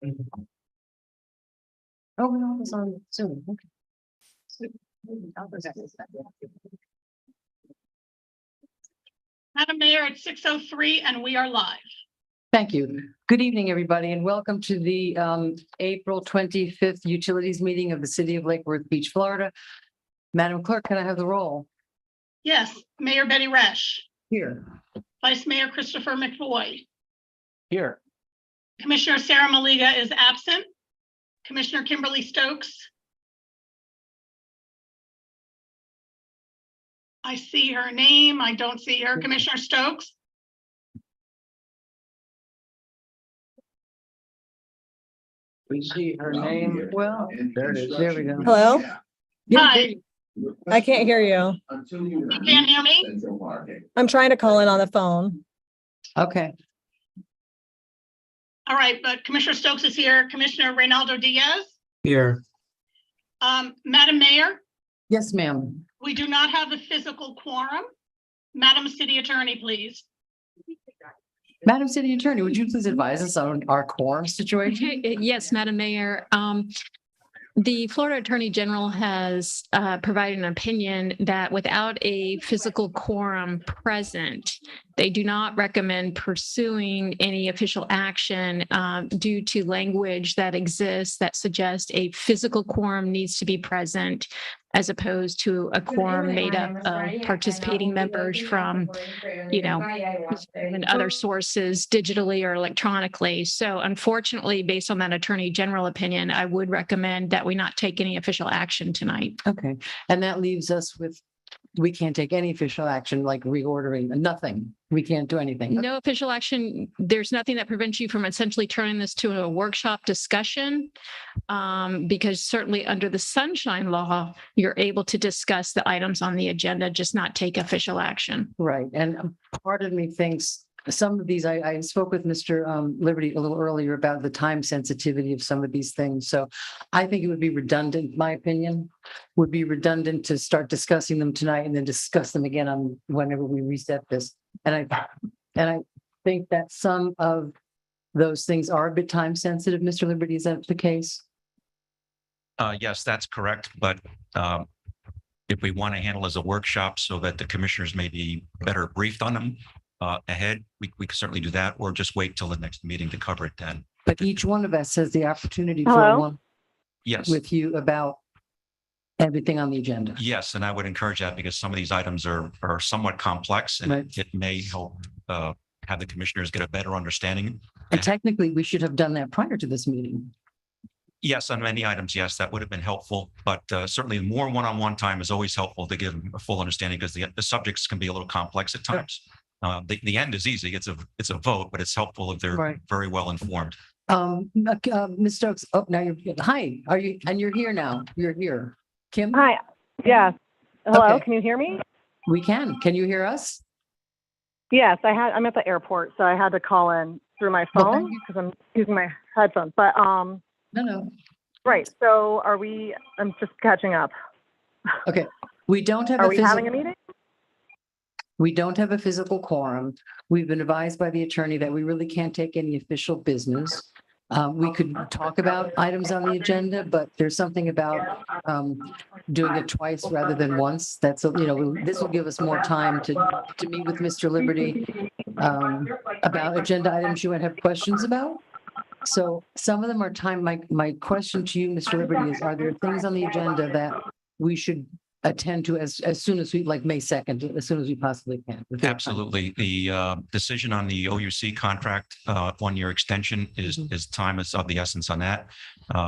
Oh, no, it's on Zoom. Okay. Madam Mayor, it's 6:03 and we are live. Thank you. Good evening, everybody, and welcome to the April 25th Utilities Meeting of the City of Lake Worth Beach, Florida. Madam Clerk, can I have the roll? Yes, Mayor Betty Resch, Here. Vice Mayor Christopher McFoy, Here. Commissioner Sarah Maliga is absent. Commissioner Kimberly Stokes. I see her name. I don't see her. Commissioner Stokes. We see her name. Well, There it is. there we go. Hello? Hi. I can't hear you. You can't hear me? I'm trying to call in on the phone. Okay. All right, but Commissioner Stokes is here. Commissioner Reynaldo Diaz. Here. Madam Mayor, Yes, ma'am. we do not have a physical quorum. Madam City Attorney, please. Madam City Attorney, would you please advise us on our quorum situation? Yes, Madam Mayor. The Florida Attorney General has provided an opinion that without a physical quorum present, they do not recommend pursuing any official action due to language that exists that suggests a physical quorum needs to be present as opposed to a quorum made up of participating members from, and other sources digitally or electronically. So unfortunately, based on that Attorney General opinion, I would recommend that we not take any official action tonight. Okay, and that leaves us with, we can't take any official action like reordering, nothing. We can't do anything. No official action. There's nothing that prevents you from essentially turning this to a workshop discussion. Because certainly under the Sunshine Law, you're able to discuss the items on the agenda, just not take official action. Right, and part of me thinks some of these, I spoke with Mr. Liberty a little earlier about the time sensitivity of some of these things. So I think it would be redundant, my opinion, would be redundant to start discussing them tonight and then discuss them again on whenever we reset this. And I think that some of those things are a bit time sensitive. Mr. Liberty, is that the case? Yes, that's correct. But if we want to handle as a workshop so that the commissioners may be better briefed on them ahead, we can certainly do that, or just wait till the next meeting to cover it then. But each one of us has the opportunity for Hello? one Yes, with you about everything on the agenda. yes, and I would encourage that because some of these items are somewhat complex and Right. it may help have the commissioners get a better understanding. And technically, we should have done that prior to this meeting. Yes, on many items, yes, that would have been helpful, but certainly more one-on-one time is always helpful to give a full understanding because the subjects can be a little complex at times. The end is easy. It's a vote, but it's helpful if they're Right. very well informed. Ms. Stokes, oh, now hi, are you, and you're here now, you're here. Kim, Hi. Yes. Hello. Okay. Can you hear me? we can you hear us? Yes. I'm at the airport, so I had to call in through my Well, phone thank you. because I'm using my headphones. But No. right. So I'm just catching up. Okay, we don't have Are a we having a physical, meeting? we don't have a physical quorum. We've been advised by the attorney that we really can't take any official business. We could talk about items on the agenda, but there's something about doing it twice rather than once. That's, this will give us more time to meet with Mr. Liberty about agenda items you might have questions about. So some of them are time. My question to you, Mr. Liberty, is are there things on the agenda that we should attend to as soon as we, like May 2nd, as soon as we possibly can? if we have time? Absolutely. The decision on the OUC contract, 1-year extension is time is of the essence on that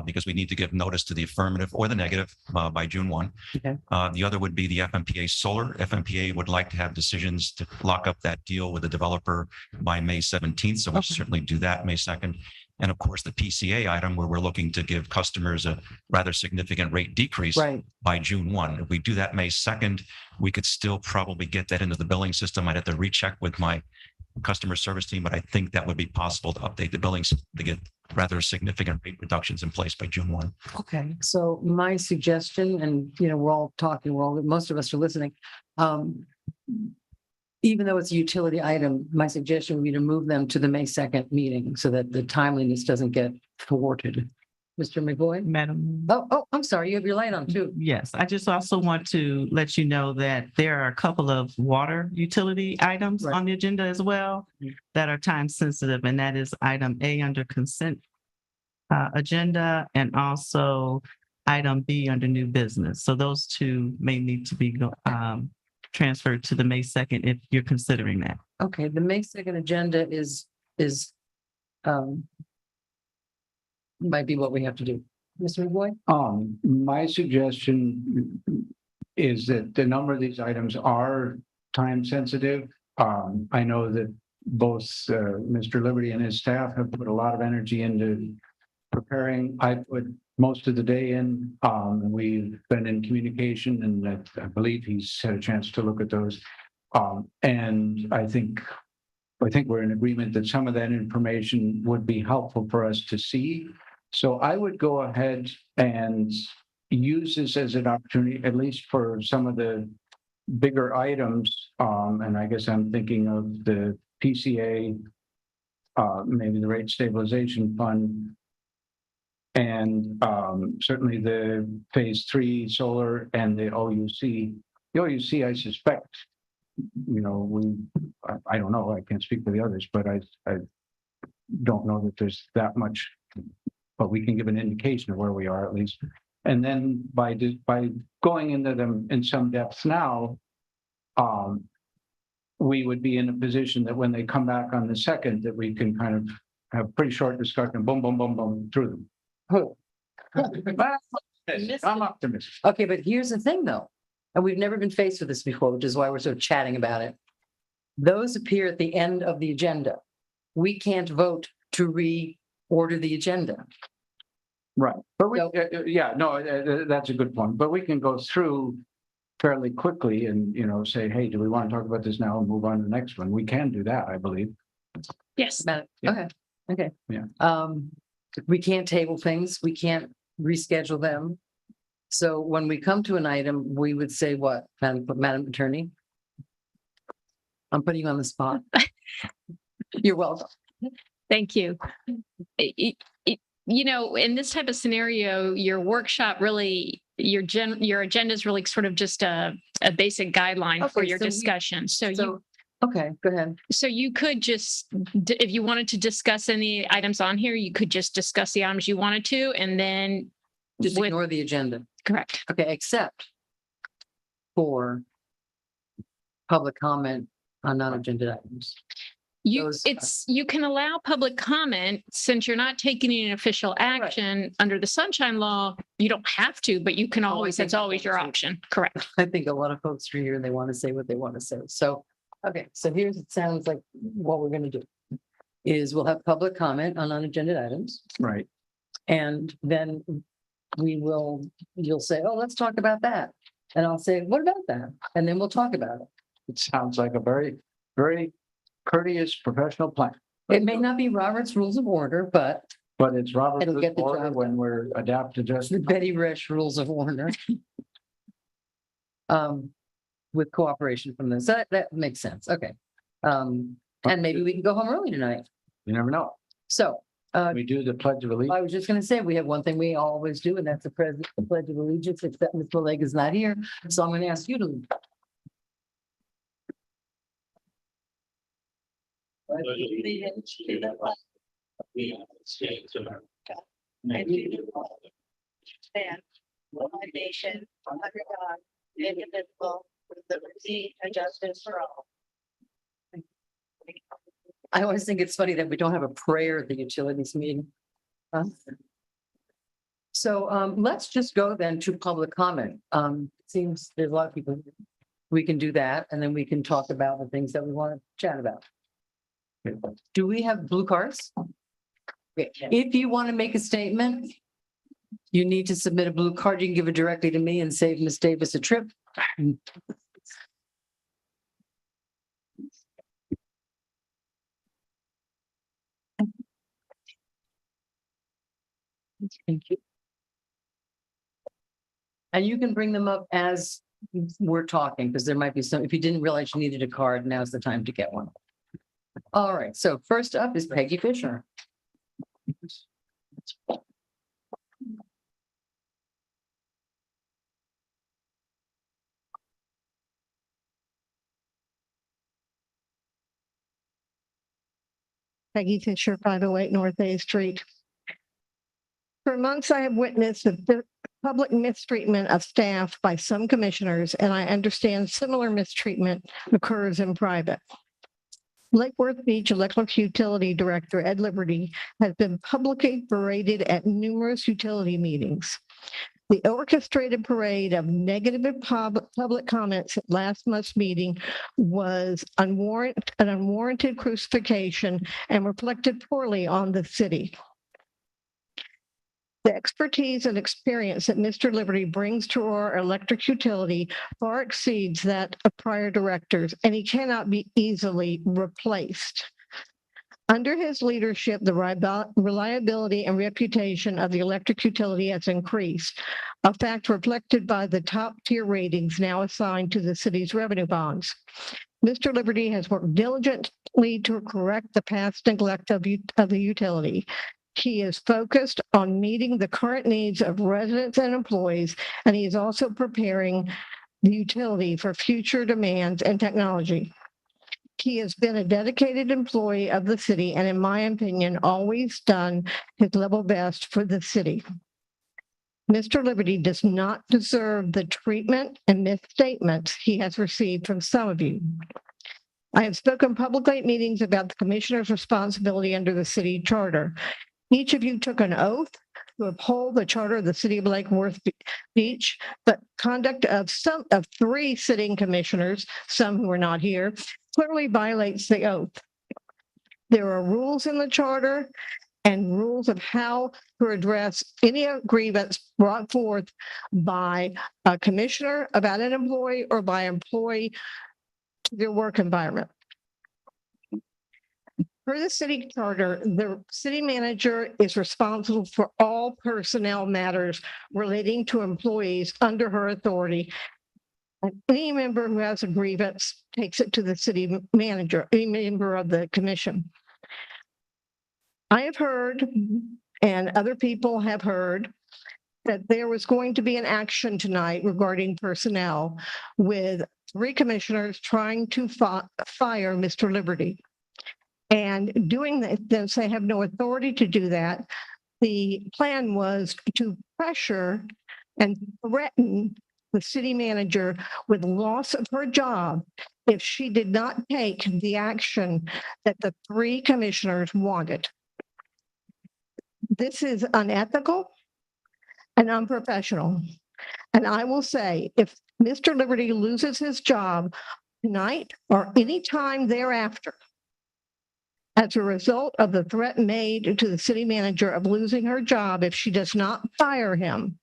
because we need to give notice to the affirmative or the negative by June 1. Okay. The other would be the FMPA solar. FMPA would like to have decisions to lock up that deal with the developer by May 17th. So we'll Okay. certainly do that May 2nd. And of course, the PCA item where we're looking to give customers a rather significant rate decrease Right. by June 1. If we do that May 2nd, we could still probably get that into the billing system. I'd have to recheck with my customer service team, but I think that would be possible to update the billings to get rather significant rate reductions in place by June 1. Okay, so my suggestion, and we're all talking, most of us are listening. Even though it's a utility item, my suggestion would be to move them to the May 2nd meeting so that the timeliness doesn't get thwarted. Mr. McVoy? Madam. I'm sorry, you have your light on too. Yes, I just also want to let you know that there are a couple of water utility items Right. on the agenda as well that are time sensitive, and that is item A under consent agenda and also item B under new business. So those two may need to be transferred to the May 2nd if you're considering that. Okay, the May 2nd agenda is, might be what we have to do. Mr. McVoy? My suggestion is that the number of these items are time sensitive. I know that both Mr. Liberty and his staff have put a lot of energy into preparing. I put most of the day in. We've been in communication, and I believe he's had a chance to look at those. And I think we're in agreement that some of that information would be helpful for us to see. So I would go ahead and use this as an opportunity, at least for some of the bigger items. And I guess I'm thinking of the PCA, maybe the rate stabilization fund, and certainly the phase 3 solar and the OUC. The OUC, I suspect, I don't know, I can't speak for the others, but I don't know that there's that much, but we can give an indication of where we are at least. And then by going into them in some depth now, we would be in a position that when they come back on the 2nd, that we can kind of have pretty short discussion, boom, boom, boom, boom, through them. I'm optimistic. Okay, but here's the thing though, and we've never been faced with this before, which is why we're sort of chatting about it. Those appear at the end of the agenda. We can't vote to reorder the agenda. Right, but we, So- that's a good point, but we can go through fairly quickly and, say, hey, do we want to talk about this now and move on to the next one? We can do that, I believe. Yes. Madam- Yeah. Okay. Yeah. We can't table things, we can't reschedule them. So when we come to an item, we would say what, Madam Attorney? I'm putting you on the spot. You're welcome. Thank you. In this type of scenario, your workshop really, your agenda is really sort of just a basic guideline for Okay, your so we- discussion. Okay, go ahead. So you could just, if you wanted to discuss any items on here, you could just discuss the items you wanted to, and then, Just With- ignore the agenda. correct. Okay, except for public comment on non-agenda items. You can allow public comment since you're not taking any official action under the sunshine law. You don't have to, but you can Oh, I always, think that's always your that's- option. Correct. I think a lot of folks are here and they want to say what they want to say. So, okay, so it sounds like what we're going to do is we'll have public comment on unagenda items. Right. And then you'll say, oh, let's talk about that. And I'll say, what about that? And then we'll talk about it. It sounds like a very, very courteous professional plan, It may not be Robert's Rules of Order, but but it's Robert's It'll get the order job when done. we're adapted it's to. the Betty Resch Rules of Order. With cooperation from them. So that makes sense. Okay. And maybe we can go home early tonight. You never know. So, We do the Pledge of Allegiance. I was just gonna say, we have one thing we always do, and that's the Pledge of Allegiance, except Mr. Leg is not here. So I'm gonna ask you to. allegiance to the flag of the United States of America and to the republic which stands one nation under God, indivisible, with liberty and justice for all. I always think it's funny that we don't have a prayer at the utilities meeting. Huh? So let's just go then to public comment. It seems there's a lot of people. We can do that, and then we can talk about the things that we want to chat about. Do we have blue cards? Okay, if you want to make a statement, you need to submit a blue card. You can give it directly to me and save Ms. Davis a trip. Thank you. And you can bring them up as we're talking, because there might be some, if you didn't realize you needed a card, now's the time to get one. All right, so first up is Peggy Fisher. Peggy Fisher, 508 North A Street. For months, I have witnessed the public mistreatment of staff by some commissioners, and I understand similar mistreatment occurs in private. Lake Worth Beach Electric Utility Director Ed Liberty has been publicly berated at numerous utility meetings. The orchestrated parade of negative public comments at last month's meeting was an unwarranted crucifixion and reflected poorly on the city. The expertise and experience that Mr. Liberty brings to our electric utility far exceeds that of prior directors, and he cannot be easily replaced. Under his leadership, the reliability and reputation of the electric utility has increased, a fact reflected by the top-tier ratings now assigned to the city's revenue bonds. Mr. Liberty has worked diligently to correct the past neglect of the utility. He is focused on meeting the current needs of residents and employees, and he is also preparing the utility for future demands and technology. He has been a dedicated employee of the city and, in my opinion, always done his level best for the city. Mr. Liberty does not deserve the treatment and misstatements he has received from some of you. I have spoken publicly at meetings about the commissioner's responsibility under the city charter. Each of you took an oath to uphold the charter of the city of Lake Worth Beach, but conduct of three sitting commissioners, some who are not here, clearly violates the oath. There are rules in the charter and rules of how to address any grievance brought forth by a commissioner about an employee or by employee to their work environment. Per the city charter, the city manager is responsible for all personnel matters relating to employees under her authority. And any member who has a grievance takes it to the city manager, any member of the commission. I have heard, and other people have heard, that there was going to be an action tonight regarding personnel with three commissioners trying to fire Mr. Liberty. And doing this, they have no authority to do that. The plan was to pressure and threaten the city manager with loss of her job if she did not take the action that the three commissioners wanted. This is unethical and unprofessional. And I will say, if Mr. Liberty loses his job tonight or any time thereafter, as a result of the threat made to the city manager of losing her job if she does not fire him,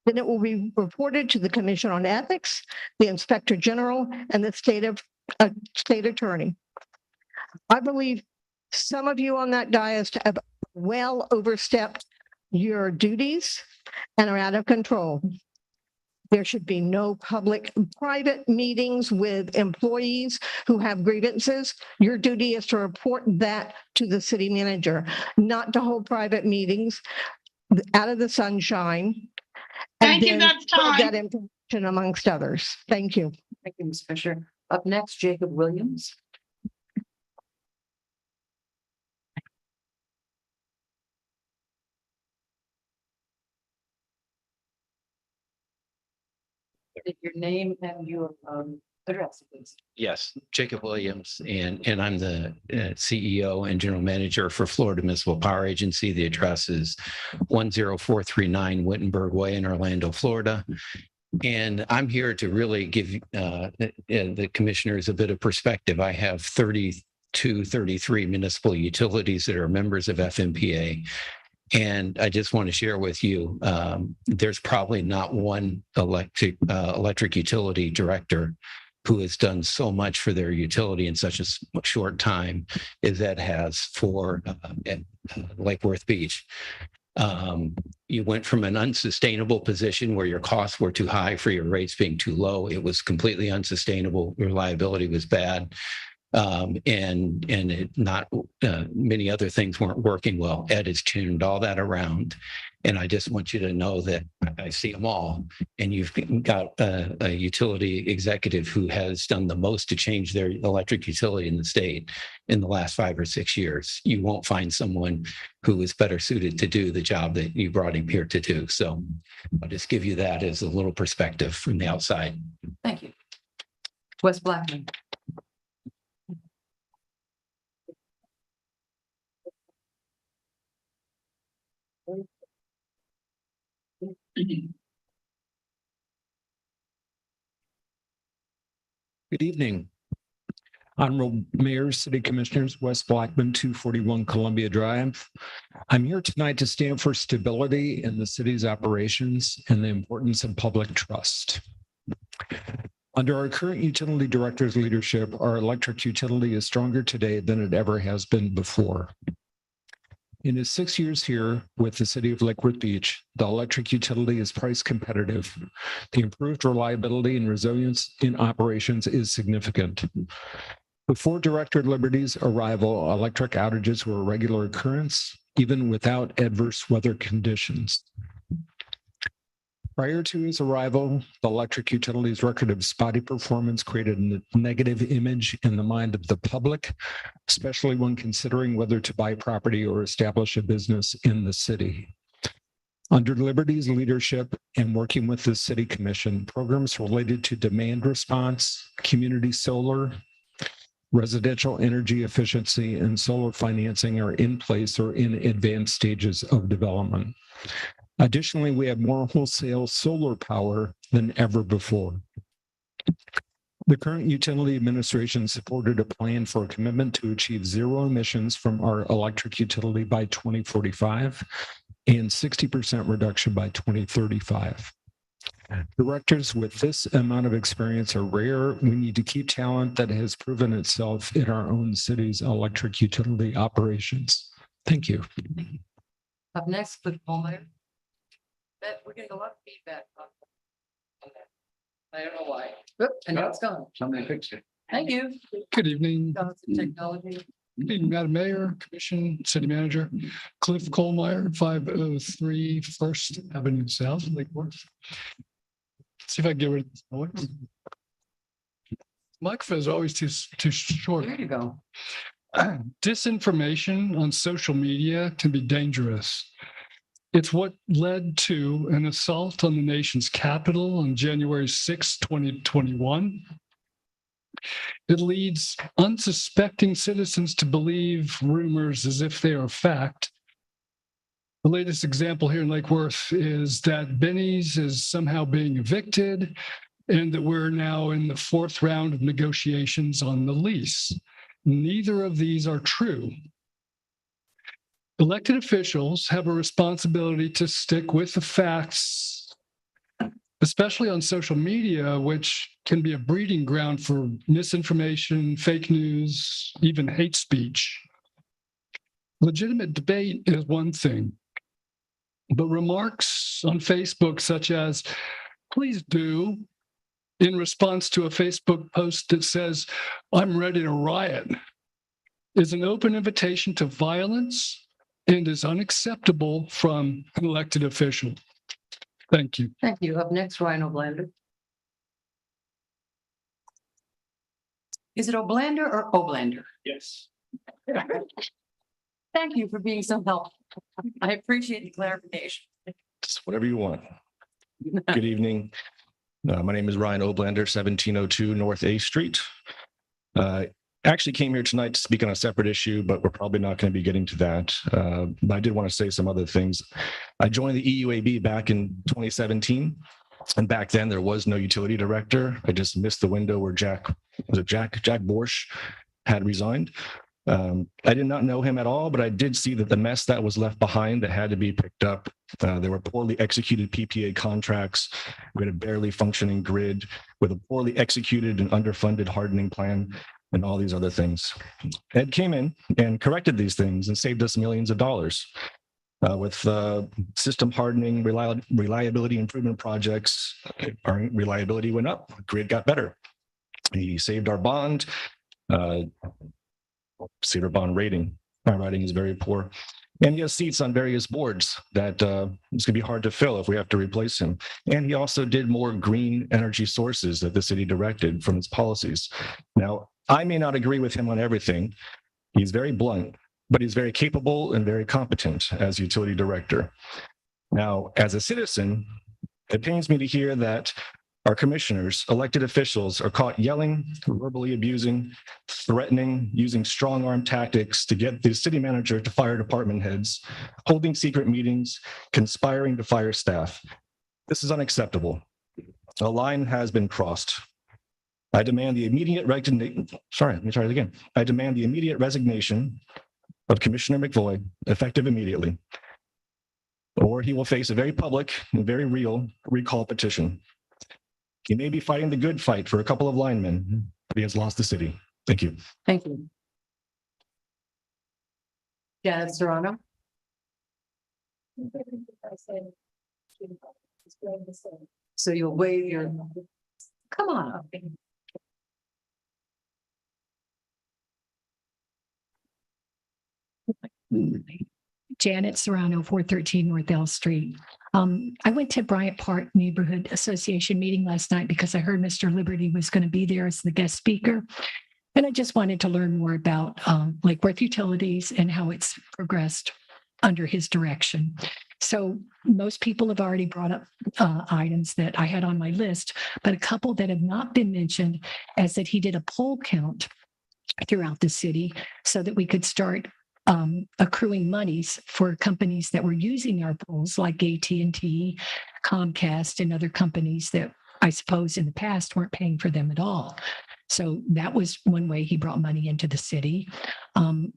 then it will be reported to the Commission on Ethics, the Inspector General, and the state attorney. I believe some of you on that dais have well overstepped your duties and are out of control. There should be no private meetings with employees who have grievances. Your duty is to report that to the city manager, not to hold private meetings out of the sunshine. Thank you, and that's spread time. that information amongst others. Thank you. Thank you, Ms. Fisher. Up next, Jacob Williams. Your name and your address, please. Yes, Jacob Williams, and I'm the CEO and General Manager for Florida Municipal Power Agency. The address is 10439 Wittenberg Way in Orlando, Florida. And I'm here to really give the commissioners a bit of perspective. I have 33 municipal utilities that are members of FMPA. And I just want to share with you, there's probably not one electric utility director who has done so much for their utility in such a short time as that has for Lake Worth Beach. You went from an unsustainable position where your costs were too high for your rates being too low. It was completely unsustainable. Reliability was bad. And many other things weren't working well. Ed has tuned all that around. And I just want you to know that I see them all. And you've got a utility executive who has done the most to change their electric utility in the state in the last 5 or 6 years. You won't find someone who is better suited to do the job that you brought him here to do. So I'll just give you that as a little perspective from the outside. Thank you. Wes Blackman. Good evening. Honorable Mayor, City Commissioners, Wes Blackman, 241 Columbia Drive. I'm here tonight to stand for stability in the city's operations and the importance of public trust. Under our current utility director's leadership, our electric utility is stronger today than it ever has been before. In his 6 years here with the city of Lakewood Beach, the electric utility is price competitive. The improved reliability and resilience in operations is significant. Before Director Liberty's arrival, electric outages were a regular occurrence, even without adverse weather conditions. Prior to his arrival, the electric utility's record of spotty performance created a negative image in the mind of the public, especially when considering whether to buy property or establish a business in the city. Under Liberty's leadership and working with the City Commission, programs related to demand response, community solar, residential energy efficiency, and solar financing are in place or in advanced stages of development. Additionally, we have more wholesale solar power than ever before. The current utility administration supported a plan for a commitment to achieve zero emissions from our electric utility by 2045 and 60% reduction by 2035. Directors with this amount of experience are rare. We need to keep talent that has proven itself in our own city's electric utility operations. Thank you. Up next, Cliff Palmer. We're getting a lot of feedback on that. I don't know why. Oop, and now it's gone. Somebody fixed it. Thank you. Good evening, Johnson Technology. Good evening, Madam Mayor, Commission, City Manager, Cliff Colmeyer, 503 First Avenue South, Lake Worth. See if I can get rid of this noise. Microphone is always too short. There you go. Disinformation on social media can be dangerous. It's what led to an assault on the nation's capital on January 6, 2021. It leads unsuspecting citizens to believe rumors as if they are fact. The latest example here in Lake Worth is that Benny's is somehow being evicted and that we're now in the 4th round of negotiations on the lease. Neither of these are true. Elected officials have a responsibility to stick with the facts, especially on social media, which can be a breeding ground for misinformation, fake news, even hate speech. Legitimate debate is one thing, but remarks on Facebook such as, please do, in response to a Facebook post that says, I'm ready to riot, is an open invitation to violence and is unacceptable from an elected official. Thank you. Thank you. Up next, Ryan O'Blander. Is it O'Blander or O'Blander? Yes. Thank you for being so helpful. I appreciate the clarification. Just whatever you want. Good evening. My name is Ryan O'Blander, 1702 North A Street. Actually came here tonight to speak on a separate issue, but we're probably not going to be getting to that. But I did want to say some other things. I joined the EUAB back in 2017. And back then there was no utility director. I just missed the window where Jack Borsch had resigned. I did not know him at all, but I did see that the mess that was left behind that had to be picked up. There were poorly executed PPA contracts. We had a barely functioning grid with a poorly executed and underfunded hardening plan and all these other things. Ed came in and corrected these things and saved us millions of dollars with system hardening, reliability improvement projects. Our reliability went up, grid got better. He saved our bond. Cedar bond rating. My writing is very poor. And he has seats on various boards that it's going to be hard to fill if we have to replace him. And he also did more green energy sources that the city directed from its policies. Now, I may not agree with him on everything. He's very blunt, but he's very capable and very competent as utility director. Now, as a citizen, it pains me to hear that our commissioners, elected officials, are caught yelling, verbally abusing, threatening, using strong arm tactics to get the city manager to fire department heads, holding secret meetings, conspiring to fire staff. This is unacceptable. A line has been crossed. I demand the immediate I demand the immediate resignation of Commissioner McVoy, effective immediately, or he will face a very public and very real recall petition. He may be fighting the good fight for a couple of linemen, but he has lost the city. Thank you. Thank you. Janet Serrano. So you'll waive your, come on up. Janet Serrano, 413 North L Street. I went to Bryant Park Neighborhood Association meeting last night because I heard Mr. Liberty was going to be there as the guest speaker. And I just wanted to learn more about Lake Worth Utilities and how it's progressed under his direction. So most people have already brought up items that I had on my list, but a couple that have not been mentioned as that he did a poll count throughout the city so that we could start accruing monies for companies that were using our polls like AT&T, Comcast, and other companies that I suppose in the past weren't paying for them at all. So that was one way he brought money into the city.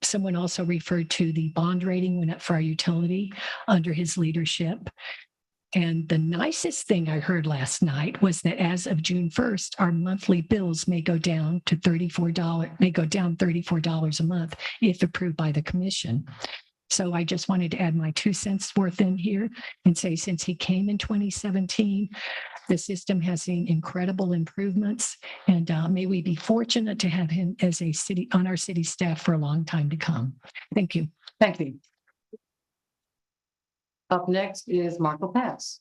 Someone also referred to the bond rating went up for our utility under his leadership. And the nicest thing I heard last night was that as of June 1st, our monthly bills may go down to $34 a month if approved by the commission. So I just wanted to add my 2 cents worth in here and say, since he came in 2017, the system has seen incredible improvements, and may we be fortunate to have him as on our city staff for a long time to come. Thank you. Thank you. Up next is Marco Pass.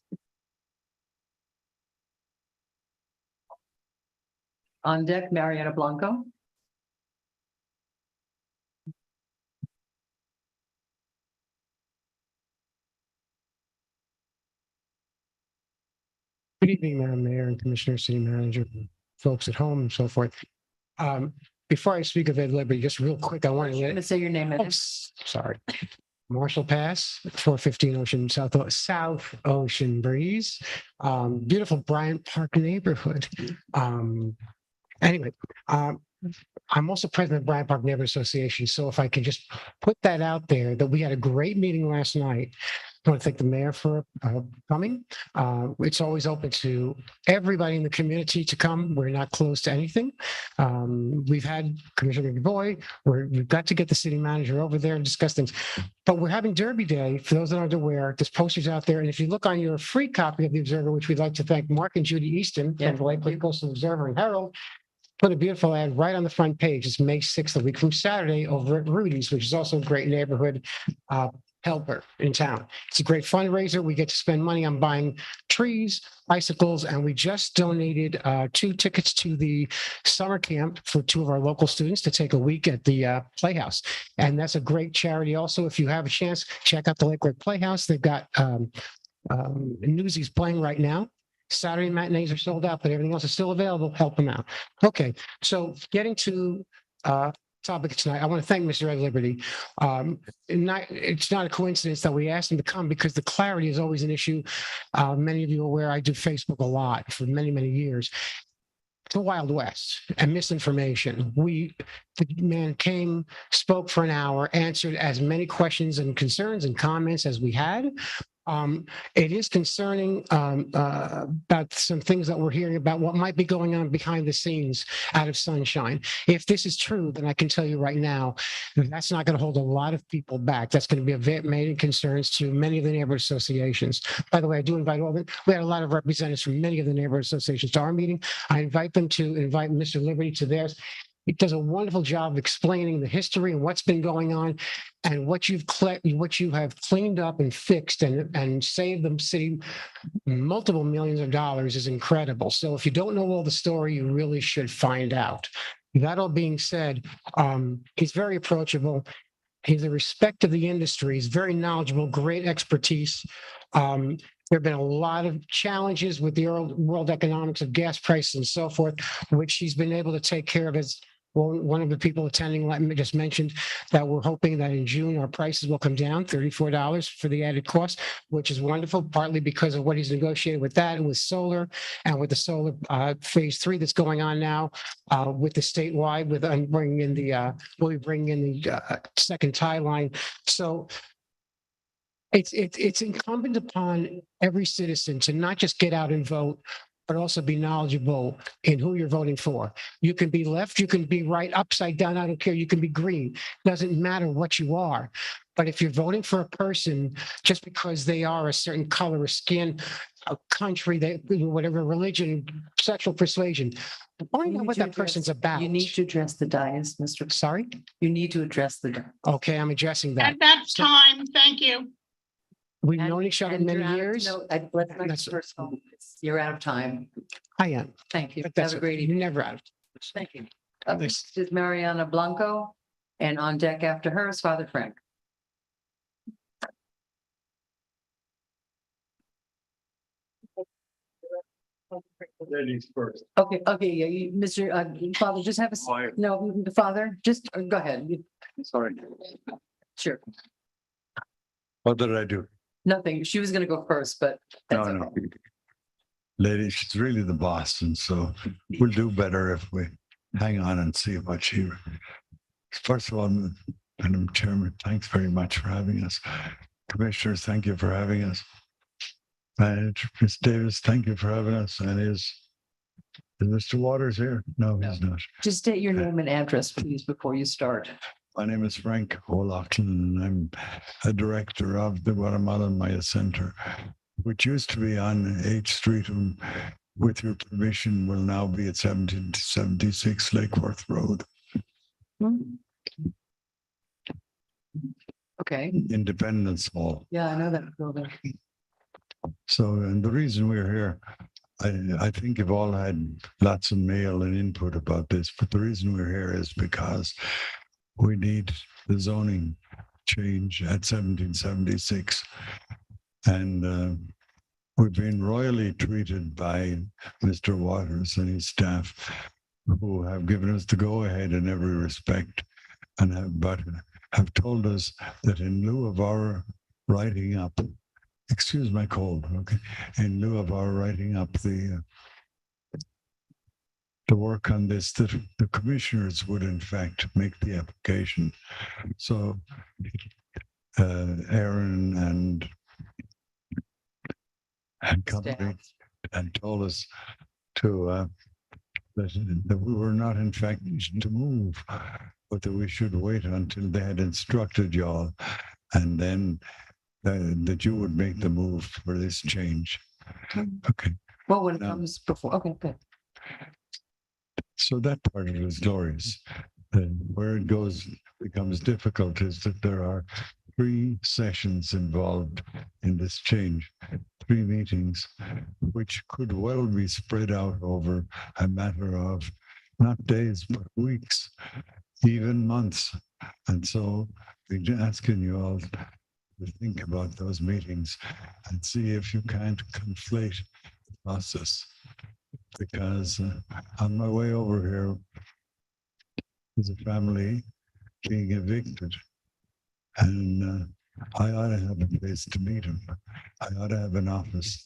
On deck, Mariana Blanco. Good evening, Madam Mayor and Commissioner, City Manager, folks at home and so forth. Before I speak of Ed Liberty, just real quick, I want to let say your name. sorry. Marshall Pass, 415 Ocean South Ocean Breeze. Beautiful Bryant Park neighborhood. Anyway, I'm also president of Bryant Park Neighborhood Association. So if I could just put that out there, that we had a great meeting last night. I want to thank the mayor for coming. It's always open to everybody in the community to come. We're not closed to anything. We've had Commissioner McVoy. We've got to get the city manager over there and discuss things. But we're having Derby Day. For those that aren't aware, there's posters out there. And if you look on your free copy of the Observer, which we'd like to thank Mark and Judy Easton from the Lakewood Coastal Observer and Herald, put a beautiful ad right on the front page. It's May 6th, a week from Saturday, over at Rudy's, which is also a great neighborhood helper in town. It's a great fundraiser. We get to spend money on buying trees, bicycles, and we just donated 2 tickets to the summer camp for 2 of our local students to take a week at the Playhouse. And that's a great charity. Also, if you have a chance, check out the Lakewood Playhouse. They've got Newsies playing right now. Saturday matinees are sold out, but everything else is still available. Help them out. Okay, so getting to topic tonight, I want to thank Mr. Ed Liberty. It's not a coincidence that we asked him to come because the clarity is always an issue. Many of you are aware I do Facebook a lot for many, many years. The Wild West and misinformation. The man came, spoke for an hour, answered as many questions and concerns and comments as we had. It is concerning about some things that we're hearing about what might be going on behind the scenes out of Sunshine. If this is true, then I can tell you right now, that's not going to hold a lot of people back. That's going to be of major concerns to many of the neighborhood associations. By the way, I do invite all of them. We had a lot of representatives from many of the neighborhood associations to our meeting. I invite them to invite Mr. Liberty to theirs. It does a wonderful job of explaining the history and what's been going on and what you have cleaned up and fixed and saved the city multiple millions of dollars is incredible. So if you don't know all the story, you really should find out. That all being said, he's very approachable. He's a respect of the industry. He's very knowledgeable, great expertise. There have been a lot of challenges with the world economics of gas prices and so forth, which he's been able to take care of. As one of the people attending just mentioned, that we're hoping that in June our prices will come down $34 for the added cost, which is wonderful, partly because of what he's negotiated with that and with solar and with the solar phase 3 that's going on now with the statewide with bringing in we'll be bringing in the second tie line. So it's incumbent upon every citizen to not just get out and vote, but also be knowledgeable in who you're voting for. You can be left, you can be right, upside down, I don't care. You can be green. Doesn't matter what you are. But if you're voting for a person just because they are a certain color or skin, a country, whatever religion, sexual persuasion, find out what that person's about. You need to address the dais, Mr. Sorry? You need to address the dais. Okay, I'm addressing that. At that time, thank you. We've known each other And many you're out of- years. no, let's not get That's- personal. You're out of time. I am. Thank you. But Have that's a great evening. Never out. Thank you. Up next is Mariana Blanco, and on deck after her is Father Frank. Ladies first. Okay, yeah, Mr. Father, just have a, no, the Father, just go ahead. Sorry. Sure, What did I do? nothing. She was gonna go first, but that's No, okay. no. Lady, she's really the boss, and so we'll do better if we hang on and see what she. First of all, Madam Chairman, thanks very much for having us. Commissioners, thank you for having us. And Ms. Davis, thank you for having us. And is Mr. Waters here? No, he's not. Just state your name and address, please, before you start. My name is Frank O'Loughlin, and I'm a director of the Guatemalan Maya Center, which used to be on 8th Street, and with your permission, will now be at 1776 Lakeworth Road. Okay, Independence Hall. yeah, I know that building. So, and the reason we're here, I think you've all had lots of mail and input about this, but the reason we're here is because we need the zoning change at 1776. And we've been royally treated by Mr. Waters and his staff, who have given us the go-ahead in every respect, and have told us that in lieu of our writing up, excuse my cold, okay, in lieu of our writing up the work on this, that the commissioners would in fact make the application. So Aaron and company and told us to that we were not in fact to move, but that we should wait until they had instructed y'all, and then that you would make the move for this change. Okay. Well, when it Now- comes before, okay, good. So that part of it is glorious. Where it becomes difficult is that there are 3 sessions involved in this change, 3 meetings, which could well be spread out over a matter of not days, but weeks, even months. And so we're asking you all to think about those meetings and see if you can't conflate the process. Because on my way over here, there's a family being evicted, and I ought to have a place to meet them. I ought to have an office.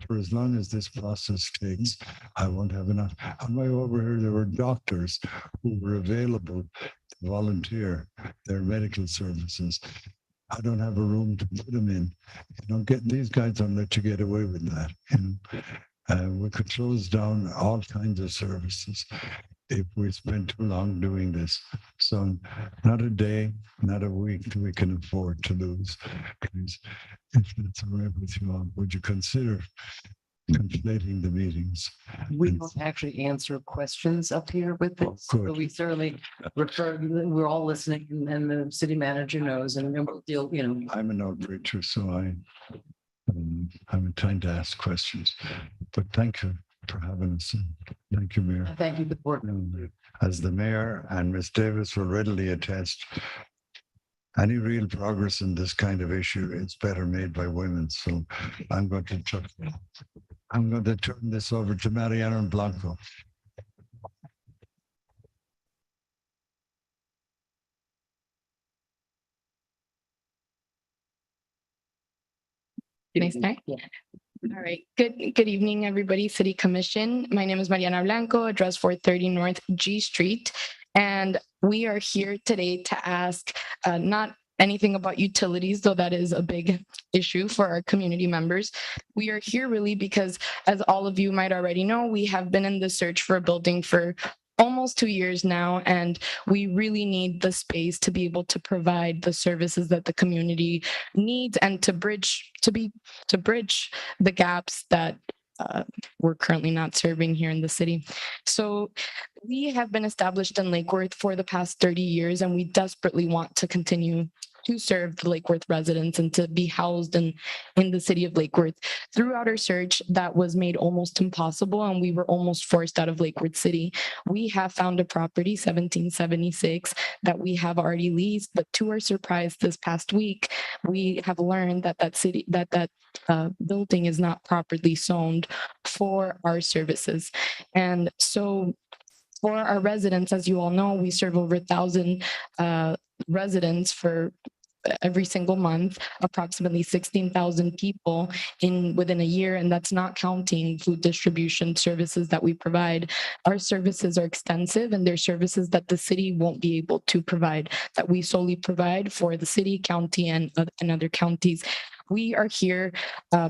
For as long as this process takes, I won't have enough. On my way over here, there were doctors who were available to volunteer their medical services. I don't have a room to put them in. You don't get these guys don't let you get away with that. We could close down all kinds of services if we spend too long doing this. So not a day, not a week we can afford to lose. Please, if it's all right with you all, would you consider conflating the meetings. We don't actually answer questions up here with this, but good. we certainly refer, we're all listening and the city manager knows and we'll deal, you know. I'm an outreacher, so I'm inclined to ask questions. But thank you for having us. Thank you, Mayor. Thank you, the board. As the mayor and Ms. Davis will readily attest, any real progress in this kind of issue is better made by women. So I'm going to turn this over to Mariana Blanco. Can I start? All right. Good evening, everybody. City Commission. My name is Mariana Blanco, address 430 North G Street. And we are here today to ask not anything about utilities, though that is a big issue for our community members. We are here really because, as all of you might already know, we have been in the search for a building for almost 2 years now, and we really need the space to be able to provide the services that the community needs and to bridge the gaps that we're currently not serving here in the city. So we have been established in Lake Worth for the past 30 years, and we desperately want to continue to serve the Lake Worth residents and to be housed in the city of Lake Worth. Throughout our search, that was made almost impossible, and we were almost forced out of Lake Worth City. We have found a property, 1776, that we have already leased, but to our surprise, this past week, we have learned that that building is not properly zoned for our services. And so for our residents, as you all know, we serve over 1,000 residents for every single month, approximately 16,000 people within a year, and that's not counting food distribution services that we provide. Our services are extensive, and they're services that the city won't be able to provide, that we solely provide for the city, county, and other counties. We are here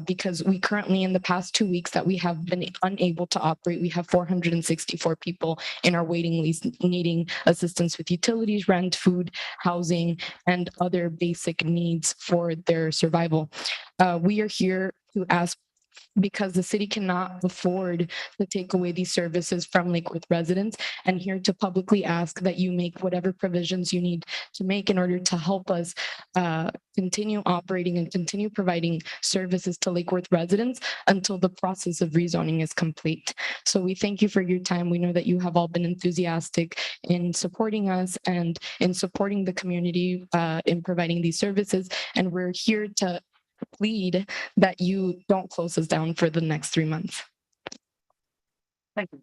because we currently, in the past 2 weeks that we have been unable to operate, we have 464 people in our waiting list needing assistance with utilities, rent, food, housing, and other basic needs for their survival. We are here to ask, because the city cannot afford to take away these services from Lake Worth residents, and here to publicly ask that you make whatever provisions you need to make in order to help us continue operating and continue providing services to Lake Worth residents until the process of rezoning is complete. So we thank you for your time. We know that you have all been enthusiastic in supporting us and in supporting the community in providing these services, and we're here to plead that you don't close us down for the next 3 months. Thank you.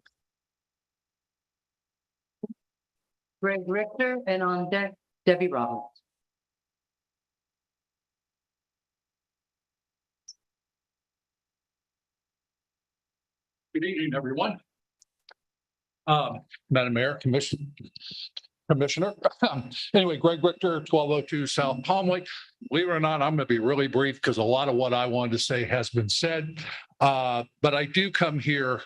Greg Richter, and on deck, Debbie Roberts. Good evening, everyone. Madam Mayor, Commissioner. Anyway, Greg Richter, 1202 South Palm Lake. Believe it or not, I'm going to be really brief because a lot of what I wanted to say has been said. But I do come here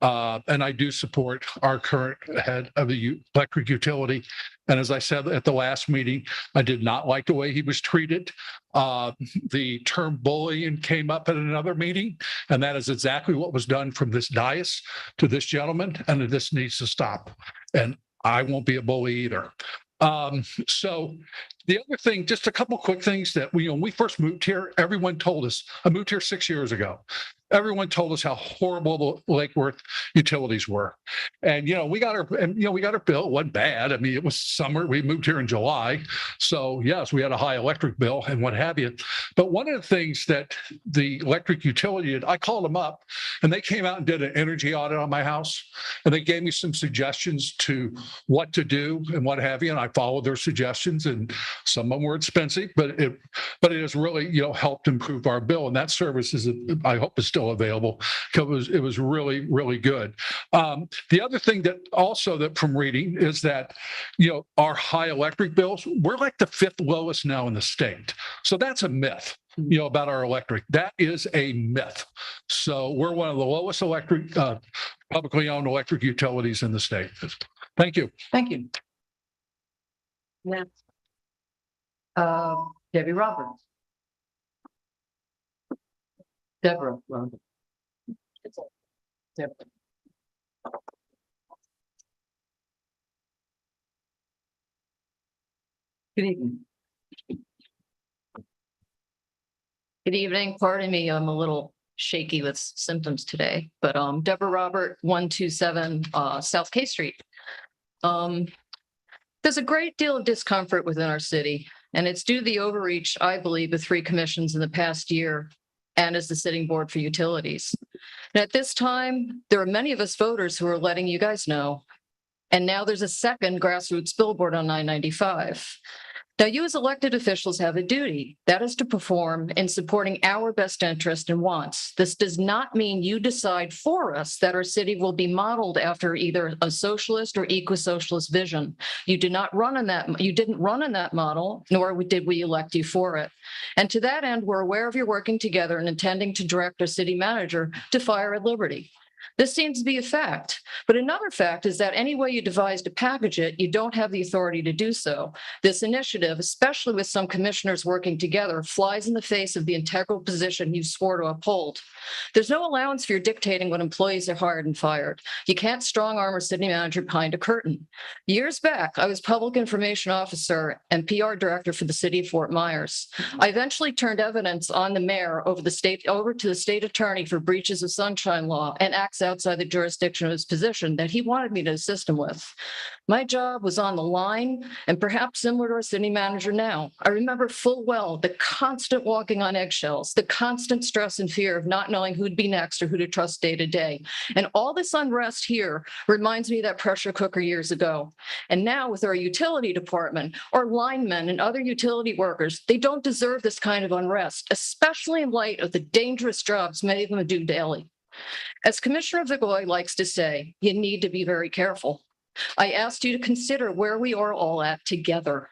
and I do support our current head of the electric utility. And as I said at the last meeting, I did not like the way he was treated. The term bullying came up at another meeting, and that is exactly what was done from this dais to this gentleman, and this needs to stop. And I won't be a bully either. So the other thing, just a couple quick things that when we first moved here, everyone told us, I moved here 6 years ago. Everyone told us how horrible the Lake Worth utilities were. And, we got our bill. It wasn't bad. I mean, it was summer. We moved here in July. So yes, we had a high electric bill and what have you. But one of the things that the electric utility did, I called them up and they came out and did an energy audit on my house. And they gave me some suggestions to what to do and what have you. And I followed their suggestions, and some of them were expensive, but it has really, helped improve our bill. And that service is, I hope, is still available because it was really, really good. The other thing that from reading is that, our high electric bills, we're like the 5th lowest now in the state. So that's a myth, about our electric. That is a myth. So we're one of the lowest publicly owned electric utilities in the state. Thank you. Thank you. Next, Debbie Roberts. Deborah Roberts. Good evening. Good evening. Pardon me, I'm a little shaky with symptoms today, but Deborah Robert, 127 South K Street. There's a great deal of discomfort within our city, and it's due to the overreach, I believe, of 3 commissions in the past year and as the sitting board for utilities. And at this time, there are many of us voters who are letting you guys know. And now there's a second grassroots billboard on 995. Now, you as elected officials have a duty. That is to perform in supporting our best interest and wants. This does not mean you decide for us that our city will be modeled after either a socialist or eco-socialist vision. You did not run on that. You didn't run on that model, nor did we elect you for it. And to that end, we're aware of your working together and intending to direct our city manager to fire at Liberty. This seems to be a fact, but another fact is that any way you devise to package it, you don't have the authority to do so. This initiative, especially with some commissioners working together, flies in the face of the integral position you swore to uphold. There's no allowance for your dictating when employees are hired and fired. You can't strong arm a city manager behind a curtain. Years back, I was public information officer and PR director for the city of Fort Myers. I eventually turned evidence on the mayor over to the state attorney for breaches of sunshine law and acts outside the jurisdiction of his position that he wanted me to assist him with. My job was on the line and perhaps similar to our city manager now. I remember full well the constant walking on eggshells, the constant stress and fear of not knowing who'd be next or who to trust day to day. And all this unrest here reminds me of that pressure cooker years ago. And now with our utility department, our linemen and other utility workers, they don't deserve this kind of unrest, especially in light of the dangerous jobs many of them do daily. As Commissioner Vigoy likes to say, you need to be very careful. I asked you to consider where we are all at together.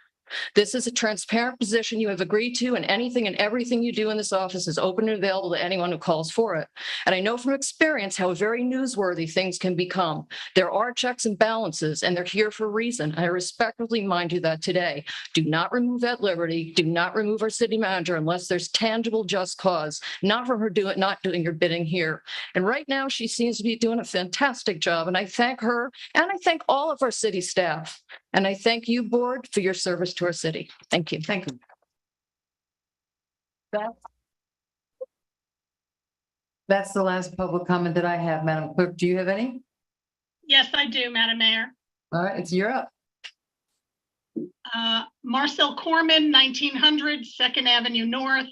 This is a transparent position you have agreed to, and anything and everything you do in this office is open and available to anyone who calls for it. And I know from experience how very newsworthy things can become. There are checks and balances, and they're here for a reason. I respectfully remind you that today. Do not remove Ed Liberty. Do not remove our city manager unless there's tangible just cause, not from her not doing your bidding here. And right now, she seems to be doing a fantastic job, and I thank her, and I thank all of our city staff. And I thank you, board, for your service to our city. Thank you. Thank you. That's the last public comment that I have, Madam Clerk. Do you have any? Yes, I do, Madam Mayor. All right, you're up. Marcel Corman, 1900 2nd Avenue North.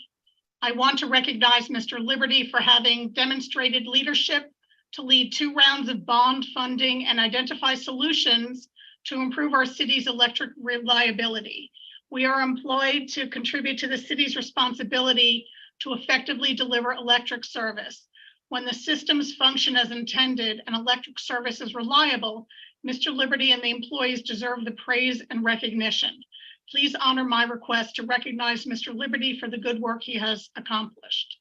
I want to recognize Mr. Liberty for having demonstrated leadership to lead 2 rounds of bond funding and identify solutions to improve our city's electric reliability. We are employed to contribute to the city's responsibility to effectively deliver electric service. When the systems function as intended and electric service is reliable, Mr. Liberty and the employees deserve the praise and recognition. Please honor my request to recognize Mr. Liberty for the good work he has accomplished.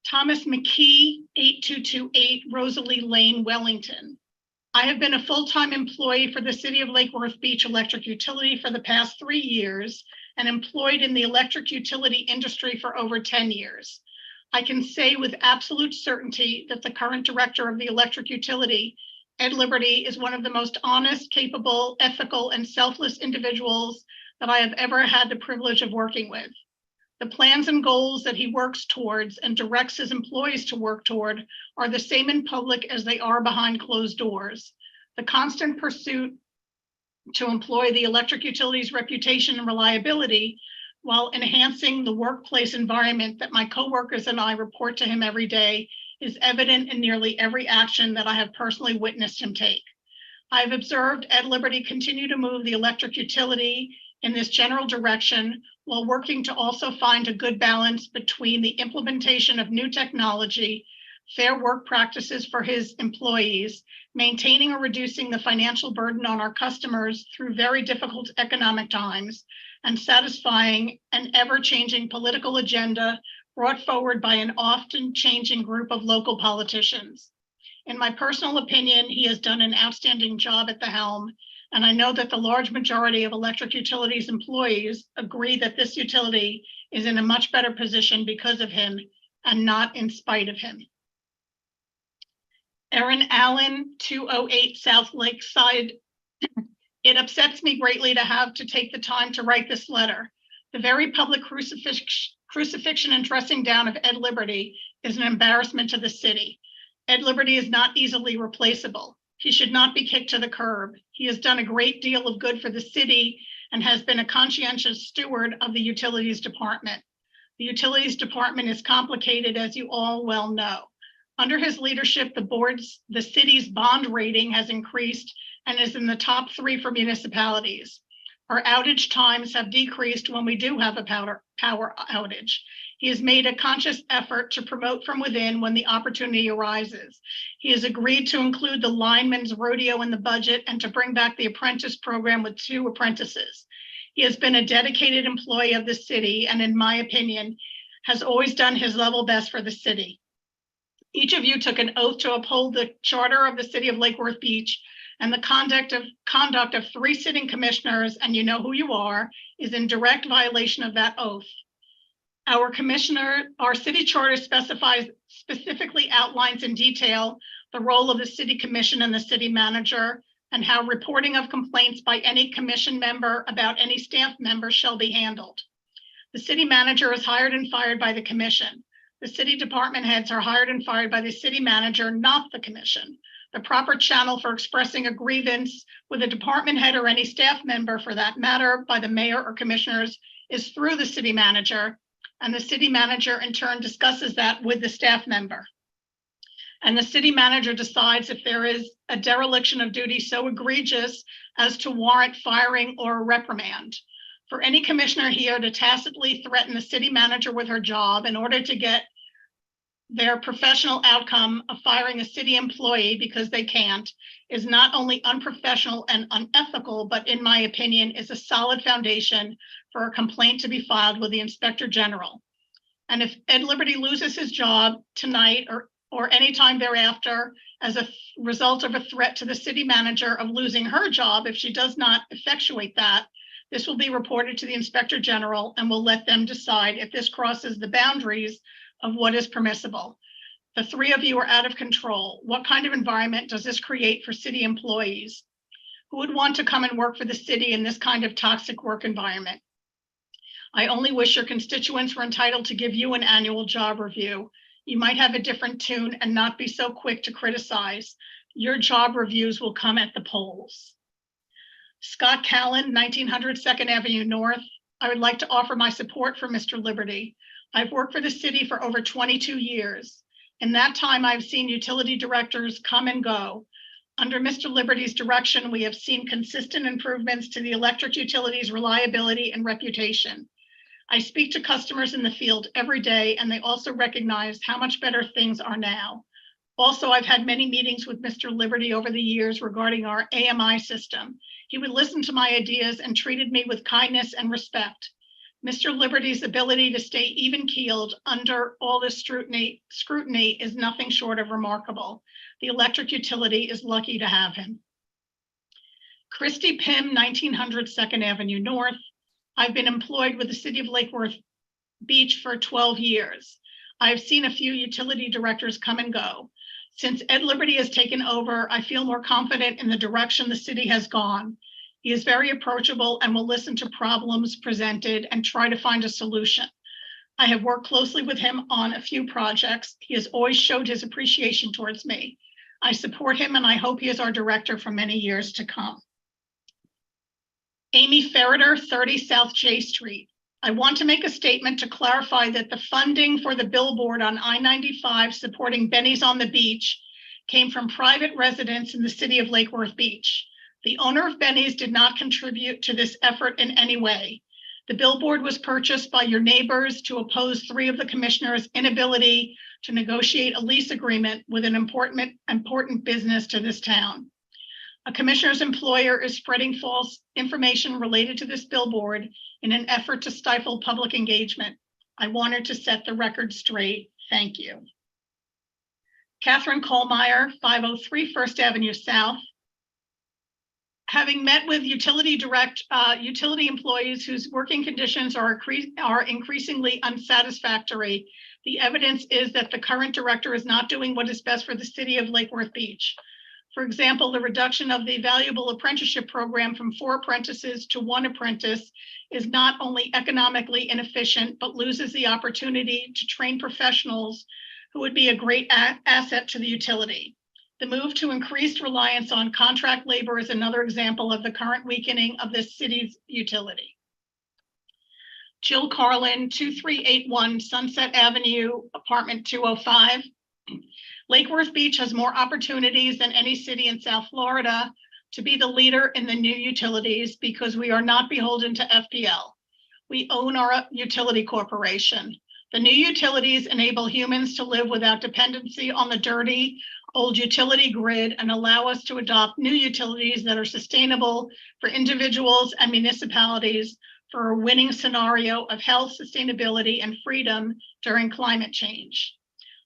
Thomas McKee, 8228 Rosalie Lane, Wellington. I have been a full-time employee for the City of Lake Worth Beach Electric Utility for the past 3 years and employed in the electric utility industry for over 10 years. I can say with absolute certainty that the current director of the electric utility, Ed Liberty, is one of the most honest, capable, ethical, and selfless individuals that I have ever had the privilege of working with. The plans and goals that he works towards and directs his employees to work toward are the same in public as they are behind closed doors. The constant pursuit to employ the electric utility's reputation and reliability while enhancing the workplace environment that my coworkers and I report to him every day is evident in nearly every action that I have personally witnessed him take. I have observed Ed Liberty continue to move the electric utility in this general direction while working to also find a good balance between the implementation of new technology, fair work practices for his employees, maintaining or reducing the financial burden on our customers through very difficult economic times, and satisfying an ever-changing political agenda brought forward by an often changing group of local politicians. In my personal opinion, he has done an outstanding job at the helm, and I know that the large majority of electric utilities employees agree that this utility is in a much better position because of him and not in spite of him. Erin Allen, 208 South Lakeside. It upsets me greatly to have to take the time to write this letter. The very public crucifixion and dressing down of Ed Liberty is an embarrassment to the city. Ed Liberty is not easily replaceable. He should not be kicked to the curb. He has done a great deal of good for the city and has been a conscientious steward of the utilities department. The utilities department is complicated, as you all well know. Under his leadership, the city's bond rating has increased and is in the top 3 for municipalities. Our outage times have decreased when we do have a power outage. He has made a conscious effort to promote from within when the opportunity arises. He has agreed to include the lineman's rodeo in the budget and to bring back the apprentice program with 2 apprentices. He has been a dedicated employee of the city and, in my opinion, has always done his level best for the city. Each of you took an oath to uphold the charter of the city of Lake Worth Beach, and the conduct of 3 sitting commissioners, and you know who you are, is in direct violation of that oath. Our city charter specifically outlines in detail the role of the city commission and the city manager, and how reporting of complaints by any commission member about any staff member shall be handled. The city manager is hired and fired by the commission. The city department heads are hired and fired by the city manager, not the commission. The proper channel for expressing a grievance with a department head or any staff member, for that matter, by the mayor or commissioners, is through the city manager, and the city manager in turn discusses that with the staff member. And the city manager decides if there is a dereliction of duty so egregious as to warrant firing or a reprimand. For any commissioner here to tacitly threaten the city manager with her job in order to get their professional outcome of firing a city employee because they can't is not only unprofessional and unethical, but in my opinion, is a solid foundation for a complaint to be filed with the Inspector General. And if Ed Liberty loses his job tonight or any time thereafter as a result of a threat to the city manager of losing her job, if she does not effectuate that, this will be reported to the Inspector General and will let them decide if this crosses the boundaries of what is permissible. The 3 of you are out of control. What kind of environment does this create for city employees? Who would want to come and work for the city in this kind of toxic work environment? I only wish your constituents were entitled to give you an annual job review. You might have a different tune and not be so quick to criticize. Your job reviews will come at the polls. Scott Callan, 1900 2nd Avenue North. I would like to offer my support for Mr. Liberty. I've worked for the city for over 22 years. In that time, I've seen utility directors come and go. Under Mr. Liberty's direction, we have seen consistent improvements to the electric utilities' reliability and reputation. I speak to customers in the field every day, and they also recognize how much better things are now. Also, I've had many meetings with Mr. Liberty over the years regarding our AMI system. He would listen to my ideas and treated me with kindness and respect. Mr. Liberty's ability to stay even-keeled under all this scrutiny is nothing short of remarkable. The electric utility is lucky to have him. Christy Pym, 1900 2nd Avenue North. I've been employed with the city of Lake Worth Beach for 12 years. I've seen a few utility directors come and go. Since Ed Liberty has taken over, I feel more confident in the direction the city has gone. He is very approachable and will listen to problems presented and try to find a solution. I have worked closely with him on a few projects. He has always showed his appreciation towards me. I support him and I hope he is our director for many years to come. Amy Ferreter, 30 South J Street. I want to make a statement to clarify that the funding for the billboard on I-95 supporting Benny's on the Beach came from private residents in the city of Lake Worth Beach. The owner of Benny's did not contribute to this effort in any way. The billboard was purchased by your neighbors to oppose 3 of the commissioners' inability to negotiate a lease agreement with an important business to this town. A commissioner's employer is spreading false information related to this billboard in an effort to stifle public engagement. I wanted to set the record straight. Thank you. Catherine Kohlmeyer, 503 First Avenue South. Having met with utility employees whose working conditions are increasingly unsatisfactory, The evidence is that the current director is not doing what is best for the city of Lake Worth Beach. For example, the reduction of the valuable apprenticeship program from 4 apprentices to 1 apprentice is not only economically inefficient, but loses the opportunity to train professionals who would be a great asset to the utility. The move to increased reliance on contract labor is another example of the current weakening of this city's utility. Jill Carlin, 2381 Sunset Avenue, apartment 205. Lake Worth Beach has more opportunities than any city in South Florida to be the leader in the new utilities because we are not beholden to FPL. We own our utility corporation. The new utilities enable humans to live without dependency on the dirty old utility grid and allow us to adopt new utilities that are sustainable for individuals and municipalities for a winning scenario of health, sustainability, and freedom during climate change.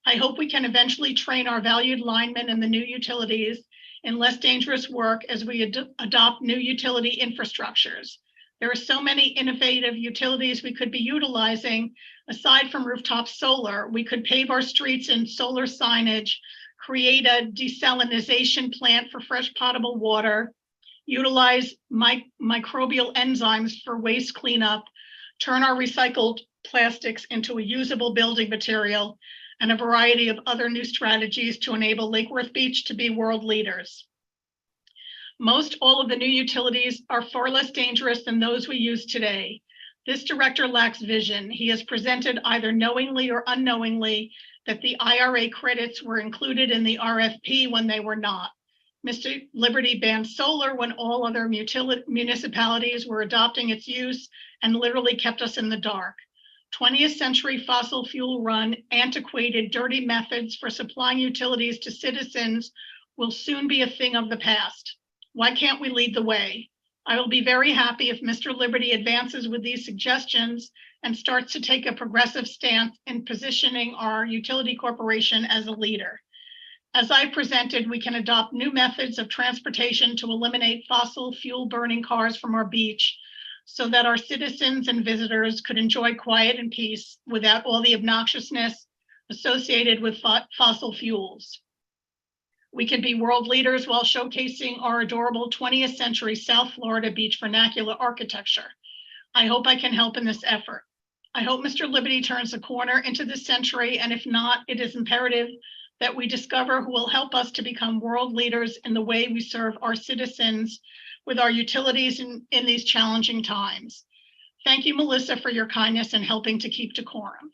I hope we can eventually train our valued linemen in the new utilities in less dangerous work as we adopt new utility infrastructures. There are so many innovative utilities we could be utilizing. Aside from rooftop solar, we could pave our streets in solar signage, create a desalinization plant for fresh potable water, utilize microbial enzymes for waste cleanup, turn our recycled plastics into a usable building material, and a variety of other new strategies to enable Lake Worth Beach to be world leaders. Most all of the new utilities are far less dangerous than those we use today. This director lacks vision. He has presented either knowingly or unknowingly that the IRA credits were included in the RFP when they were not. Mr. Liberty banned solar when all other municipalities were adopting its use and literally kept us in the dark. 20th century fossil fuel run, antiquated, dirty methods for supplying utilities to citizens will soon be a thing of the past. Why can't we lead the way? I will be very happy if Mr. Liberty advances with these suggestions and starts to take a progressive stance in positioning our utility corporation as a leader. As I presented, we can adopt new methods of transportation to eliminate fossil fuel burning cars from our beach so that our citizens and visitors could enjoy quiet and peace without all the obnoxiousness associated with fossil fuels. We can be world leaders while showcasing our adorable 20th century South Florida beach vernacular architecture. I hope I can help in this effort. I hope Mr. Liberty turns a corner into this century, and if not, it is imperative that we discover who will help us to become world leaders in the way we serve our citizens with our utilities in these challenging times. Thank you, Melissa, for your kindness and helping to keep decorum.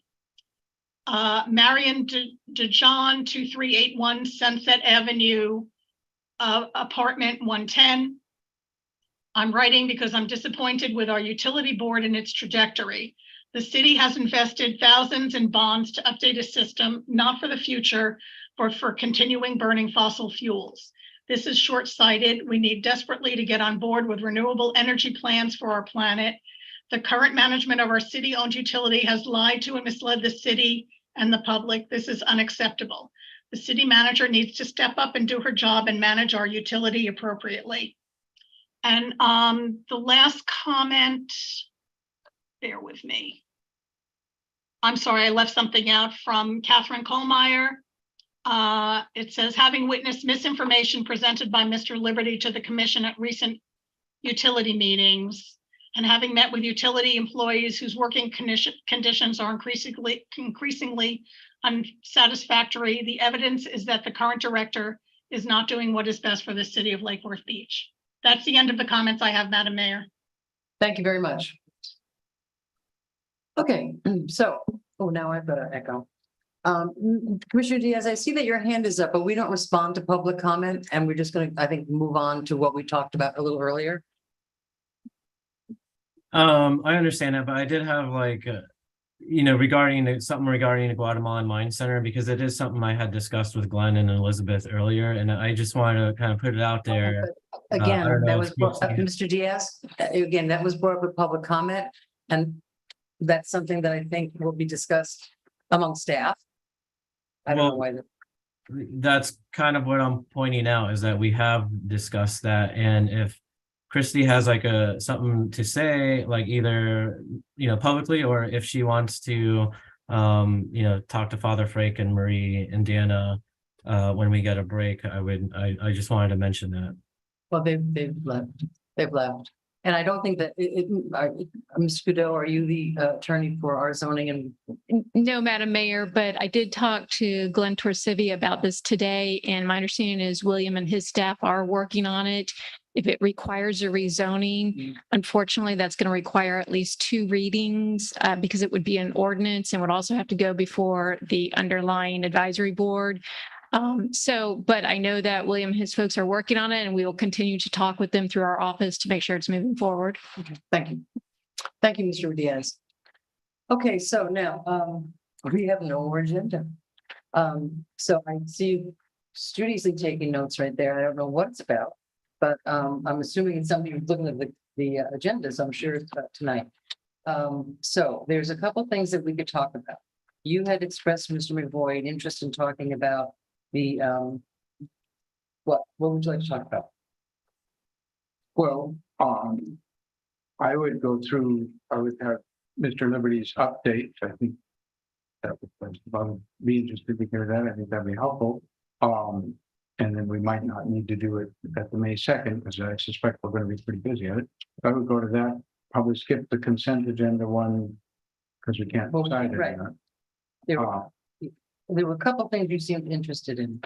Marion DeJohn, 2381 Sunset Avenue, apartment 110. I'm writing because I'm disappointed with our utility board and its trajectory. The city has invested thousands in bonds to update a system, not for the future, but for continuing burning fossil fuels. This is short-sighted. We need desperately to get on board with renewable energy plans for our planet. The current management of our city-owned utility has lied to and misled the city and the public. This is unacceptable. The city manager needs to step up and do her job and manage our utility appropriately. And the last comment, bear with me. I'm sorry, I left something out from Catherine Kohlmeyer. It says, having witnessed misinformation presented by Mr. Liberty to the commission at recent utility meetings, and having met with utility employees whose working conditions are increasingly unsatisfactory, the evidence is that the current director is not doing what is best for the city of Lake Worth Beach. That's the end of the comments I have, Madam Mayor. Thank you very much. Okay, so, now I've got an echo. Commissioner Diaz, I see that your hand is up, but we don't respond to public comment, and we're just going to, I think, move on to what we talked about a little earlier. I understand that, but I did have regarding something regarding the Guatemalan Mine Center, because it is something I had discussed with Glenn and Elizabeth earlier, and I just wanted to kind of put it out there. Again, that was Mr. Diaz. Again, that was brought up with public comment, and that's something that I think will be discussed among staff. I don't know why. That's kind of what I'm pointing out, is that we have discussed that, and if Christy has something to say, like either publicly, or if she wants to talk to Father Frank and Marie and Deanna when we get a break. I just wanted to mention that. Well, they've left. And I don't think that Ms. Scudo, are you the attorney for our zoning and? No, Madam Mayor, but I did talk to Glenn Torsivi about this today, and my understanding is William and his staff are working on it. If it requires a rezoning, unfortunately, that's going to require at least 2 readings because it would be an ordinance and would also have to go before the underlying advisory board. But I know that William and his folks are working on it, and we will continue to talk with them through our office to make sure it's moving forward. Okay, thank you. Thank you, Mr. Diaz. Okay, so now we have no more agenda. So I see you studiously taking notes right there. I don't know what it's about, but I'm assuming it's something you're looking at the agendas. I'm sure it's about tonight. So there's a couple things that we could talk about. You had expressed, Mr. McVoy, an interest in talking about the what would you like to talk about? Well, I would go through, I would have Mr. Liberty's update. I think that would be interested to hear that. I think that'd be helpful. And then we might not need to do it at the May 2nd, because I suspect we're going to be pretty busy at it. I would go to that, probably skip the consent agenda one, because we can't decide it. Right. There were a couple things you seemed interested in.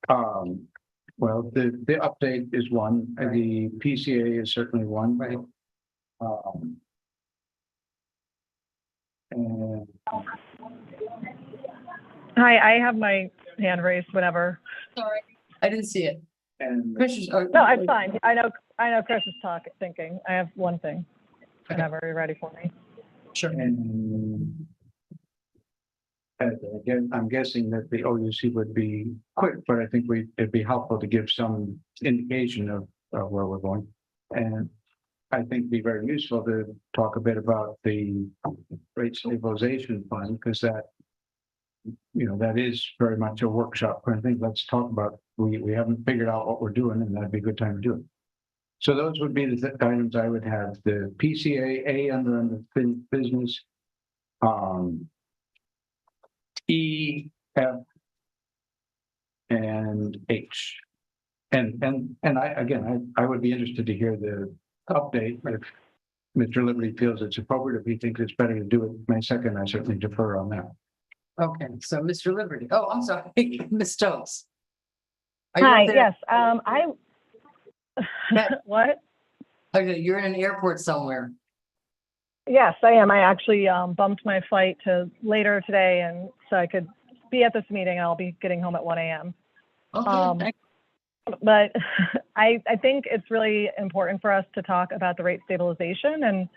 Well, the update is one, the PCA is certainly one. Right. And Hi, I have my hand raised whenever. Sorry, I didn't see it. And No, it's fine. I know Chris is thinking. I have one thing. Whenever you're ready for me. Sure. And again, I'm guessing that the OUC would be quick, but I think it'd be helpful to give some indication of where we're going. And I think it'd be very useful to talk a bit about the rate stabilization fund, because that, that is very much a workshop. I think let's talk about, we haven't figured out what we're doing, and that'd be a good time to do it. So those would be the items I would have. The PCA under business, E, F, and H. And I would be interested to hear the update. If Mr. Liberty feels it's appropriate, if he thinks it's better to do it May 2nd, I certainly defer on that. Okay, so Mr. Liberty. Oh, I'm sorry, Ms. Stokes. Are you Hi, up there? yes, what? Okay, you're in an airport somewhere. Yes, I am. I actually bumped my flight to later today, and so I could be at this meeting. I'll be getting home at 1 a.m. Okay. But I think it's really important for us to talk about the rate stabilization, and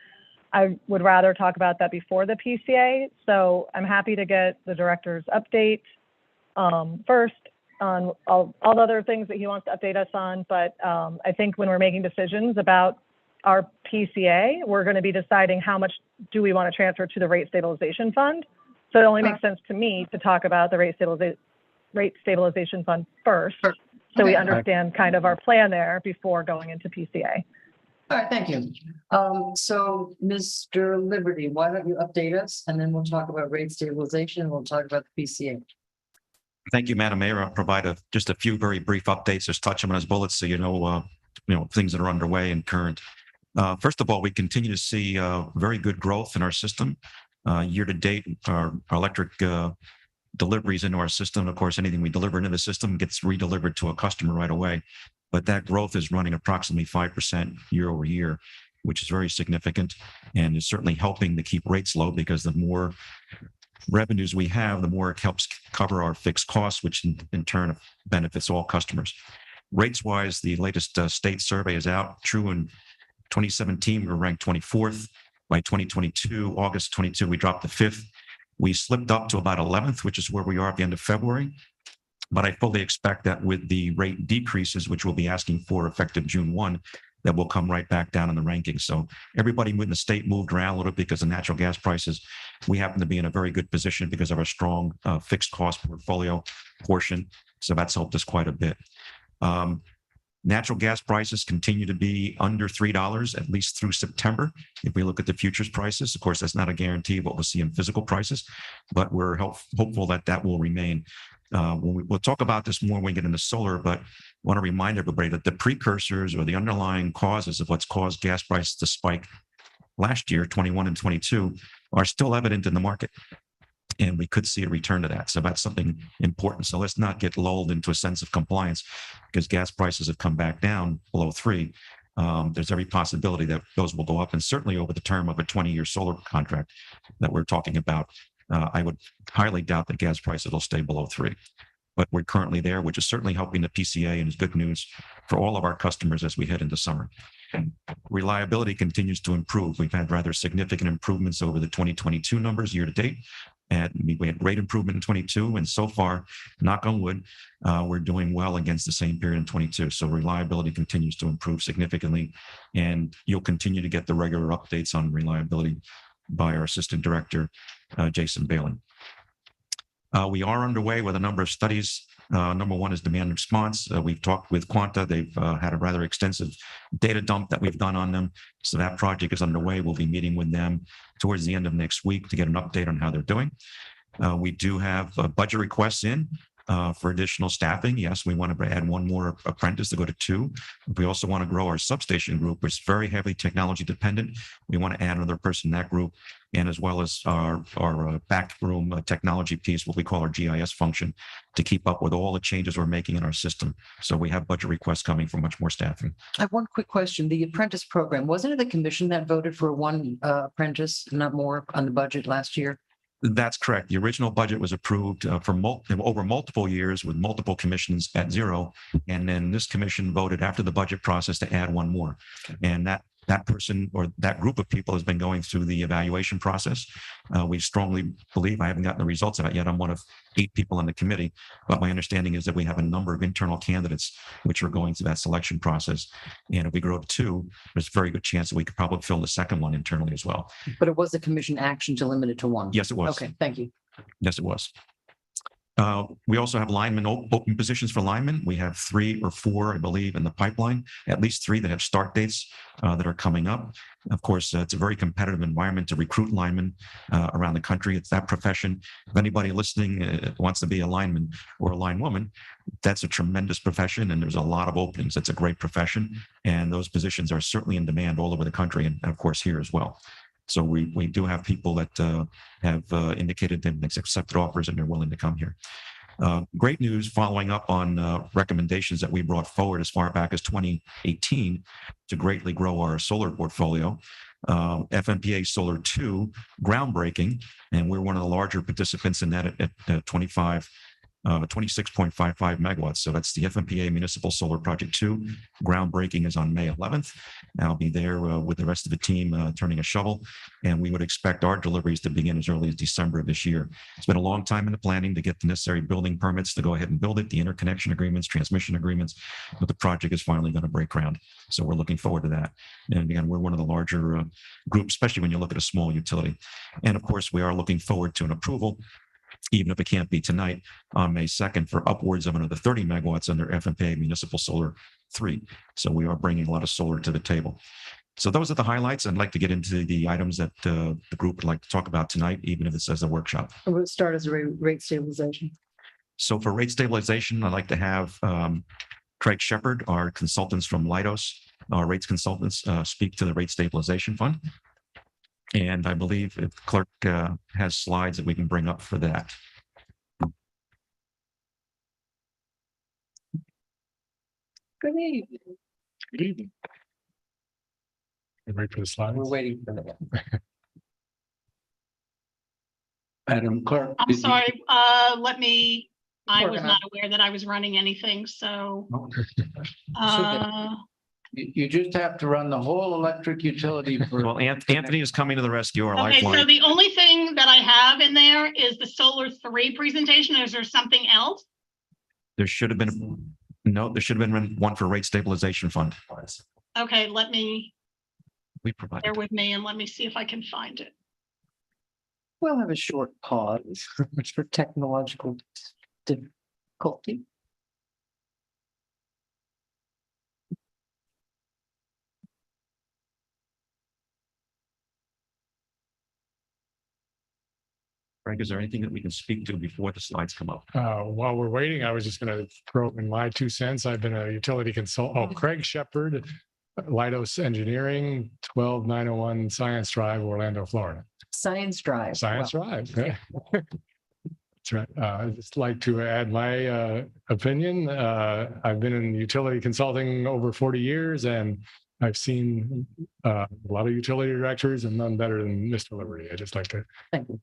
I would rather talk about that before the PCA. So I'm happy to get the director's update first on all the other things that he wants to update us on. But I think when we're making decisions about our PCA, we're going to be deciding how much do we want to transfer to the rate stabilization fund. So it only makes sense to me to talk about the rate stabilization fund first. So we understand kind of our plan there before going into PCA. All right, thank you. So Mr. Liberty, why don't you update us, and then we'll talk about rate stabilization, and we'll talk about the PCA. Thank you, Madam Mayor. I'll provide just a few very brief updates. Just touch them on his bullets so things that are underway and current. First of all, we continue to see very good growth in our system. Year to date, our electric deliveries into our system, of course, anything we deliver into the system gets redelivered to a customer right away. But that growth is running approximately 5% year over year, which is very significant and is certainly helping to keep rates low, because the more revenues we have, the more it helps cover our fixed costs, which in turn benefits all customers. Rates wise, the latest state survey is out. True in 2017, we were ranked 24th. By 2022, August 22, we dropped to 5th. We slipped up to about 11th, which is where we are at the end of February. But I fully expect that with the rate decreases, which we'll be asking for effective June 1, that will come right back down in the rankings. So everybody in the state moved around a little bit because of natural gas prices. We happen to be in a very good position because of our strong fixed cost portfolio portion. So that's helped us quite a bit. Natural gas prices continue to be under $3, at least through September. If we look at the futures prices, of course, that's not a guarantee of what we'll see in physical prices, but we're hopeful that that will remain. We'll talk about this more when we get into solar, but I want to remind everybody that the precursors or the underlying causes of what's caused gas prices to spike last year, 21 and 22, are still evident in the market. And we could see a return to that. So that's something important. So let's not get lulled into a sense of compliance because gas prices have come back down below 3. There's every possibility that those will go up. And certainly over the term of a 20-year solar contract that we're talking about, I would highly doubt that gas prices will stay below 3. But we're currently there, which is certainly helping the PCA and is good news for all of our customers as we head into summer. Reliability continues to improve. We've had rather significant improvements over the 2022 numbers year to date. And we had great improvement in 22. And so far, knock on wood, we're doing well against the same period in 22. So reliability continues to improve significantly. And you'll continue to get the regular updates on reliability by our Assistant Director, Jason Bailey. We are underway with a number of studies. Number one is demand response. We've talked with Quanta. They've had a rather extensive data dump that we've done on them. So that project is underway. We'll be meeting with them towards the end of next week to get an update on how they're doing. We do have budget requests in for additional staffing. Yes, we want to add one more apprentice to go to 2. We also want to grow our substation group, which is very heavily technology dependent. We want to add another person in that group, and as well as our backroom technology piece, what we call our GIS function, to keep up with all the changes we're making in our system. So we have budget requests coming for much more staffing. I have one quick question. The apprentice program, wasn't it the commission that voted for one apprentice, not more, on the budget last year? That's correct. The original budget was approved for over multiple years with multiple commissions at 0. And then this commission voted after the budget process to add one more. And that person or that group of people has been going through the evaluation process. We strongly believe, I haven't gotten the results of it yet. I'm one of 8 people on the committee, but my understanding is that we have a number of internal candidates which are going through that selection process. And if we grow to 2, there's a very good chance that we could probably fill the second one internally as well. But it was a commission action to limit it to 1? Yes, it was. Okay, thank you. Yes, it was. We also have linemen, open positions for linemen. We have 3 or 4, I believe, in the pipeline, at least 3 that have start dates that are coming up. Of course, it's a very competitive environment to recruit linemen around the country. It's that profession. If anybody listening wants to be a lineman or a linewoman, that's a tremendous profession, and there's a lot of openings. It's a great profession, and those positions are certainly in demand all over the country, and of course here as well. So we do have people that have indicated they've accepted offers and they're willing to come here. Great news following up on recommendations that we brought forward as far back as 2018 to greatly grow our solar portfolio. FMPA Solar 2 groundbreaking, and we're one of the larger participants in that at 26.55 megawatts. So that's the FMPA Municipal Solar Project 2. Groundbreaking is on May 11th. I'll be there with the rest of the team turning a shovel, and we would expect our deliveries to begin as early as December of this year. It's been a long time in the planning to get the necessary building permits to go ahead and build it, the interconnection agreements, transmission agreements, but the project is finally going to break ground. So we're looking forward to that. And again, we're one of the larger groups, especially when you look at a small utility. And of course, we are looking forward to an approval, even if it can't be tonight, on May 2nd for upwards of another 30 megawatts under FMPA Municipal Solar 3. So we are bringing a lot of solar to the table. So those are the highlights. I'd like to get into the items that the group would like to talk about tonight, even if it's as a workshop. We'll start as a rate stabilization. So for rate stabilization, I'd like to have Craig Shepard, our consultants from Leidos, our rates consultants, speak to the rate stabilization fund. And I believe if the clerk has slides that we can bring up for that. Good evening. Good evening. Wait for the slides. We're waiting for that. Madam Clerk. I'm sorry, I was Organize. not aware that I was running anything, so. You just have to run the whole electric utility for. Well, Anthony is coming to the rescue, our Okay, so lifeline. the only thing that I have in there is the Solar 3 presentation. Is there something else? There should have been, no, there should have been one for rate stabilization fund. Okay, We provided. bear with me and let me see if I can find it. We'll have a short pause for technological difficulty. Craig, is there anything that we can speak to before the slides come up? While we're waiting, I was just going to throw in my 2 cents. I've been a utility consultant. Craig Shepard, Leidos Engineering, 12901 Science Drive, Orlando, Florida. Science Drive. Science Well, Drive. Yeah. That's right. I'd just like to add my opinion. I've been in utility consulting over 40 years, and I've seen a lot of utility directors and none better than Mr. Liberty. I just like to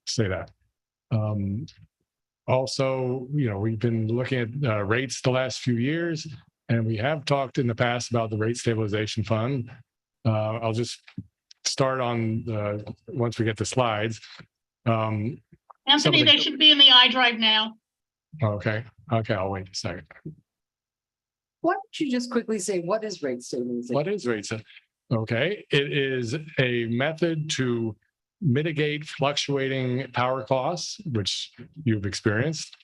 say that. Also, we've been looking at rates the last few years, and we have talked in the past about the rate stabilization fund. I'll just start on once we get the slides. Anthony, they should be in the iDrive now. Okay, I'll wait a second. Why don't you just quickly say, what is rate stabilization? What is rate stabilization? Okay, it is a method to mitigate fluctuating power costs, which you've experienced.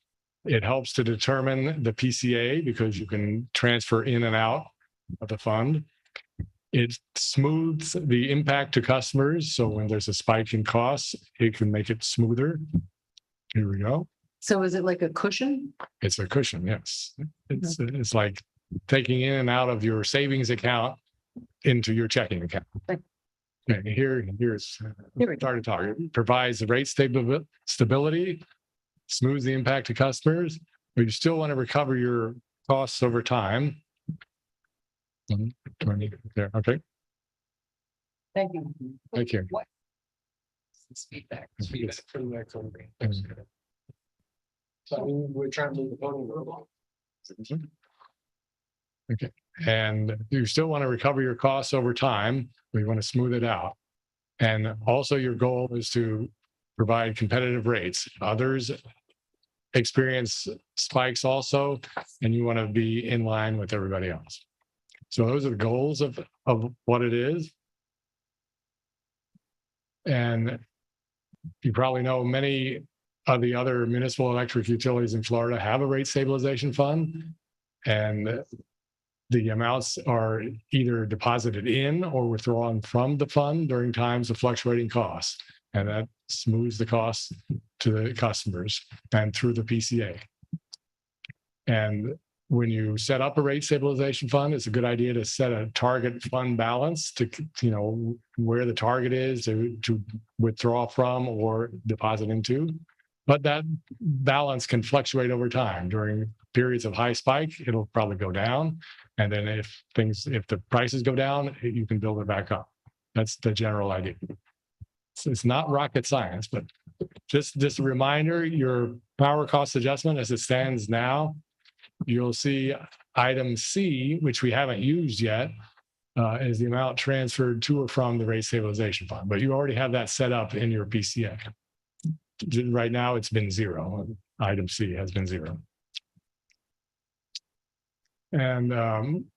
It helps to determine the PCA because you can transfer in and out of the fund. It smooths the impact to customers. So when there's a spike in costs, it can make it smoother. Here we go. So is it like a cushion? It's a cushion, yes. It's like taking in and out of your savings account into your checking account. Okay, here's started talking. It provides the rate stability, smooths the impact to customers, but you still want to recover your costs over time. There, okay. Thank you. Thank you. What? Feedback. So we're trying to move the voting along. Okay, and you still want to recover your costs over time. We want to smooth it out. And also your goal is to provide competitive rates. Others experience spikes also, and you want to be in line with everybody else. So those are the goals of what it is. And you probably know many of the other municipal electric utilities in Florida have a rate stabilization fund. And the amounts are either deposited in or withdrawn from the fund during times of fluctuating costs. And that smooths the costs to the customers and through the PCA. And when you set up a rate stabilization fund, it's a good idea to set a target fund balance to, where the target is to withdraw from or deposit into. But that balance can fluctuate over time. During periods of high spike, it'll probably go down. And then if the prices go down, you can build it back up. That's the general idea. So it's not rocket science, but just a reminder, your power cost adjustment as it stands now, you'll see item C, which we haven't used yet, is the amount transferred to or from the rate stabilization fund. But you already have that set up in your PCA. Right now, it's been 0. Item C has been 0. And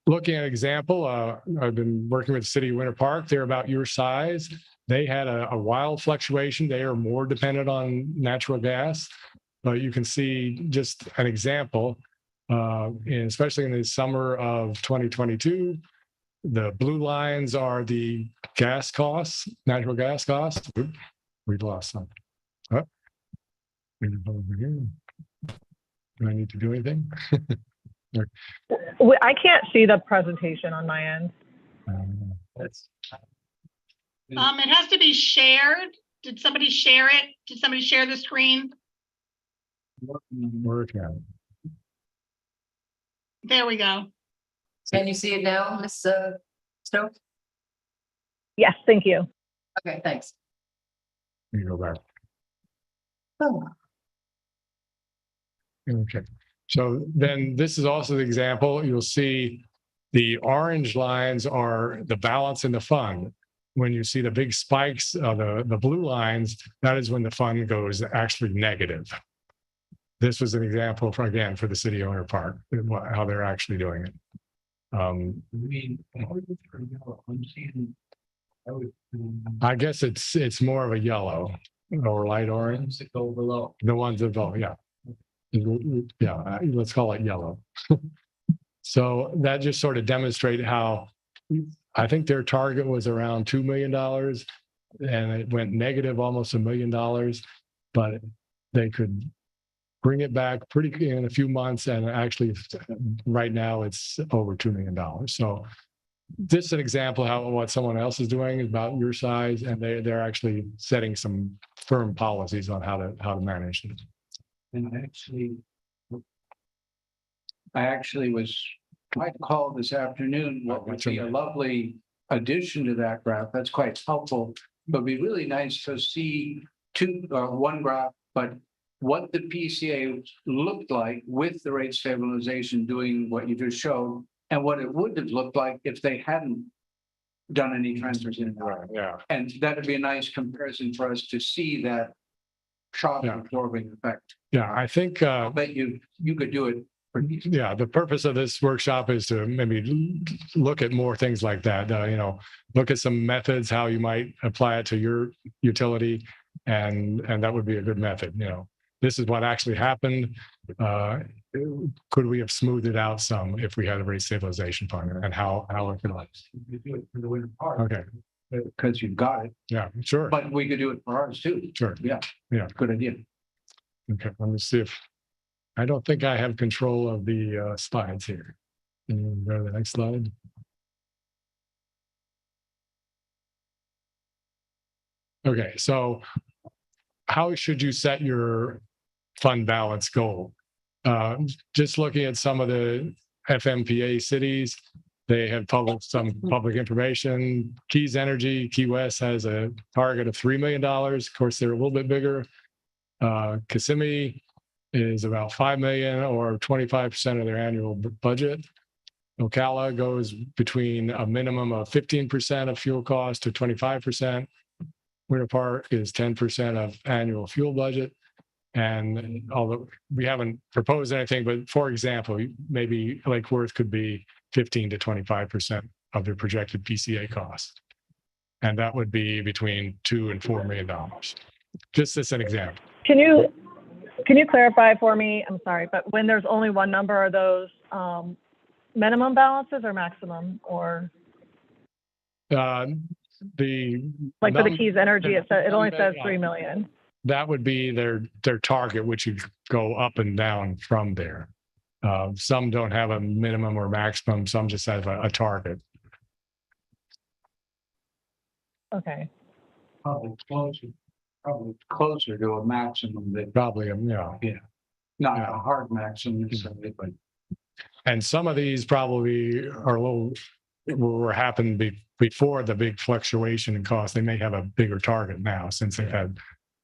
looking at an example, I've been working with the city of Winter Park. They're about your size. They had a wild fluctuation. They are more dependent on natural gas. But you can see just an example, especially in the summer of 2022, the blue lines are the gas costs, natural gas costs. Oops, we lost some. Oh. Do I need to do anything? I can't see the presentation on my end. It has to be shared. Did somebody share it? Did somebody share the screen? There we go. Can you see it now, Ms. Stokes? Yes, thank you. Okay, thanks. You go back. Oh. Okay. So then this is also the example. You'll see the orange lines are the balance in the fund. When you see the big spikes, the blue lines, that is when the fund goes actually negative. This was an example for the city of Winter Park, how they're actually doing it. I guess it's more of a yellow or light orange. The ones above, yeah. Yeah, let's call it yellow. So that just sort of demonstrated how I think their target was around $2 million and it went negative almost $1 million. But they could bring it back pretty in a few months, and actually right now it's over $2 million. So this is an example of how what someone else is doing about your size, and they're actually setting some firm policies on how to manage it. And I actually was quite called this afternoon, what would be a lovely addition to that graph. That's quite helpful. But it'd be really nice to see one graph, but what the PCA looked like with the rate stabilization doing what you just showed, and what it would have looked like if they hadn't done any transfers in. Yeah. And that'd be a nice comparison for us to see that shock absorbing effect. Yeah, I think I bet you could do it. Yeah, the purpose of this workshop is to maybe look at more things like that. Look at some methods, how you might apply it to your utility, and that would be a good method. This is what actually happened. Could we have smoothed it out some if we had a rate stabilization fund, and how it could? You do it for the winter part. Okay. Because you've got it. Yeah, sure. But we could do it for ours too. Sure. Yeah. Yeah. Good idea. Okay, let me see if, I don't think I have control of the slides here. Can you go to the next slide? Okay, so how should you set your fund balance goal? Just looking at some of the FMPA cities, they have published some public information. Keys Energy, Key West has a target of $3 million. Of course, they're a little bit bigger. Kissimmee is about 5 million, or 25% of their annual budget. Ocala goes between a minimum of 15% of fuel cost to 25%. Winter Park is 10% of annual fuel budget. And although we haven't proposed anything, but for example, maybe Lake Worth could be 15 to 25% of their projected PCA cost. And that would be between $2 and $4 million. Just as an example. Can you clarify for me? I'm sorry, but when there's only one number, are those minimum balances or maximum, or? The like for the Keys Energy, it only says 3 million. That would be their target, which would go up and down from there. Some don't have a minimum or maximum. Some just have a target. Okay. Probably closer to a maximum than. Probably, Yeah. Not a hard maximum necessarily, but. And some of these probably are a little, were happened before the big fluctuation in cost. They may have a bigger target now since they've had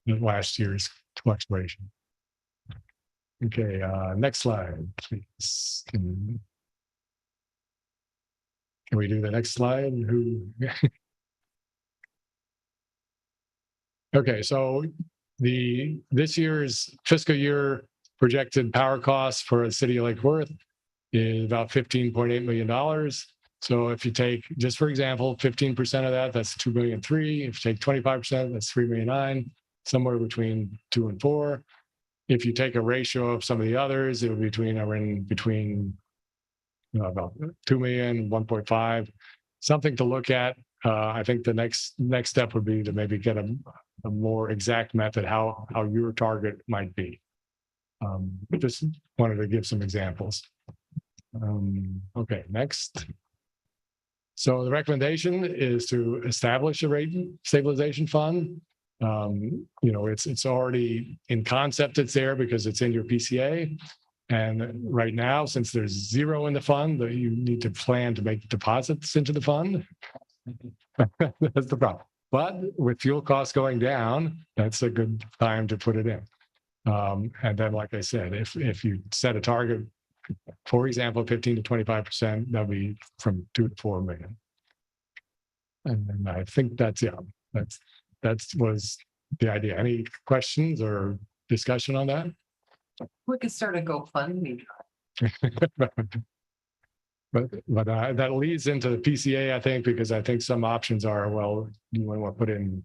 last year's fluctuation. Okay, next slide, please. Can we do the next slide? Okay, so this year's fiscal year projected power costs for the city of Lake Worth is about $15.8 million. So if you take, just for example, 15% of that, that's $2.3 million. If you take 25%, that's $3.9 million, somewhere between 2 and 4. If you take a ratio of some of the others, it would be between about 2 million, 1.5, something to look at. I think the next step would be to maybe get a more exact method how your target might be. Just wanted to give some examples. Okay, next. So the recommendation is to establish a rate stabilization fund. It's already in concept, it's there because it's in your PCA. And right now, since there's zero in the fund, you need to plan to make deposits into the fund. That's the problem. But with fuel costs going down, that's a good time to put it in. And then, like I said, if you set a target, for example, 15 to 25%, that'll be from 2 to 4 million. And then I think that was the idea. Any questions or discussion on that? We could start a GoFundMe. But that leads into the PCA, I think, because I think some options are, well, do you want to put in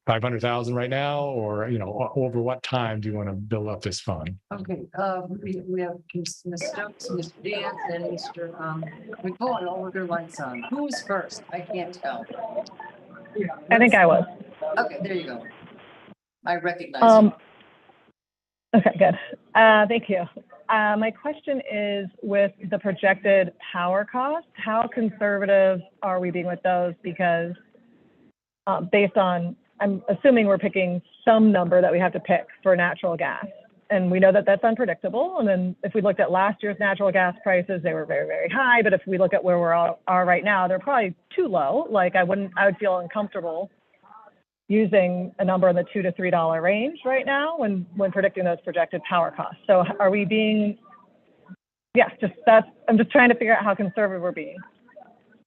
500,000 right now, or over what time do you want to build up this fund? Okay, we have Ms. Stokes, Mr. Diaz, and Mr. McCall, and all of their lights on. Who was first? I can't tell. I think I was. Okay, there you go. I recognize you. Okay, good. Thank you. My question is with the projected power costs, how conservative are we being with those? Because based on, I'm assuming we're picking some number that we have to pick for natural gas. And we know that that's unpredictable. And then if we looked at last year's natural gas prices, they were very, very high. But if we look at where we are right now, they're probably too low. Like I would feel uncomfortable using a number in the $2 to $3 range right now when predicting those projected power costs. So are we being, I'm just trying to figure out how conservative we're being.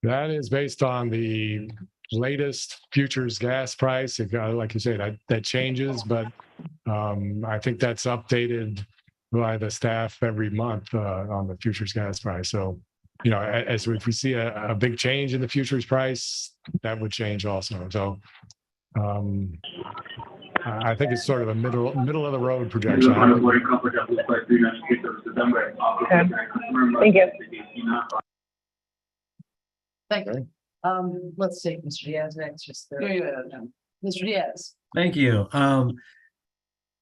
That is based on the latest futures gas price. Like you say, that changes, but I think that's updated by the staff every month on the futures gas price. So, if we see a big change in the futures price, that would change also. So I think it's sort of a middle of the road projection. Okay. Thank you. Thank you. Let's take Mr. Diaz next. Just Mr. Diaz. Thank you.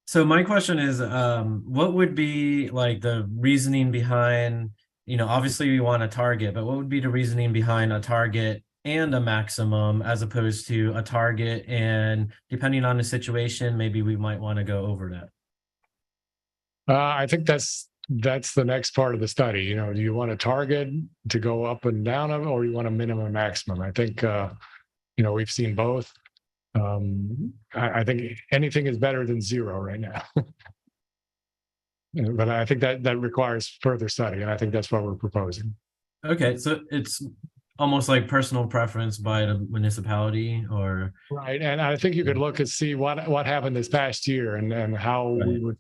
So my question is, what would be like the reasoning behind, obviously we want a target, but what would be the reasoning behind a target and a maximum as opposed to a target, and depending on the situation, maybe we might want to go over that? I think that's the next part of the study. Do you want a target to go up and down of, or you want a minimum and maximum? I think, we've seen both. I think anything is better than zero right now. But I think that requires further study, and I think that's what we're proposing. Okay, so it's almost like personal preference by the municipality, or right. And I think you could look and see what happened this past year and how we would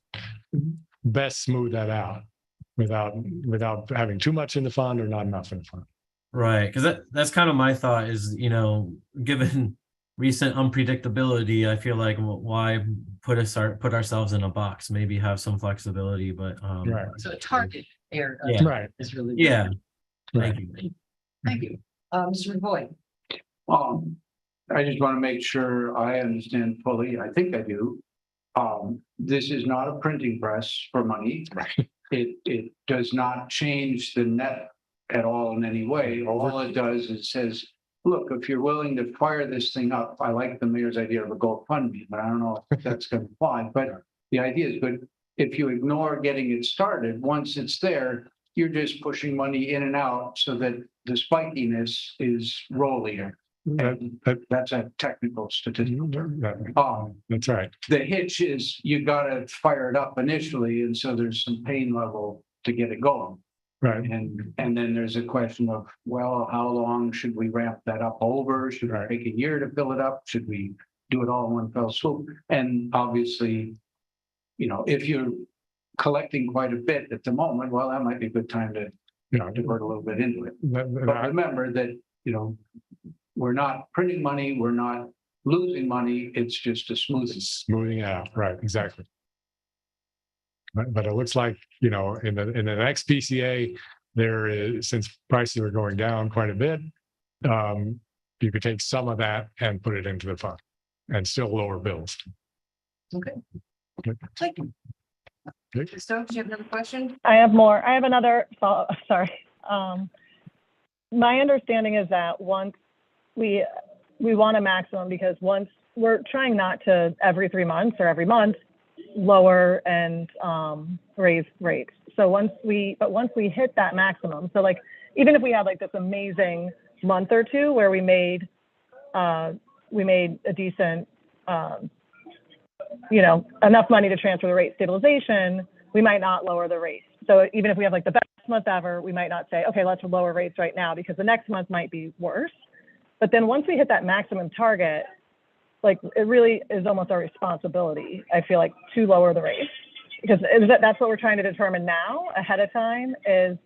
best smooth that out without having too much in the fund or not enough in the fund. Right, because that's kind of my thought is, given recent unpredictability, I feel like why put ourselves in a box? Maybe have some flexibility, but right. So a target area right is really yeah. Right. Thank you. Thank you. Mr. McVoy. I just want to make sure I understand fully. I think I do. This is not a printing press for money. Right. It does not change the net at all in any way. All it does is says, look, if you're willing to fire this thing up, I like the mayor's idea of a GoFundMe, but I don't know if that's going to fly. But the idea is good. If you ignore getting it started, once it's there, you're just pushing money in and out so that the spikiness is rollier. That's a technical statistic. That's right. The hitch is you got to fire it up initially, and so there's some pain level to get it going. Right. And then there's a question of, well, how long should we ramp that up over? Should it take a year to fill it up? Should we do it all in one fell swoop? And obviously, if you're collecting quite a bit at the moment, well, that might be a good time to divert a little bit into it. But remember that, we're not printing money, we're not losing money, it's just a smoothing out. Right, exactly. But it looks like, in the next PCA, there is, since prices are going down quite a bit, you could take some of that and put it into the fund and still lower bills. Okay. Thank you. Stokes, do you have another question? I have more. I have another, sorry. My understanding is that once we want a maximum, because once we're trying not to every 3 months or every month lower and raise rates. So once we hit that maximum, so like even if we had like this amazing month or two where we made a decent enough money to transfer the rate stabilization, we might not lower the rates. So even if we have like the best month ever, we might not say, okay, let's lower rates right now because the next month might be worse. But then once we hit that maximum target, like it really is almost our responsibility, I feel like, to lower the rates, because that's what we're trying to determine now ahead of time is,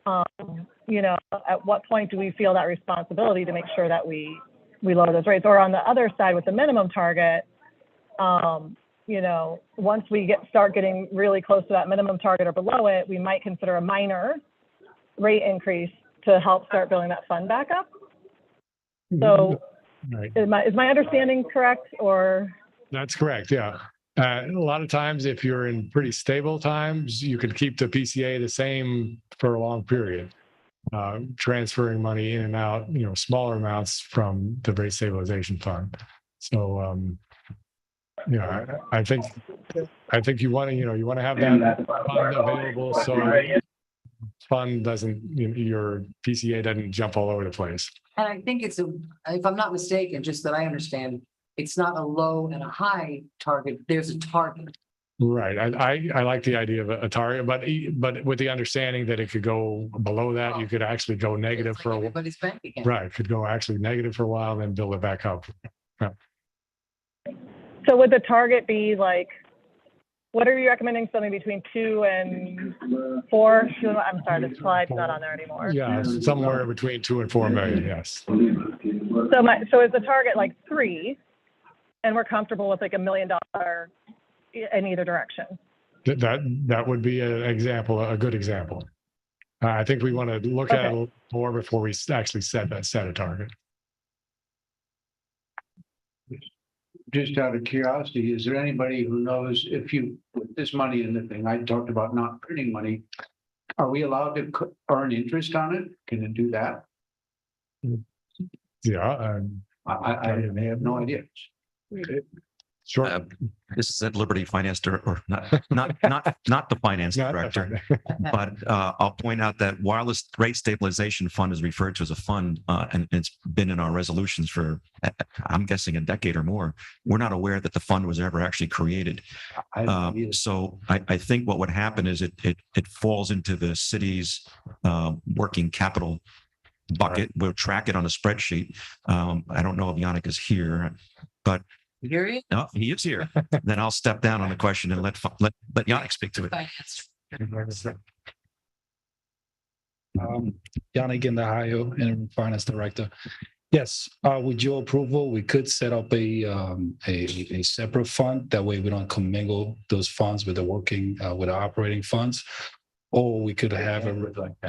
at what point do we feel that responsibility to make sure that we lower those rates? Or on the other side with the minimum target, once we start getting really close to that minimum target or below it, we might consider a minor rate increase to help start building that fund back up. So right. Is my understanding correct, or? That's correct. Yeah. A lot of times, if you're in pretty stable times, you can keep the PCA the same for a long period. Transferring money in and out, smaller amounts from the rate stabilization fund. So, I think you want to have that fund available so fund doesn't, your PCA doesn't jump all over the place. And I think it's if I'm not mistaken, just that I understand, it's not a low and a high target. There's a target. Right. I like the idea of a target, but with the understanding that it could go below that, you could actually go negative for a while. Everybody's bank account. Right. Could go actually negative for a while, then build it back up. Yeah. So would the target be like, what are you recommending? Something between 2 and 4? I'm sorry, the slide's not on there anymore. Yeah, somewhere between 2 and 4 million. Yes. So is the target like 3, and we're comfortable with like $1 million in either direction? That would be an example, a good example. I think we want to look at it more before we actually set a target. Just out of curiosity, is there anybody who knows if you put this money in the thing, I talked about not printing money. Are we allowed to earn interest on it? Can it do that? Yeah. I have no idea. Sure. This is at Liberty Finance or not the finance director. But I'll point out that wireless rate stabilization fund is referred to as a fund, and it's been in our resolutions for, I'm guessing, a decade or more. We're not aware that the fund was ever actually created. So I think what would happen is it falls into the city's working capital bucket. We'll track it on a spreadsheet. I don't know if Yannick is here, but Hear you? no, he is here. Then I'll step down on the question and let Yannick speak to it. Yannick Indahio, Interim Finance Director. Yes, with your approval, we could set up a separate fund. That way we don't commingle those funds with the working, with the operating funds. Or we could have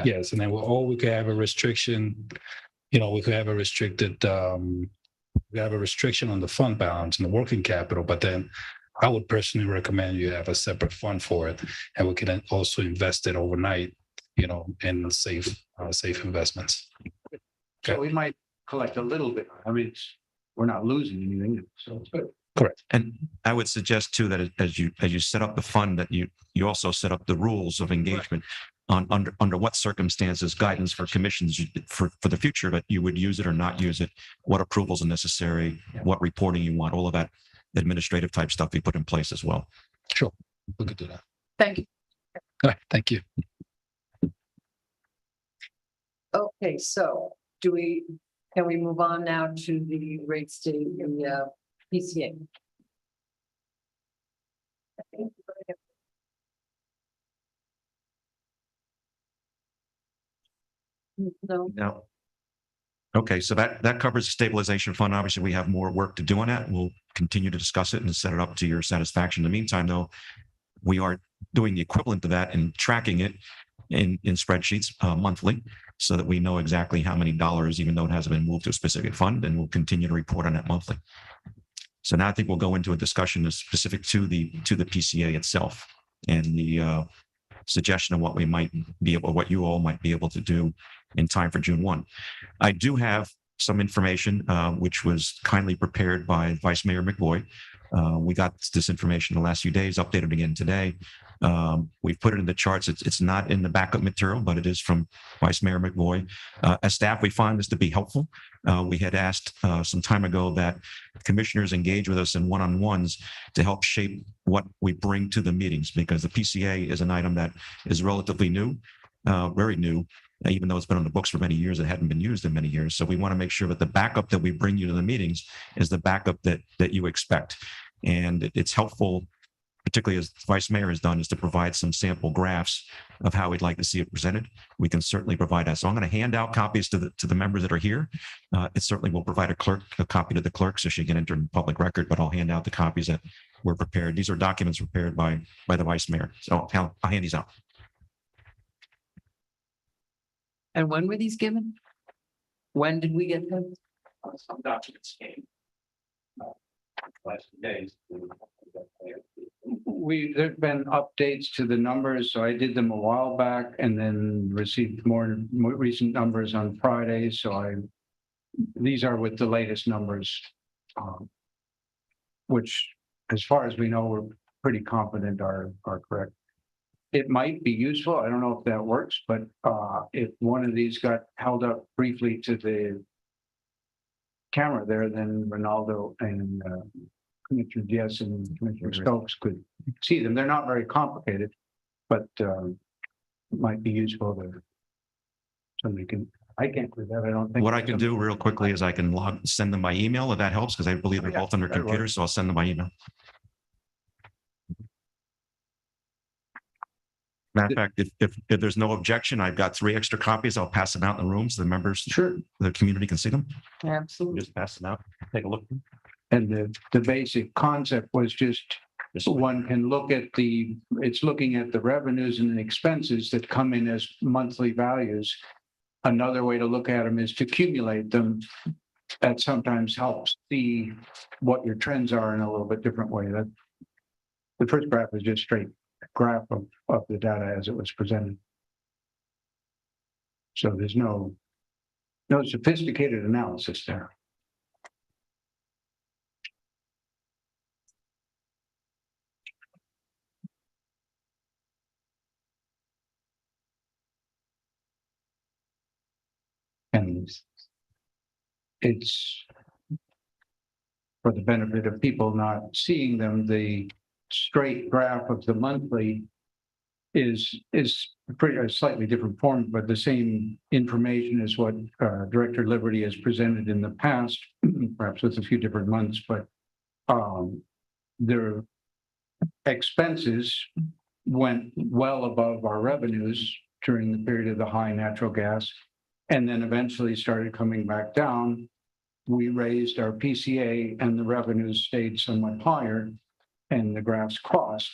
yes, and then we could have a restriction, we could have a restricted, we have a restriction on the fund balance and the working capital, but then I would personally recommend you have a separate fund for it, and we can then also invest it overnight, in safe investments. So we might collect a little bit. I mean, we're not losing anything. So correct. And I would suggest too that as you set up the fund, that you also set up the rules of engagement on under what circumstances, guidance for commissions for the future, that you would use it or not use it, what approvals are necessary, what reporting you want, all of that administrative type stuff we put in place as well. Sure, we could do that. Thank you. All right, thank you. Okay, so can we move on now to the rate state in the PCA? No. Okay, so that covers the stabilization fund. Obviously, we have more work to do on that. We'll continue to discuss it and set it up to your satisfaction. In the meantime, though, we are doing the equivalent to that and tracking it in spreadsheets monthly, so that we know exactly how many dollars, even though it hasn't been moved to a specific fund, and we'll continue to report on that monthly. So now I think we'll go into a discussion that's specific to the PCA itself and the suggestion of what we might be able, what you all might be able to do in time for June 1. I do have some information which was kindly prepared by Vice Mayor McBoy. We got this information the last few days, updated again today. We've put it in the charts. It's not in the backup material, but it is from Vice Mayor McBoy. As staff, we find this to be helpful. We had asked some time ago that commissioners engage with us in one-on-ones to help shape what we bring to the meetings, because the PCA is an item that is relatively new, very new. Even though it's been on the books for many years, it hadn't been used in many years. So we want to make sure that the backup that we bring you to the meetings is the backup that you expect. And it's helpful, particularly as Vice Mayor has done, is to provide some sample graphs of how we'd like to see it presented. We can certainly provide that. So I'm going to hand out copies to the members that are here. It certainly will provide a copy to the clerk so she can enter in public record, but I'll hand out the copies that were prepared. These are documents prepared by the Vice Mayor. So I'll hand these out. And when were these given? When did we get them? Some documents came. There've been updates to the numbers, so I did them a while back and then received more recent numbers on Friday, these are with the latest numbers. Which, as far as we know, we're pretty confident are correct. It might be useful, I don't know if that works, but if one of these got held up briefly to the camera there, then Ronaldo and Commissioner Diaz and Commissioner Stokes could see them. They're not very complicated, but it might be useful to somebody can. I can't do that. I don't think. What I can do real quickly is I can send them by email if that helps, because I believe they're both on their computers, so I'll send them by email. Matter of fact, if there's no objection, I've got 3 extra copies. I'll pass them out in the rooms so the members, the community can see them. Absolutely. Just pass them out, take a look. And the basic concept was just one can look at it's looking at the revenues and the expenses that come in as monthly values. Another way to look at them is to accumulate them. That sometimes helps see what your trends are in a little bit different way. That the first graph is just straight graph of the data as it was presented. So there's no sophisticated analysis there. And it's for the benefit of people not seeing them, the straight graph of the monthly is pretty a slightly different form, but the same information as what Director Liberty has presented in the past, perhaps with a few different months, but their expenses went well above our revenues during the period of the high natural gas, and then eventually started coming back down. We raised our PCA and the revenues stayed somewhat higher and the graphs crossed.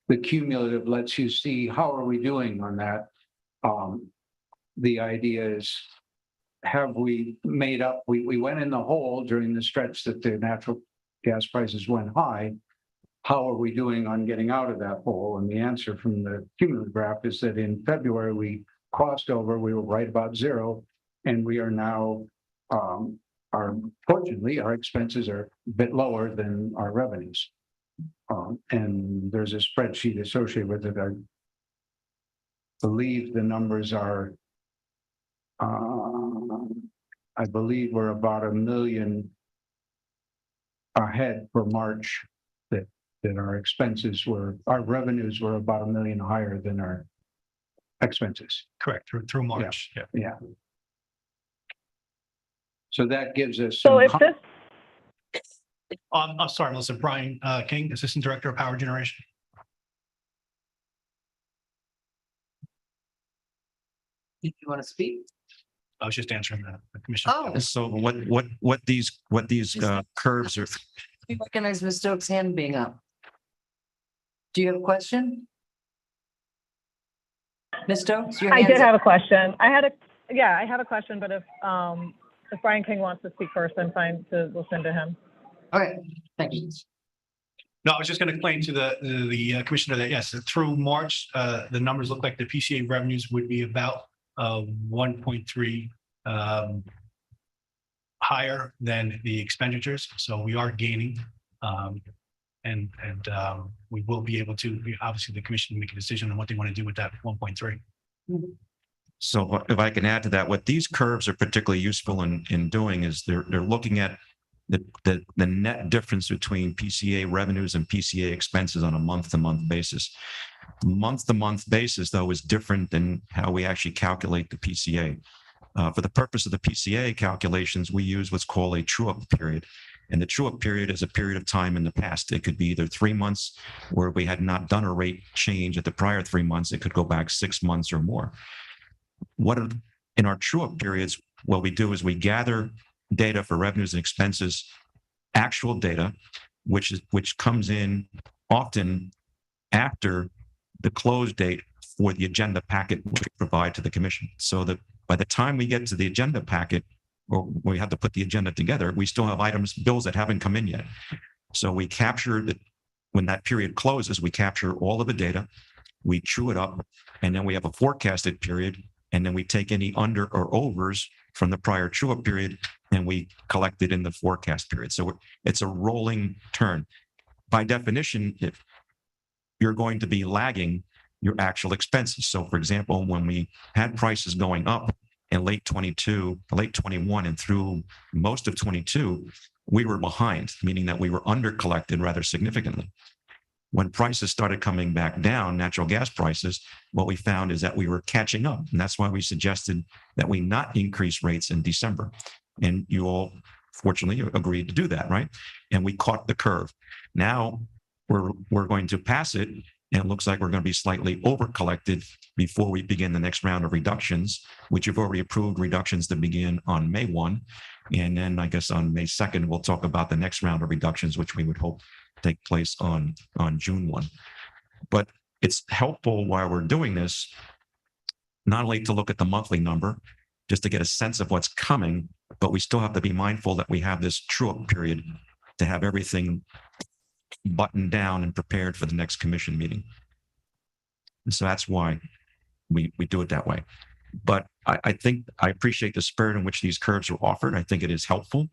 The cumulative lets you see how are we doing on that. The idea is, have we made up? We went in the hole during the stretch that the natural gas prices went high. How are we doing on getting out of that hole? And the answer from the cumulative graph is that in February, we crossed over, we were right about zero, and we are now, fortunately, our expenses are a bit lower than our revenues. And there's a spreadsheet associated with it. I believe the numbers are, I believe we're about $1 million ahead for March, that our expenses were, our revenues were about $1 million higher than our expenses. Correct, through March. Yeah. So that gives us. So if this. I'm sorry, Melissa. Brian King, Assistant Director of Power Generation. Did you want to speak? I was just answering the commission. Oh. So what these curves are. We recognize Ms. Stokes' hand being up. Do you have a question? Ms. Stokes, your I hand's did up. have a question. I have a question, but if Brian King wants to speak first, I'm fine to listen to him. All right, thank you. No, I was just going to claim to the commissioner that yes, through March, the numbers look like the PCA revenues would be about 1.3 higher than the expenditures. So we are gaining, and we will be able to. Obviously, the commission will make a decision on what they want to do with that 1.3. So if I can add to that, what these curves are particularly useful in doing is they're looking at the net difference between PCA revenues and PCA expenses on a month-to-month basis. Month-to-month basis, though, is different than how we actually calculate the PCA. For the purpose of the PCA calculations, we use what's called a true-up period. And the true-up period is a period of time in the past. It could be either 3 months where we had not done a rate change at the prior 3 months. It could go back 6 months or more. In our true-up periods, what we do is we gather data for revenues and expenses, actual data, which comes in often after the close date for the agenda packet we provide to the commission. So that by the time we get to the agenda packet, or we have to put the agenda together, we still have bills that haven't come in yet. So we capture the, when that period closes, we capture all of the data, we true it up, and then we have a forecasted period, and then we take any under or overs from the prior true up period, and we collect it in the forecast period. So it's a rolling turn. By definition, if you're going to be lagging your actual expenses. So for example, when we had prices going up in late 22, late 21, and through most of 22, we were behind, meaning that we were under collected rather significantly. When prices started coming back down, natural gas prices, what we found is that we were catching up. And that's why we suggested that we not increase rates in December. And you all fortunately agreed to do that, right? And we caught the curve. Now we're going to pass it, and it looks like we're going to be slightly over collected before we begin the next round of reductions, which you've already approved reductions to begin on May 1. And then I guess on May 2nd, we'll talk about the next round of reductions, which we would hope take place on June 1. But it's helpful while we're doing this, not only to look at the monthly number, just to get a sense of what's coming, but we still have to be mindful that we have this true-up period to have everything buttoned down and prepared for the next commission meeting. And so that's why we do it that way. But I think I appreciate the spirit in which these curves are offered. I think it is helpful.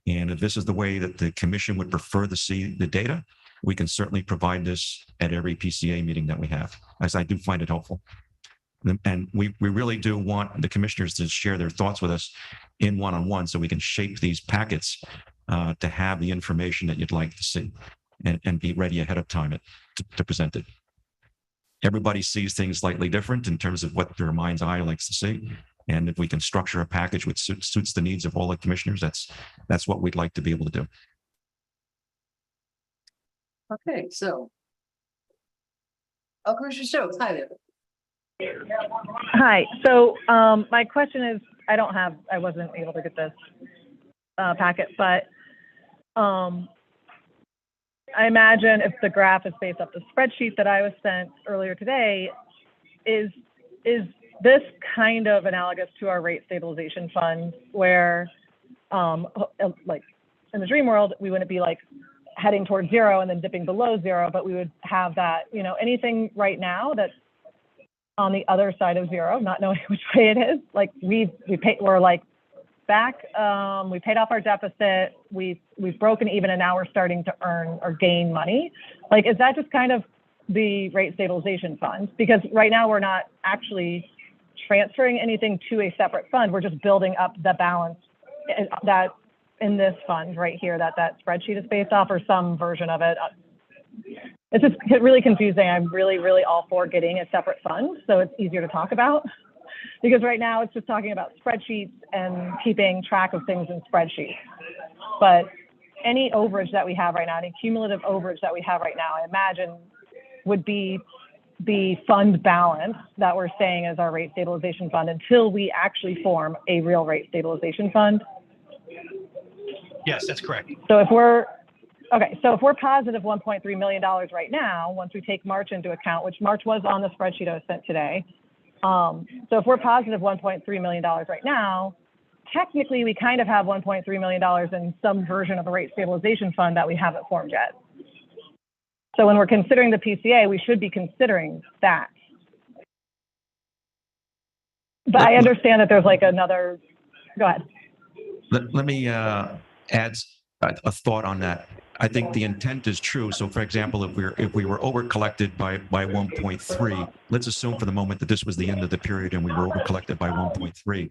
And if this is the way that the commission would prefer to see the data, we can certainly provide this at every PCA meeting that we have, as I do find it helpful. And we really do want the commissioners to share their thoughts with us in one-on-one so we can shape these packets to have the information that you'd like to see and be ready ahead of time to present it. Everybody sees things slightly different in terms of what their mind's eye likes to see. And if we can structure a package which suits the needs of all the commissioners, that's what we'd like to be able to do. Okay, so. Oh, Commissioner Stokes, hi there. Hi. So my question is, I wasn't able to get this packet, but I imagine if the graph is based off the spreadsheet that I was sent earlier today, is this kind of analogous to our rate stabilization fund where like in the dream world, we wouldn't be like heading towards zero and then dipping below zero, but we would have that, anything right now that's on the other side of zero, not knowing which way it is. Like we're like back, we paid off our deficit, we've broken even, and now we're starting to earn or gain money. Like, is that just kind of the rate stabilization fund? Because right now we're not actually transferring anything to a separate fund. We're just building up the balance that in this fund right here that spreadsheet is based off, or some version of it. It's just really confusing. I'm really, really all for getting a separate fund so it's easier to talk about. Because right now it's just talking about spreadsheets and keeping track of things in spreadsheets. But any overage that we have right now, any cumulative overage that we have right now, I imagine would be the fund balance that we're saying is our rate stabilization fund until we actually form a real rate stabilization fund. Yes, that's correct. So if we're positive $1.3 million right now, once we take March into account, which March was on the spreadsheet I was sent today. So if we're positive $1.3 million right now, technically we kind of have $1.3 million in some version of a rate stabilization fund that we haven't formed yet. So when we're considering the PCA, we should be considering that. But I understand that there's like another, go ahead. Let me add a thought on that. I think the intent is true. So for example, if we were over collected by 1.3, let's assume for the moment that this was the end of the period and we were over collected by 1.3.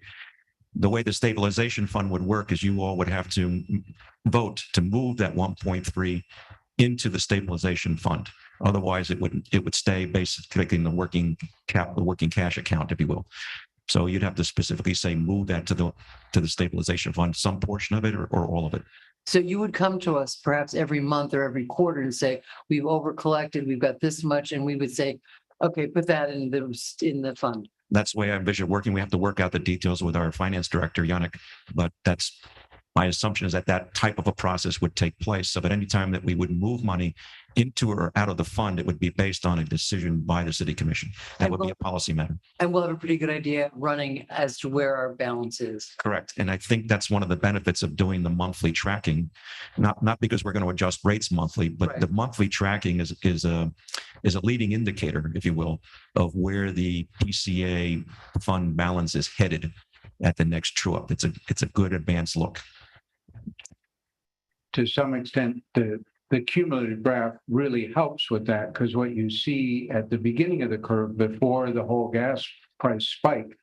The way the stabilization fund would work is you all would have to vote to move that 1.3 into the stabilization fund. Otherwise it would stay basically in the working cash account, if you will. So you'd have to specifically say move that to the stabilization fund, some portion of it or all of it. So you would come to us perhaps every month or every quarter and say, we've over collected, we've got this much, and we would say, okay, put that in the fund. That's the way I envision working. We have to work out the details with our finance director, Yannick, but that's my assumption is that that type of a process would take place. So that any time that we would move money into or out of the fund, it would be based on a decision by the city commission. That would be a policy matter. And we'll have a pretty good idea running as to where our balance is. Correct. And I think that's one of the benefits of doing the monthly tracking, not because we're going to adjust rates monthly, but the monthly tracking is a leading indicator, if you will, of where the PCA fund balance is headed at the next true up. It's a good advanced look. To some extent, the cumulative graph really helps with that, because what you see at the beginning of the curve before the whole gas price spike,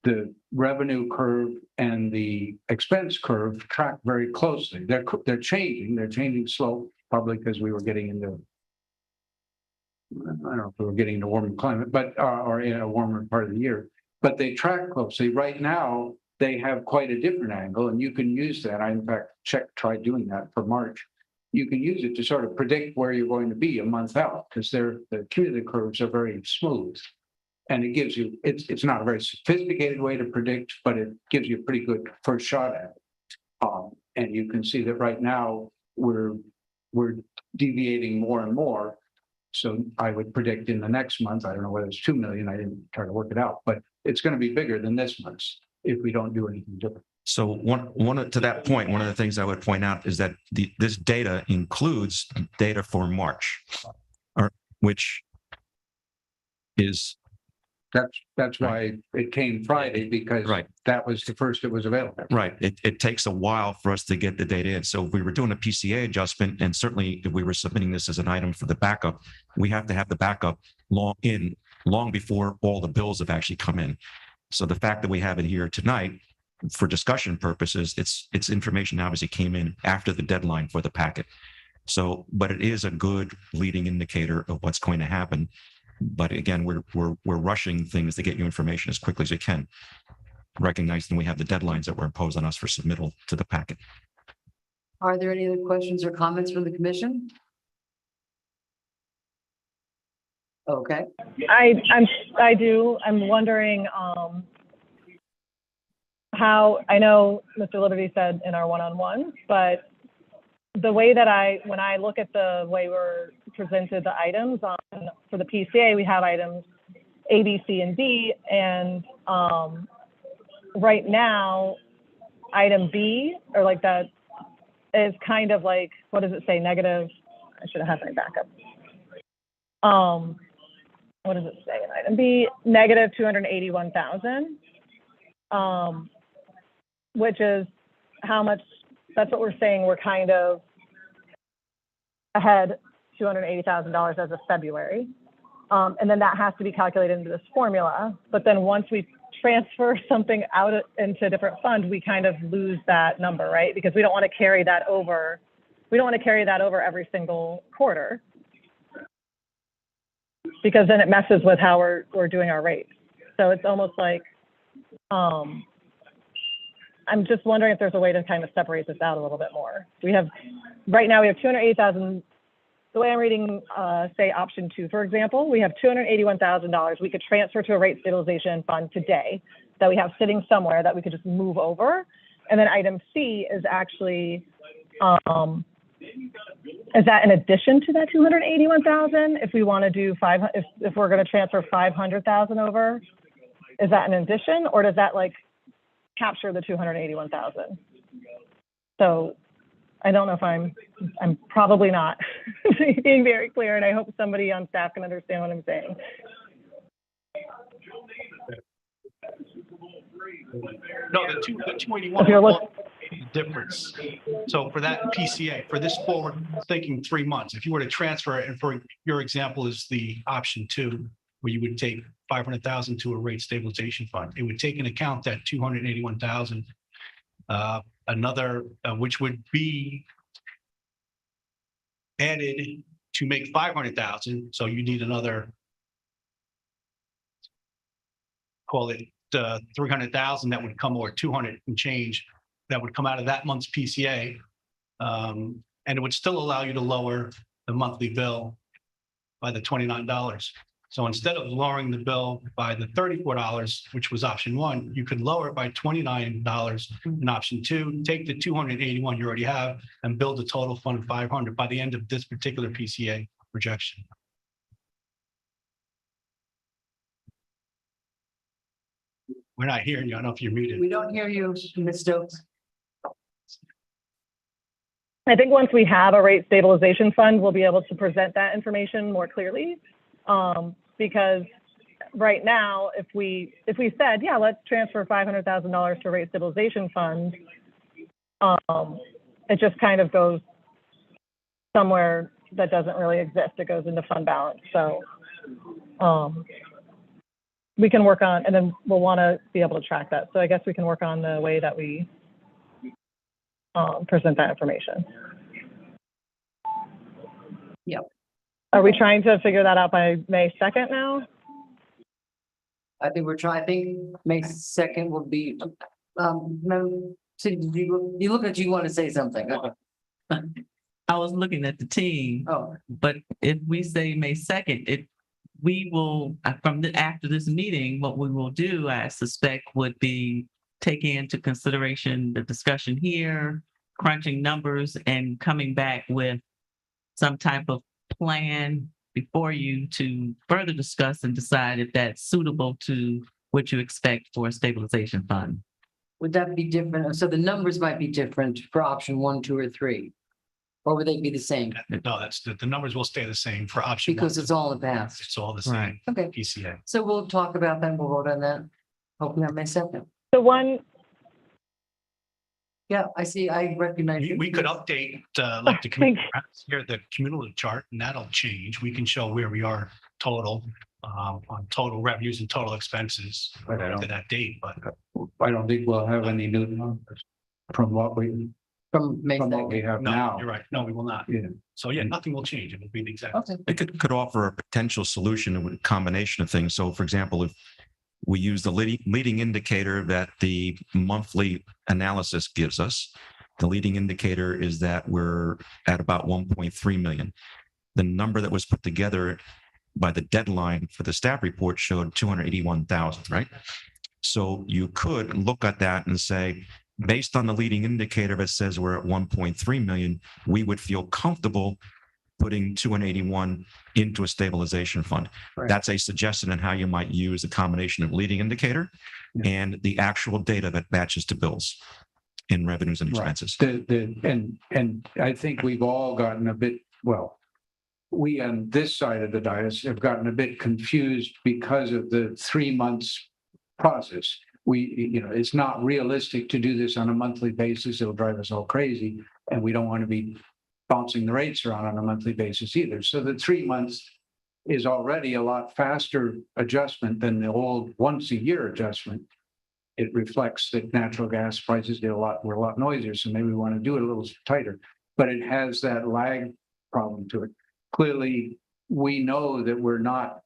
the revenue curve and the expense curve track very closely. They're changing slow, probably because we were getting into, I don't know if we were getting into warmer climate, but or in a warmer part of the year, but they track closely. Right now, they have quite a different angle, and you can use that. I, in fact, tried doing that for March. You can use it to sort of predict where you're going to be a month out, because the cumulative curves are very smooth. And it gives you, it's not a very sophisticated way to predict, but it gives you a pretty good first shot at it. And you can see that right now we're deviating more and more. So I would predict in the next month, I don't know whether it's 2 million, I didn't try to work it out, but it's going to be bigger than this month's if we don't do anything different. So to that point, one of the things I would point out is that this data includes data for March, which is. That's why it came Friday, because that was the first that was available. Right. It takes a while for us to get the data in. So if we were doing a PCA adjustment, and certainly if we were submitting this as an item for the backup, we have to have the backup long before all the bills have actually come in. So the fact that we have it here tonight for discussion purposes, it's information obviously came in after the deadline for the packet. So, but it is a good leading indicator of what's going to happen. But again, we're rushing things to get you information as quickly as we can, recognizing we have the deadlines that were imposed on us for submittal to the packet. Are there any other questions or comments from the commission? Okay. I do. I'm wondering how, I know Mr. Liberty said in our one-on-one, but the way that when I look at the way we're presented the items for the PCA, we have items A, B, C, and D. And right now, item B, or like that, is kind of like, what does it say? Negative. I should have had my backup. What does it say in item B? Negative 281,000, which is how much, that's what we're saying, we're kind of ahead $280,000 as of February. And then that has to be calculated into this formula. But then once we transfer something out into a different fund, we kind of lose that number, right? Because we don't want to carry that over. We don't want to carry that over every single quarter, because then it messes with how we're doing our rates. So it's almost like, I'm just wondering if there's a way to kind of separate this out a little bit more. Right now we have 280,000. The way I'm reading, say option 2, for example, we have $281,000 we could transfer to a rate stabilization fund today that we have sitting somewhere that we could just move over. And then item C is actually, is that in addition to that 281,000? If we want to do if we're going to transfer 500,000 over, is that an addition, or does that like capture the 281,000? So I don't know if I'm probably not being very clear, and I hope somebody on staff can understand what I'm saying. No, the 281 difference. So for that PCA, for this forward thinking 3 months, if you were to transfer it, and for your example is the option 2, where you would take 500,000 to a rate stabilization fund, it would take into account that 281,000, another, which would be added to make 500,000. So you need another, call it 300,000 that would come, or 200 and change that would come out of that month's PCA. And it would still allow you to lower the monthly bill by the $29. So instead of lowering the bill by the $34, which was option one, you could lower it by $29 in option two, take the 281 you already have and build a total fund of 500 by the end of this particular PCA projection. We're not hearing you. I don't know if you're muted. We don't hear you, Ms. Stokes. I think once we have a rate stabilization fund, we'll be able to present that information more clearly. Because right now, if we said, yeah, let's transfer $500,000 to a rate stabilization fund, it just kind of goes somewhere that doesn't really exist. It goes into fund balance. So we can work on, and then we'll want to be able to track that. So I guess we can work on the way that we present that information. Yep. Are we trying to figure that out by May 2nd now? I think I think May 2nd will be, Cindy, you look like you want to say something. I was looking at the team. Oh. But if we say May 2nd, we will, after this meeting, what we will do, I suspect, would be taking into consideration the discussion here, crunching numbers and coming back with some type of plan before you to further discuss and decide if that's suitable to what you expect for a stabilization fund. Would that be different? So the numbers might be different for option 1, 2, or 3. Or would they be the same? No, that's the numbers will stay the same for option one. Because it's all in the past. It's all the same. Right. Okay. PCA. So we'll talk about that. We'll vote on that. Hopefully on May 2nd. The one. Yeah, I see. I recognize. We could update like the community here, the cumulative chart, and that'll change. We can show where we are total on total revenues and total expenses But I don't- to that date. But I don't think we'll have any new numbers from what we From May from what we 2nd. have no, now. you're right. No, we will not. Yeah. So yeah, nothing will change. It will be the exact. Okay. It could offer a potential solution with a combination of things. So for example, if we use the leading indicator that the monthly analysis gives us, the leading indicator is that we're at about 1.3 million. The number that was put together by the deadline for the staff report showed 281,000, right? So you could look at that and say, based on the leading indicator that says we're at 1.3 million, we would feel comfortable putting 281 into a stabilization fund. Right. That's a suggestion on how you might use a combination of leading indicator and the actual data that matches to bills in revenues and Right. expenses. And I think we've all gotten a bit, well, we on this side of the dais have gotten a bit confused because of the 3 months process. It's not realistic to do this on a monthly basis. It'll drive us all crazy. And we don't want to be bouncing the rates around on a monthly basis either. So the 3 months is already a lot faster adjustment than the old once a year adjustment. It reflects that natural gas prices were a lot noisier, so maybe we want to do it a little tighter, but it has that lag problem to it. Clearly, we know that we're not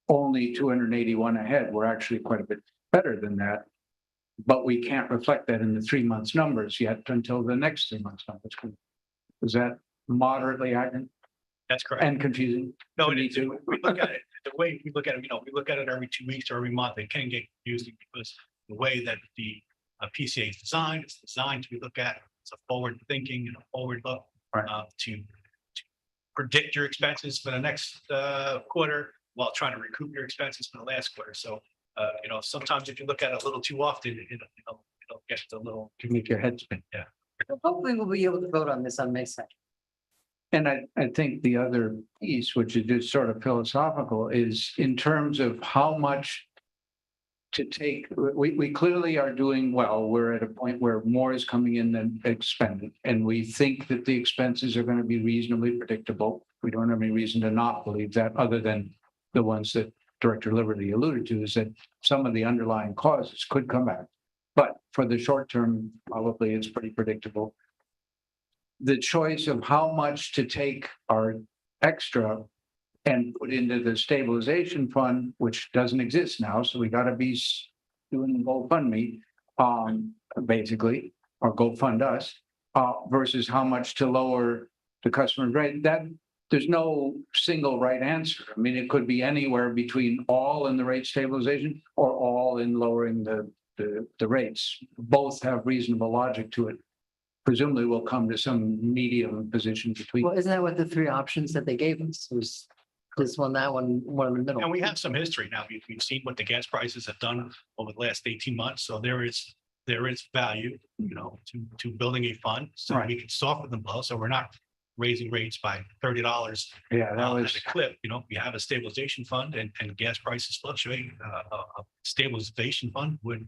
only 281 ahead, we're actually quite a bit better than that. But we can't reflect that in the 3 months numbers yet until the next 3 months numbers come. Is that moderately accurate That's correct. and confusing? No, we look at it, the way we look at it, we look at it every 2 weeks or every month. It can get confusing because the way that the PCA is designed, it's designed to be looked at. It's a forward thinking and a forward look to predict your expenses for the next quarter while trying to recoup your expenses for the last quarter. So, sometimes if you look at it a little too often, it'll get a little. To make your head spin. Yeah. Hopefully we'll be able to vote on this on May 2nd. And I think the other piece, which is just sort of philosophical, is in terms of how much to take, we clearly are doing well. We're at a point where more is coming in than expended. And we think that the expenses are going to be reasonably predictable. We don't have any reason to not believe that, other than the ones that Director Liberty alluded to, is that some of the underlying causes could come back. But for the short term, probably it's pretty predictable. The choice of how much to take our extra and put into the stabilization fund, which doesn't exist now, so we got to be doing the GoFundMe, basically, or GoFund us, versus how much to lower the customer rate. there's no single right answer. I mean, it could be anywhere between all in the rate stabilization or all in lowering the rates. Both have reasonable logic to it. Presumably we'll come to some medium position between. Well, isn't that what the three options that they gave us was this one, that one, one in the middle? And we have some history now. We've seen what the gas prices have done over the last 18 months. So there is value, to building a fund. So Right. we can soften the blow. So we're not raising rates by $30 Yeah, that was. at a clip. We have a stabilization fund and gas prices fluctuate. A stabilization fund would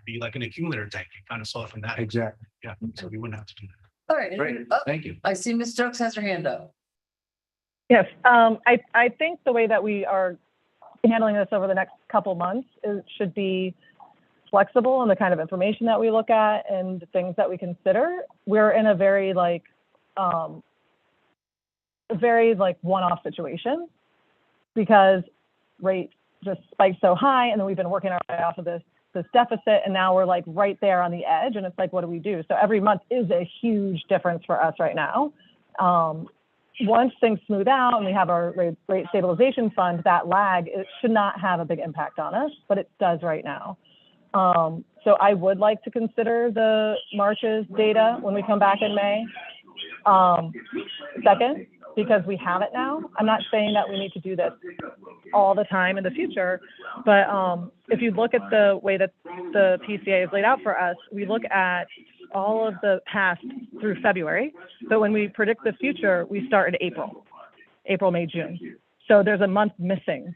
be like an accumulator tank. You kind of soften that. Exactly. Yeah, so we wouldn't have to do that. All right. Great, Oh, thank you. I see Ms. Stokes has her hand up. Yes, I think the way that we are handling this over the next couple months should be flexible in the kind of information that we look at and the things that we consider. We're in a very one-off situation because rates just spiked so high, and then we've been working our way off of this deficit, and now we're like right there on the edge, and it's like, what do we do? So every month is a huge difference for us right now. Once things smooth out and we have our rate stabilization fund, that lag, it should not have a big impact on us, but it does right now. So I would like to consider the March's data when we come back in May. Second, because we have it now. I'm not saying that we need to do this all the time in the future, but if you look at the way that the PCA is laid out for us, we look at all of the past through February. But when we predict the future, we start in April, May, June. So there's a month missing.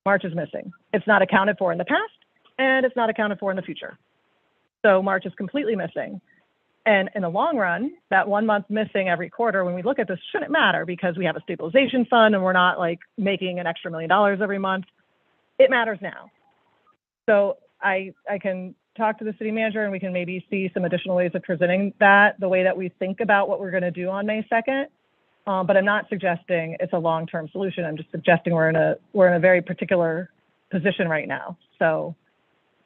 March is missing. It's not accounted for in the past, and it's not accounted for in the future. So March is completely missing. And in the long run, that 1 month missing every quarter, when we look at this, shouldn't matter because we have a stabilization fund and we're not like making an extra $1 million every month. It matters now. So I can talk to the city manager and we can maybe see some additional ways of presenting that, the way that we think about what we're going to do on May 2nd. But I'm not suggesting it's a long-term solution. I'm just suggesting we're in a very particular position right now. So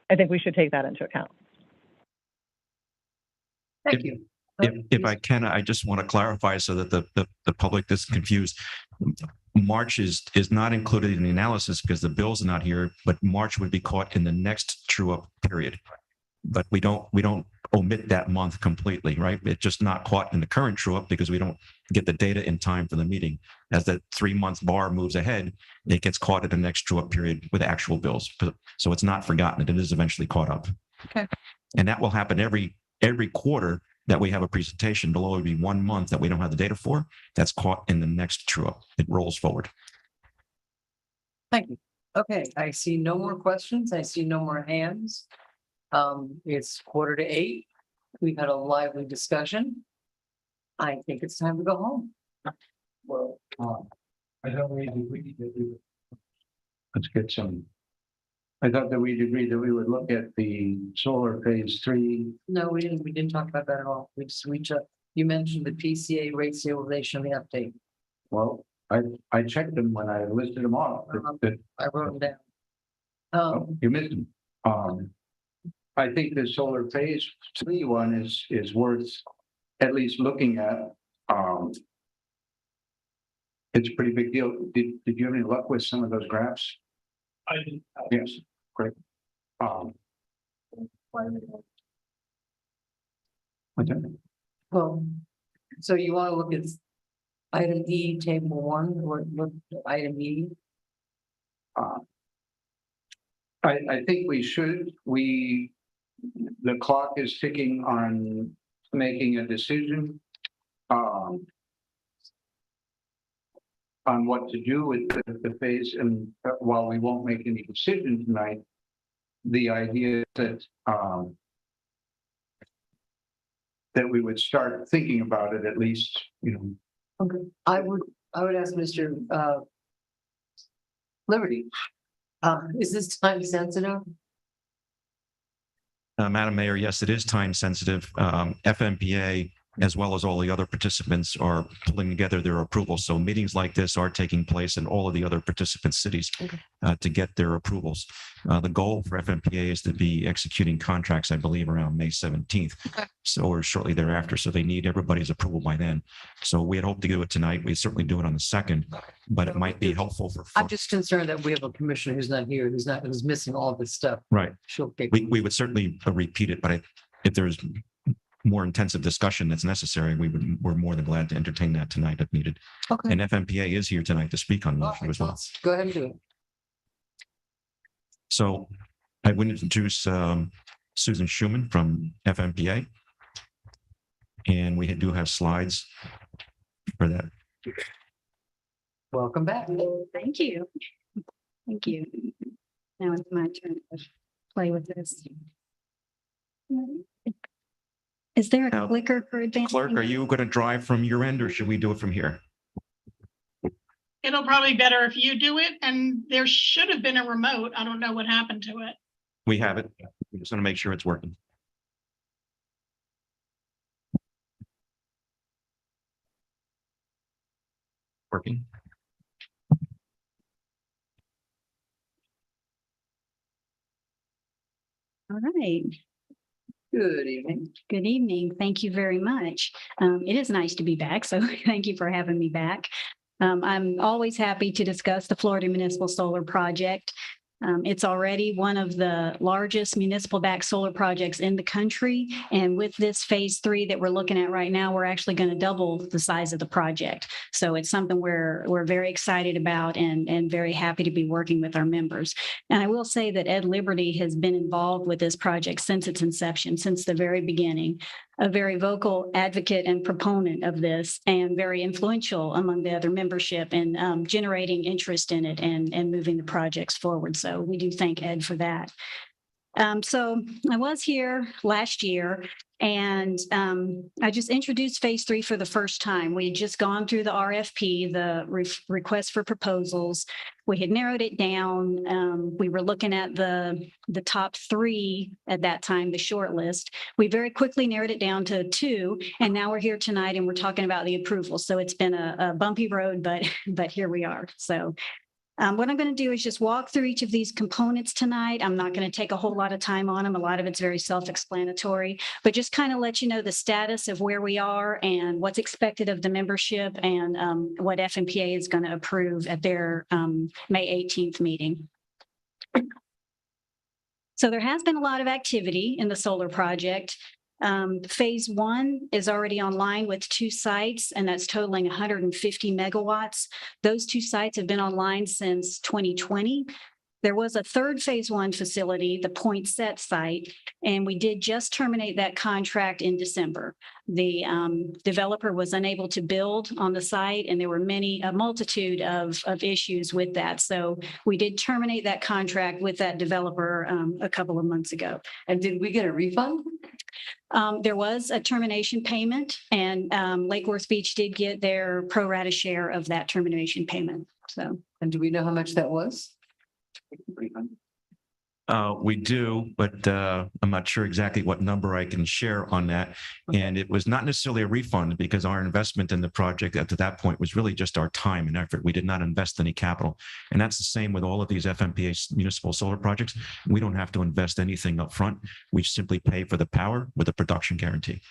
I think we should take that into account. Thank you. If I can, I just want to clarify so that the public is confused. March is not included in the analysis because the bills are not here, but March would be caught in the next true up period. But we don't omit that month completely, right? It's just not caught in the current true up because we don't get the data in time for the meeting. As the 3 month bar moves ahead, it gets caught in the next true up period with actual bills. So it's not forgotten. It is eventually caught up. Okay. And that will happen every quarter that we have a presentation. Below would be 1 month that we don't have the data for. That's caught in the next true up. It rolls forward. Thank you. Okay, I see no more questions. I see no more hands. It's 7:45. We've had a lively discussion. I think it's time to go home. Well, I thought we agreed that we would. Let's get some. I thought that we'd agreed that we would look at the solar phase 3. No, we didn't talk about that at all. You mentioned the PCA rate stabilization, the update. Well, I checked them when I listed them off. I wrote them down. Oh, you missed them. I think the solar phase 3 one is worth at least looking at. It's a pretty big deal. Did you have any luck with some of those graphs? I didn't. Yes, great. Well, so you want to look at item E, table 1, or look at item E? I think we should. The clock is ticking on making a decision on what to do with the phase. And while we won't make any decision tonight, the idea that that we would start thinking about it at least, Okay, I would ask Mr. Liberty. Is this time sensitive? Madam Mayor, yes, it is time sensitive. FMPA as well as all the other participants are pulling together their approval. So meetings like this are taking place in all of the other participant cities to get their approvals. The goal for FMPA is to be executing contracts, I believe, around May 17th. So, or shortly thereafter. So they need everybody's approval by then. So we had hoped to do it tonight. We certainly do it on the 2nd, but it might be helpful for. I'm just concerned that we have a commissioner who's not here, who's missing all this stuff. Right. She'll get. We would certainly repeat it, but if there's more intensive discussion that's necessary, we're more than glad to entertain that tonight if needed. Okay. And FMPA is here tonight to speak on the issue as well. Go ahead and do it. So I would introduce Susan Schuman from FMPA. And we do have slides for that. Welcome back. Thank you. Thank you. Now it's my turn to play with this. Is there a Now, clicker for advanced? Clerk, are you going to drive from your end or should we do it from here? It'll probably be better if you do it, and there should have been a remote. I don't know what happened to it. We have it. We just want to make sure it's working. Working. All right. Good evening. Good evening. Thank you very much. It is nice to be back, so thank you for having me back. I'm always happy to discuss the Florida Municipal Solar Project. It's already one of the largest municipal-backed solar projects in the country. And with this phase 3 that we're looking at right now, we're actually going to double the size of the project. So it's something we're very excited about and very happy to be working with our members. And I will say that Ed Liberty has been involved with this project since its inception, since the very beginning. A very vocal advocate and proponent of this and very influential among the other membership in generating interest in it and moving the projects forward. So we do thank Ed for that. So I was here last year and I just introduced phase 3 for the first time. We had just gone through the RFP, the request for proposals. We had narrowed it down. We were looking at the top 3 at that time, the short list. We very quickly narrowed it down to 2, and now we're here tonight and we're talking about the approval. So it's been a bumpy road, but here we are. So what I'm going to do is just walk through each of these components tonight. I'm not going to take a whole lot of time on them. A lot of it's very self-explanatory, but just kind of let you know the status of where we are and what's expected of the membership and what FMPA is going to approve at their May 18th meeting. So there has been a lot of activity in the solar project. Phase 1 is already online with 2 sites, and that's totaling 150 megawatts. Those 2 sites have been online since 2020. There was a third phase 1 facility, the Point Set site, and we did just terminate that contract in December. The developer was unable to build on the site, and there were a multitude of issues with that. So we did terminate that contract with that developer a couple of months ago. And did we get a refund? There was a termination payment, and Lake Worth Beach did get their pro rata share of that termination payment. So, and do we know how much that was? We do, but I'm not sure exactly what number I can share on that. And it was not necessarily a refund because our investment in the project up to that point was really just our time and effort. We did not invest any capital. And that's the same with all of these FMPA municipal solar projects. We don't have to invest anything up front. We simply pay for the power with a production guarantee.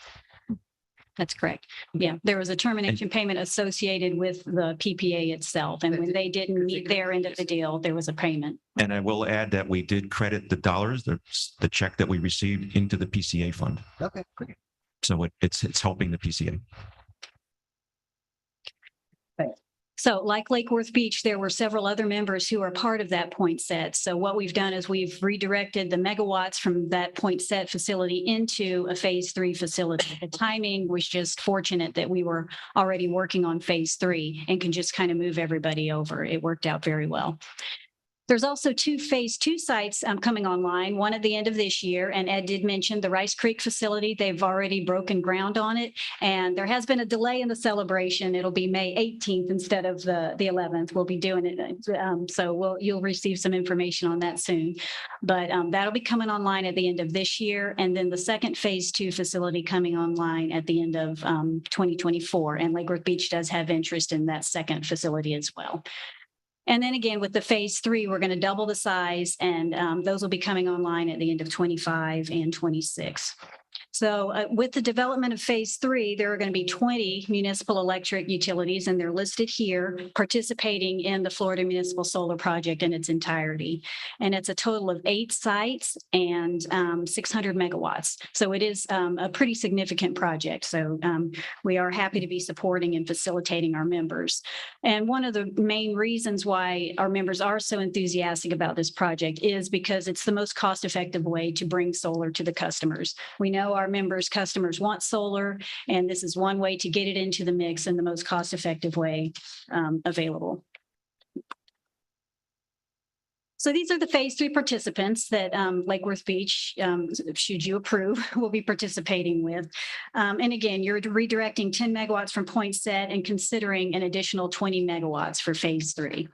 that's correct. Yeah, there was a termination payment associated with the PPA itself. And when they didn't meet their end of the deal, there was a payment. And I will add that we did credit the dollars, the check that we received into the PCA fund. Okay, great. So it's helping the PCA. So like Lake Worth Beach, there were several other members who are part of that Point Set. So what we've done is we've redirected the megawatts from that Point Set facility into a phase 3 facility. The timing was just fortunate that we were already working on phase 3 and can just kind of move everybody over. It worked out very well. There's also two phase two sites coming online, one at the end of this year. And Ed did mention the Rice Creek facility. They've already broken ground on it. And there has been a delay in the celebration. It'll be May 18th instead of the 11th. We'll be doing it. So you'll receive some information on that soon. But that'll be coming online at the end of this year. And then the second phase two facility coming online at the end of 2024. And Lake Worth Beach does have interest in that second facility as well. And then again, with the phase three, we're going to double the size, and those will be coming online at the end of 25 and 26. So with the development of phase three, there are going to be 20 municipal electric utilities, and they're listed here participating in the Florida Municipal Solar Project in its entirety. And it's a total of 8 sites and 600 megawatts. So it is a pretty significant project. So we are happy to be supporting and facilitating our members. And one of the main reasons why our members are so enthusiastic about this project is because it's the most cost-effective way to bring solar to the customers. We know our customers want solar, and this is one way to get it into the mix in the most cost-effective way available. So these are the phase three participants that Lake Worth Beach, should you approve, will be participating with. And again, you're redirecting 10 megawatts from point set and considering an additional 20 megawatts for phase three.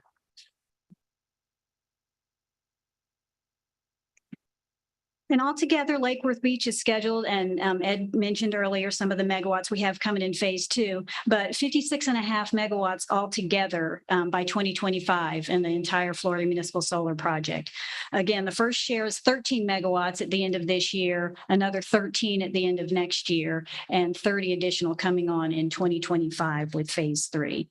And altogether, Lake Worth Beach is scheduled, and Ed mentioned earlier some of the megawatts we have coming in phase two, but 56.5 megawatts altogether by 2025 in the entire Florida Municipal Solar Project. Again, the first share is 13 megawatts at the end of this year, another 13 at the end of next year, and 30 additional coming on in 2025 with phase three.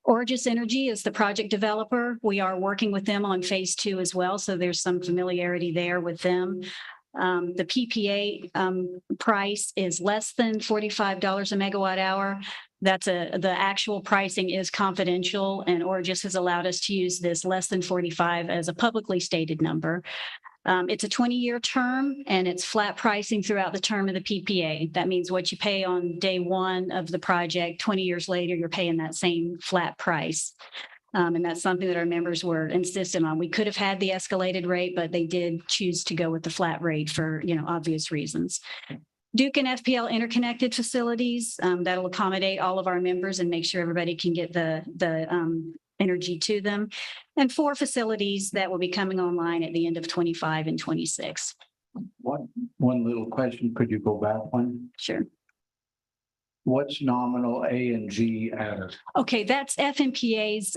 Origis Energy is the project developer. We are working with them on phase two as well, so there's some familiarity there with them. The PPA price is less than $45 a megawatt hour. The actual pricing is confidential, and Origis has allowed us to use this less than 45 as a publicly stated number. It's a 20-year term, and it's flat pricing throughout the term of the PPA. That means what you pay on day one of the project, 20 years later, you're paying that same flat price. And that's something that our members were insistent on. We could have had the escalated rate, but they did choose to go with the flat rate for, obvious reasons. Duke and FPL interconnected facilities, that'll accommodate all of our members and make sure everybody can get the energy to them, and 4 facilities that will be coming online at the end of 25 and 26. One little question, could you go back one? Sure. What's nominal A and G added? Okay, that's FMPA's,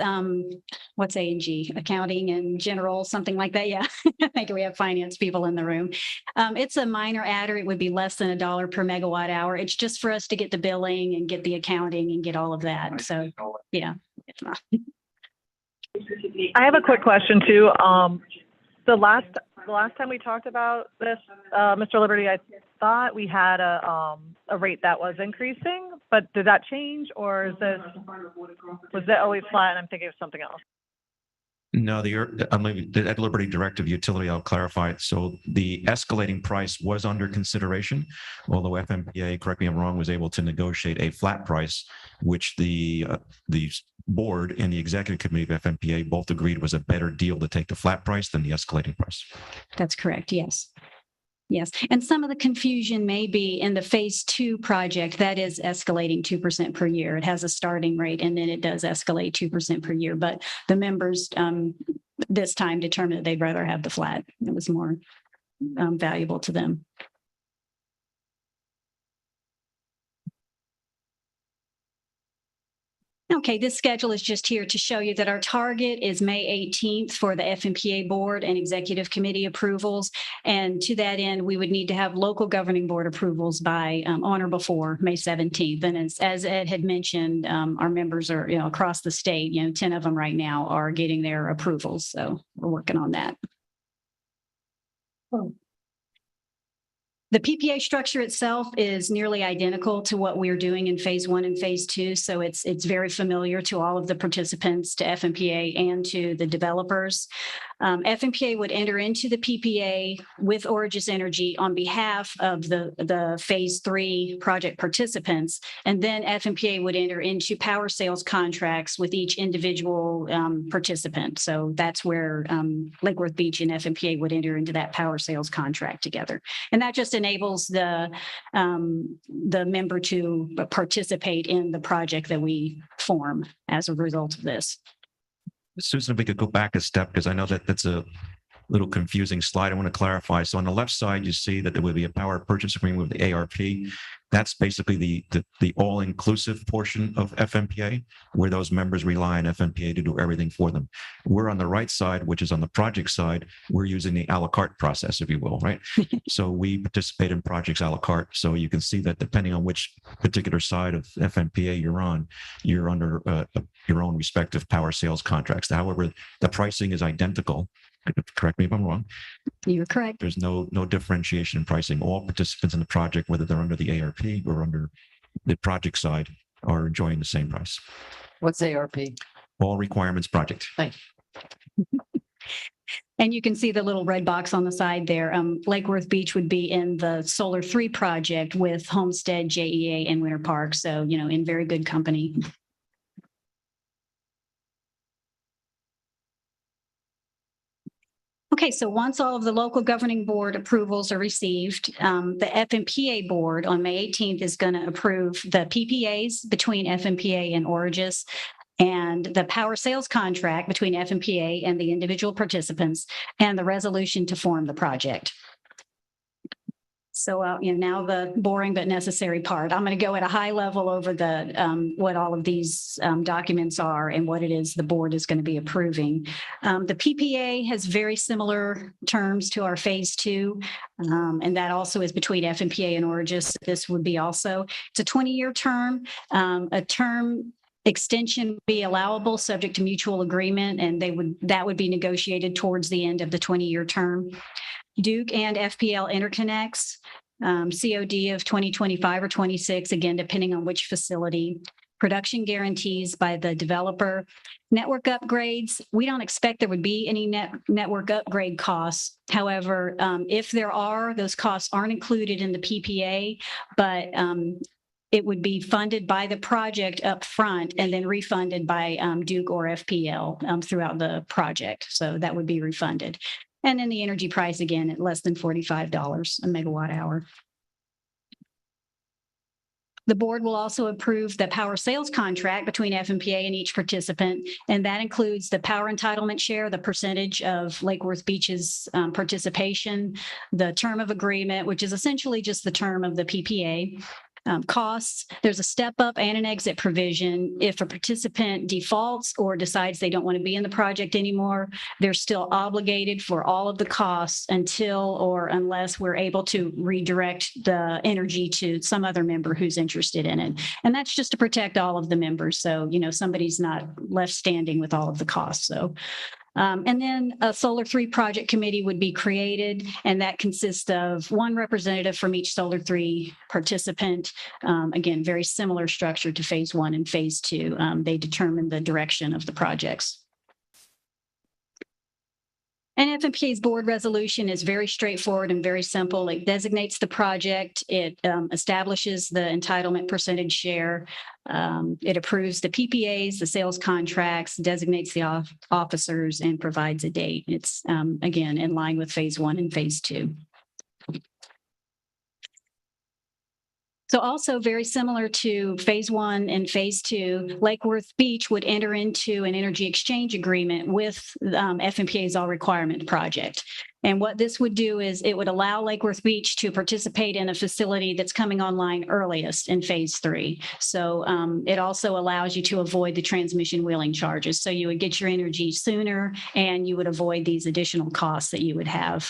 what's A and G? Accounting and general, something like that. Yeah, I think we have finance people in the room. It's a minor adder. It would be less than $1 per megawatt hour. It's just for us to get the billing and get the accounting and get all of that. So, yeah, it's not. I have a quick question too. The last time we talked about this, Mr. Liberty, I thought we had a rate that was increasing, but did that change, or was that always flat? And I'm thinking of something else. No, the Ed Liberty Directive Utility, I'll clarify it. So the escalating price was under consideration, although FMPA, correct me if I'm wrong, was able to negotiate a flat price, which the board and the executive committee of FMPA both agreed was a better deal to take the flat price than the escalating price. That's correct. Yes. Yes. And some of the confusion may be in the phase 2 project that is escalating 2% per year. It has a starting rate and then it does escalate 2% per year. But the members this time determined that they'd rather have the flat. It was more valuable to them. Okay, this schedule is just here to show you that our target is May 18th for the FMPA board and executive committee approvals. And to that end, we would need to have local governing board approvals by on or before May 17th. And as Ed had mentioned, our members are across the state, 10 of them right now are getting their approvals. So we're working on that. The PPA structure itself is nearly identical to what we're doing in phase 1 and phase 2. So it's very familiar to all of the participants, to FMPA and to the developers. FMPA would enter into the PPA with Origis Energy on behalf of the phase 3 project participants. And then FMPA would enter into power sales contracts with each individual participant. So that's where Lake Worth Beach and FMPA would enter into that power sales contract together. And that just enables the member to participate in the project that we form as a result of this. Susan, if we could go back a step, because I know that that's a little confusing slide. I want to clarify. So on the left side, you see that there would be a power purchase agreement with the ARP. That's basically the all-inclusive portion of FMPA, where those members rely on FMPA to do everything for them. We're on the right side, which is on the project side. We're using the a la carte process, if you will, right? So we participate in projects a la carte. So you can see that depending on which particular side of FMPA you're on, you're under your own respective power sales contracts. However, the pricing is identical. Correct me if I'm wrong. You're correct. There's no differentiation in pricing. All participants in the project, whether they're under the ARP or under the project side, are enjoying the same price. What's ARP? All requirements project. Thank you. And you can see the little red box on the side there. Lake Worth Beach would be in the Solar 3 project with Homestead, JEA, and Winter Park. So, in very good company. Okay, so once all of the local governing board approvals are received, the FMPA board on May 18th is going to approve the PPAs between FMPA and Origis and the power sales contract between FMPA and the individual participants and the resolution to form the project. So, now the boring but necessary part. I'm going to go at a high level over the what all of these documents are and what it is the board is going to be approving. The PPA has very similar terms to our phase 2, and that also is between FMPA and Origis. This would be also, it's a 20-year term, a term extension would be allowable subject to mutual agreement, and that would be negotiated towards the end of the 20-year term. Duke and FPL interconnects, COD of 2025 or 26, again, depending on which facility. Production guarantees by the developer. Network upgrades, we don't expect there would be any network upgrade costs. However, if there are, those costs aren't included in the PPA, but it would be funded by the project up front and then refunded by Duke or FPL throughout the project. So that would be refunded. And then the energy price, again, at less than $45 a megawatt hour. The board will also approve the power sales contract between FMPA and each participant, and that includes the power entitlement share, the percentage of Lake Worth Beach's participation, the term of agreement, which is essentially just the term of the PPA. Costs, there's a step up and an exit provision. If a participant defaults or decides they don't want to be in the project anymore, they're still obligated for all of the costs until or unless we're able to redirect the energy to some other member who's interested in it. And that's just to protect all of the members. So, somebody's not left standing with all of the costs. So, and then a Solar 3 project committee would be created, and that consists of one representative from each Solar 3 participant. Again, very similar structure to phase 1 and phase 2. They determine the direction of the projects. And FMPA's board resolution is very straightforward and very simple. It designates the project. It establishes the entitlement percentage share. It approves the PPAs, the sales contracts, designates the officers, and provides a date. It's, again, in line with phase 1 and phase 2. So also very similar to phase 1 and phase 2, Lake Worth Beach would enter into an energy exchange agreement with FMPA's all requirement project. And what this would do is it would allow Lake Worth Beach to participate in a facility that's coming online earliest in phase 3. So it also allows you to avoid the transmission wheeling charges. So you would get your energy sooner and you would avoid these additional costs that you would have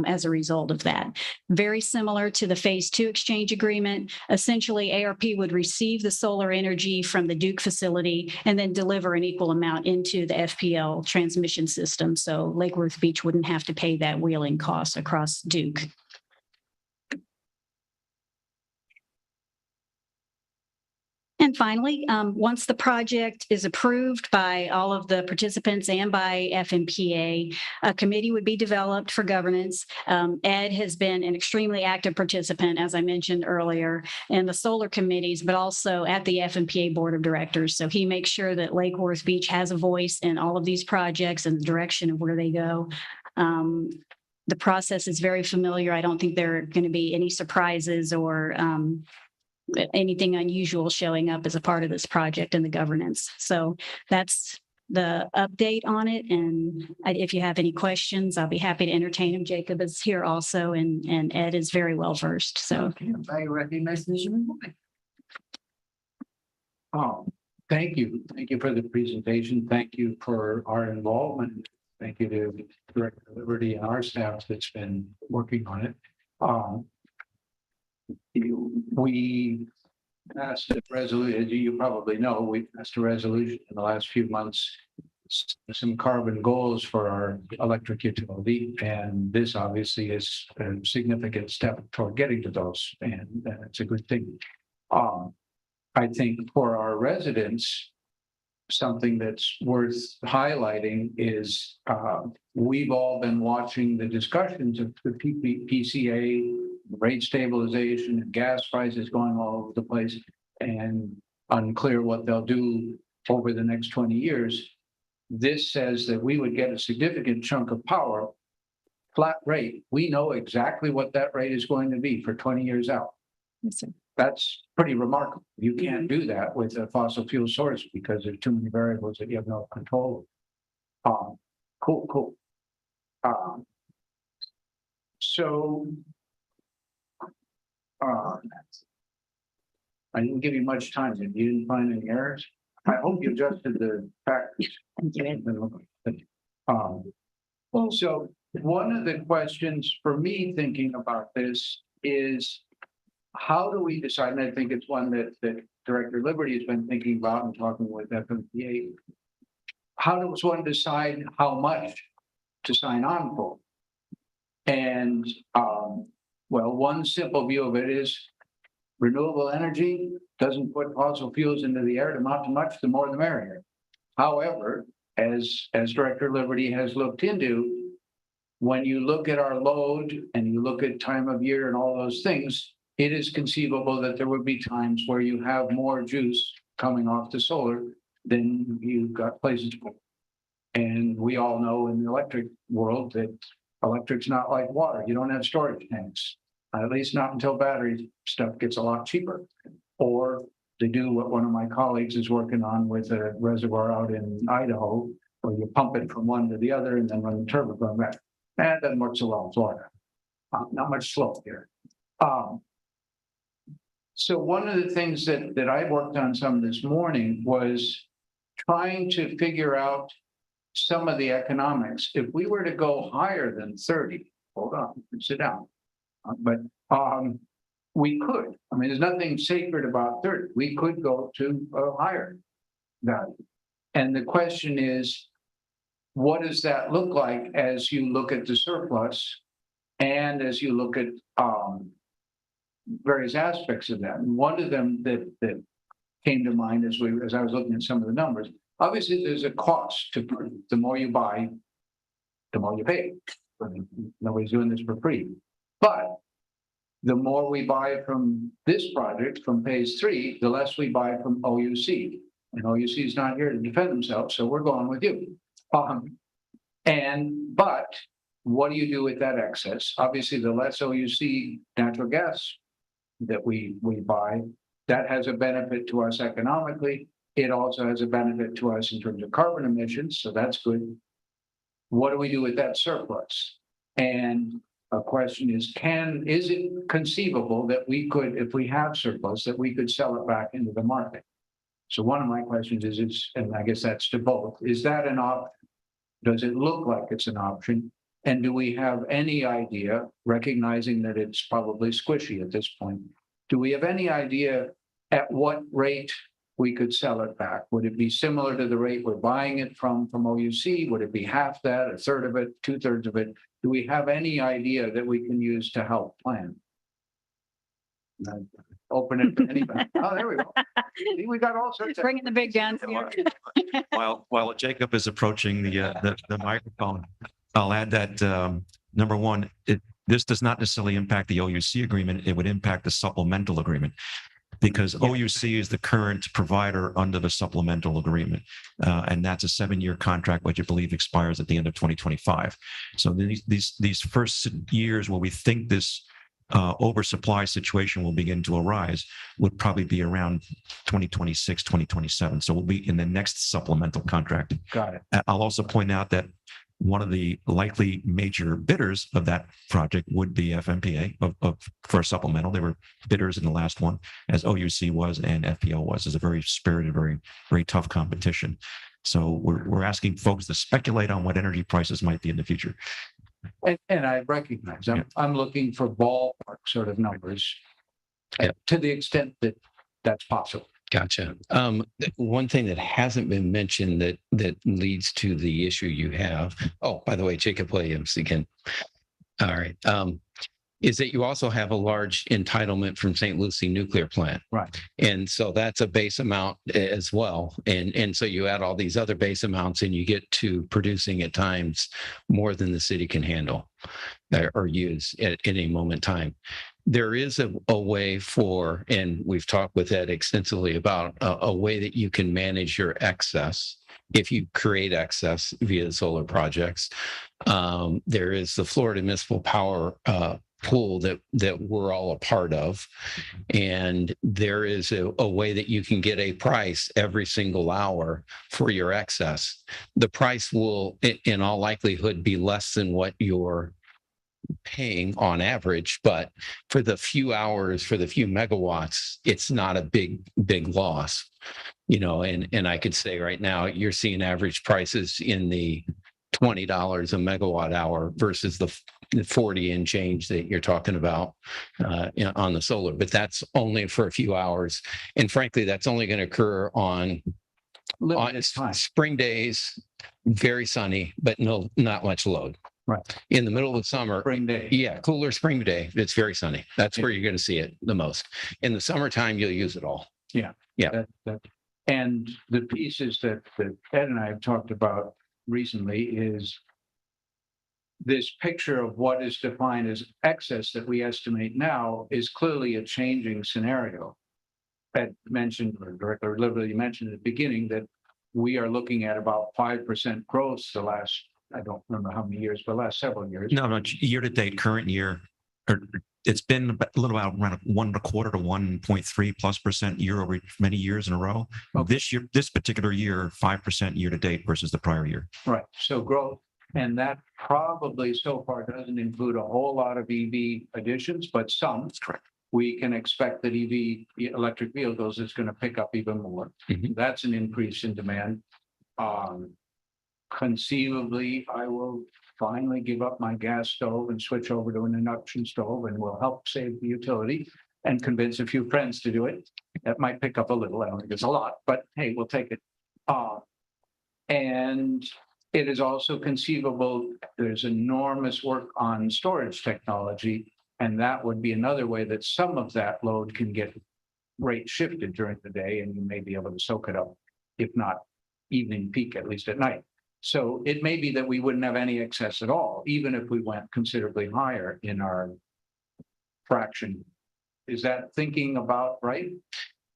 as a result of that. Very similar to the phase 2 exchange agreement. Essentially, ARP would receive the solar energy from the Duke facility and then deliver an equal amount into the FPL transmission system. So Lake Worth Beach wouldn't have to pay that wheeling cost across Duke. And finally, once the project is approved by all of the participants and by FMPA, a committee would be developed for governance. Ed has been an extremely active participant, as I mentioned earlier, in the solar committees, but also at the FMPA Board of Directors. So he makes sure that Lake Worth Beach has a voice in all of these projects and the direction of where they go. The process is very familiar. I don't think there are going to be any surprises or anything unusual showing up as a part of this project and the governance. So that's the update on it. And if you have any questions, I'll be happy to entertain them. Jacob is here also, and Ed is very well versed. So I recognize Mr. McCoy. Oh, thank you. Thank you for the presentation. Thank you for our involvement. Thank you to Director Liberty and our staff that's been working on it. We passed a resolution, as you probably know, we passed a resolution in the last few months, some carbon goals for our electric utility. And this obviously is a significant step toward getting to those, and it's a good thing. I think for our residents, something that's worth highlighting is we've all been watching the discussions of the PCA, rate stabilization, and gas prices going all over the place, and unclear what they'll do over the next 20 years. This says that we would get a significant chunk of power, flat rate. We know exactly what that rate is going to be for 20 years out. Yes, sir. That's pretty remarkable. You can't do that with a fossil fuel source because there's too many variables that you have no control over. Cool. So I didn't give you much time. You didn't find any errors. I hope you adjusted the factors. thank you, Ed. So one of the questions for me thinking about this is, how do we decide? And I think it's one that Director Liberty has been thinking about and talking with FMPA. How does one decide how much to sign on for? And well, one simple view of it is renewable energy doesn't put fossil fuels into the air. Not too much, the more the merrier. However, as Director Liberty has looked into, when you look at our load and you look at time of year and all those things, it is conceivable that there would be times where you have more juice coming off the solar than you've got places for. And we all know in the electric world that electric's not like water. You don't have storage tanks, at least not until battery stuff gets a lot cheaper. Or they do what one of my colleagues is working on with a reservoir out in Idaho, where you pump it from one to the other and then run the turbo going back. That doesn't work so well in Florida. Not much slope here. So one of the things that I worked on some this morning was trying to figure out some of the economics. If we were to go higher than 30, hold on, sit down. But we could. I mean, there's nothing sacred about 30. We could go to a higher value. And the question is, what does that look like as you look at the surplus and as you look at various aspects of that? And one of them that came to mind as I was looking at some of the numbers, obviously there's a cost to prove. The more you buy, the more you pay. Nobody's doing this for free. But the more we buy from this project, from phase 3, the less we buy from OUC. And OUC is not here to defend themselves, so we're going with you. But what do you do with that excess? Obviously, the less OUC natural gas that we buy, that has a benefit to us economically. It also has a benefit to us in terms of carbon emissions, so that's good. What do we do with that surplus? And a question is it conceivable that we could, if we have surplus, that we could sell it back into the market? So one of my questions is, and I guess that's to both, is that an option? Does it look like it's an option? And do we have any idea, recognizing that it's probably squishy at this point, do we have any idea at what rate we could sell it back? Would it be similar to the rate we're buying it from OUC? Would it be half that, a third of it, 2/3 of it? Do we have any idea that we can use to help plan? open it to anybody. Oh, there we go. See, we got all sorts of. Bringing the big guns here. While Jacob is approaching the microphone, I'll add that, number one, this does not necessarily impact the OUC agreement. It would impact the supplemental agreement because OUC is the current provider under the supplemental agreement. And that's a 7-year contract, which I believe expires at the end of 2025. So these first years where we think this oversupply situation will begin to arise would probably be around 2026, 2027. So we'll be in the next supplemental contract. Got it. I'll also point out that one of the likely major bidders of that project would be FMPA for a supplemental. They were bidders in the last one, as OUC was and FPL was. It's a very spirited, very, very tough competition. So we're asking folks to speculate on what energy prices might be in the future. And I recognize I'm looking for ballpark sort of numbers to the extent that that's possible. Gotcha. One thing that hasn't been mentioned that leads to the issue you have. Oh, by the way, Jacob Williams again. All right. Is that you also have a large entitlement from St. Lucie Nuclear Plant. Right. And so that's a base amount as well. And so you add all these other base amounts and you get to producing at times more than the city can handle or use at any moment in time. There is a way for, and we've talked with Ed extensively about a way that you can manage your excess if you create excess via the solar projects. There is the Florida Municipal Power pool that we're all a part of. And there is a way that you can get a price every single hour for your excess. The price will, in all likelihood, be less than what you're paying on average, but for the few hours, for the few megawatts, it's not a big loss, and I could say right now you're seeing average prices in the $20 a megawatt hour versus the 40 and change that you're talking about on the solar, but that's only for a few hours. And frankly, that's only going to occur on spring days, very sunny, but not much load. Right. In the middle of the summer. Spring day. Yeah, cooler spring day. It's very sunny. That's where you're going to see it the most. In the summertime, you'll use it all. Yeah. Yeah. And the pieces that Ed and I have talked about recently is this picture of what is defined as excess that we estimate now is clearly a changing scenario. Ed mentioned, or Director Liberty mentioned at the beginning, that we are looking at about 5% growth the last, I don't remember how many years, but last several years. No, year to date, current year, it's been a little about around 1.25 to 1.3+% year over many years in a row. Okay. This particular year, 5% year to date versus the prior year. Right. So growth, and that probably so far doesn't include a whole lot of EV additions, but some. That's correct. We can expect that electric vehicles is going to pick up even more. Mm-hmm. That's an increase in demand. Conceivably, I will finally give up my gas stove and switch over to an induction stove, and will help save the utility and convince a few friends to do it. That might pick up a little. I don't think it's a lot, but hey, we'll take it. And it is also conceivable there's enormous work on storage technology, and that would be another way that some of that load can get rate shifted during the day, and you may be able to soak it up, if not evening peak, at least at night. So it may be that we wouldn't have any excess at all, even if we went considerably higher in our fraction. Is that thinking about right?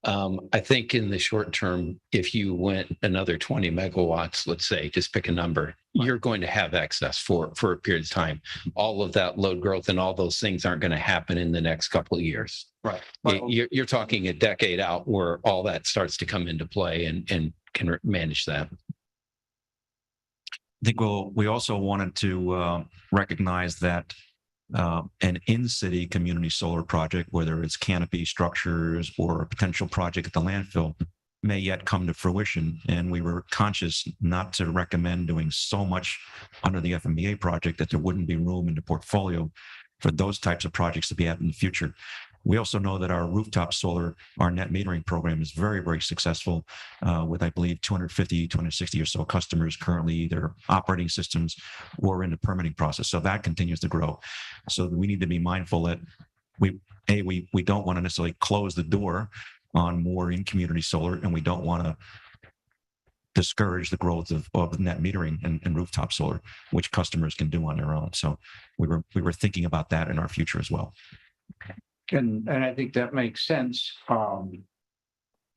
I think in the short term, if you went another 20 megawatts, let's say, just pick a number, you're going to have excess for a period of time. All of that load growth and all those things aren't going to happen in the next couple of years. Right. You're talking a decade out where all that starts to come into play and can manage that. I think we also wanted to recognize that an in-city community solar project, whether it's canopy structures or a potential project at the landfill, may yet come to fruition. And we were conscious not to recommend doing so much under the FMEA project that there wouldn't be room in the portfolio for those types of projects to be had in the future. We also know that our rooftop solar, our net metering program is very, very successful with, I believe, 250, 260 or so customers currently either operating systems or in the permitting process. So that continues to grow. So we need to be mindful that we don't want to necessarily close the door on more in community solar, and we don't want to discourage the growth of net metering and rooftop solar, which customers can do on their own. So we were thinking about that in our future as well. And I think that makes sense.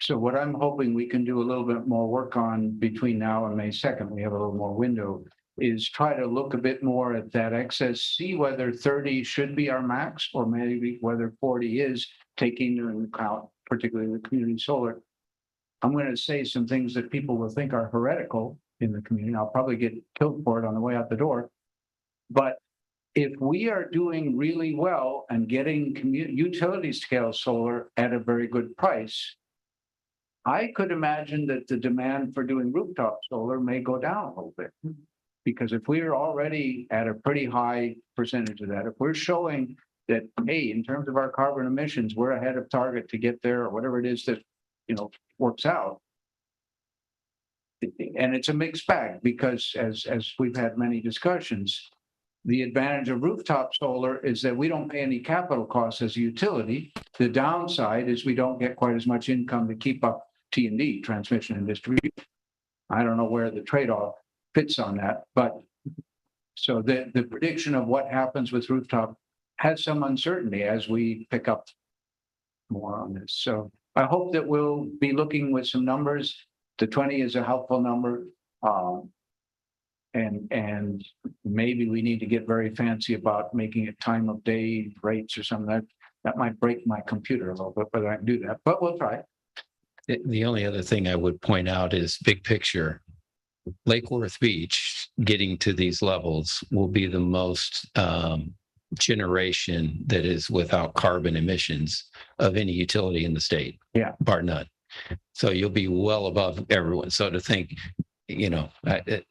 So what I'm hoping we can do a little bit more work on between now and May 2nd, we have a little more window, is try to look a bit more at that excess, see whether 30 should be our max, or maybe whether 40 is, taking into account particularly the community solar. I'm going to say some things that people will think are heretical in the community. I'll probably get killed for it on the way out the door. But if we are doing really well and getting utility scale solar at a very good price, I could imagine that the demand for doing rooftop solar may go down a little bit. Because if we're already at a pretty high percentage of that, if we're showing that, hey, in terms of our carbon emissions, we're ahead of target to get there, or whatever it is that, works out. And it's a mixed bag, because as we've had many discussions, the advantage of rooftop solar is that we don't pay any capital costs as a utility. The downside is we don't get quite as much income to keep up T&D, transmission and distribution. I don't know where the trade-off fits on that, but so the prediction of what happens with rooftop has some uncertainty as we pick up more on this. So I hope that we'll be looking with some numbers. The 20 is a helpful number. And maybe we need to get very fancy about making it time of day rates or something. That might break my computer a little bit, but I can do that, but we'll try. The only other thing I would point out is big picture. Lake Worth Beach getting to these levels will be the most generation that is without carbon emissions of any utility in the state. Yeah. Bar none. So you'll be well above everyone. So to think,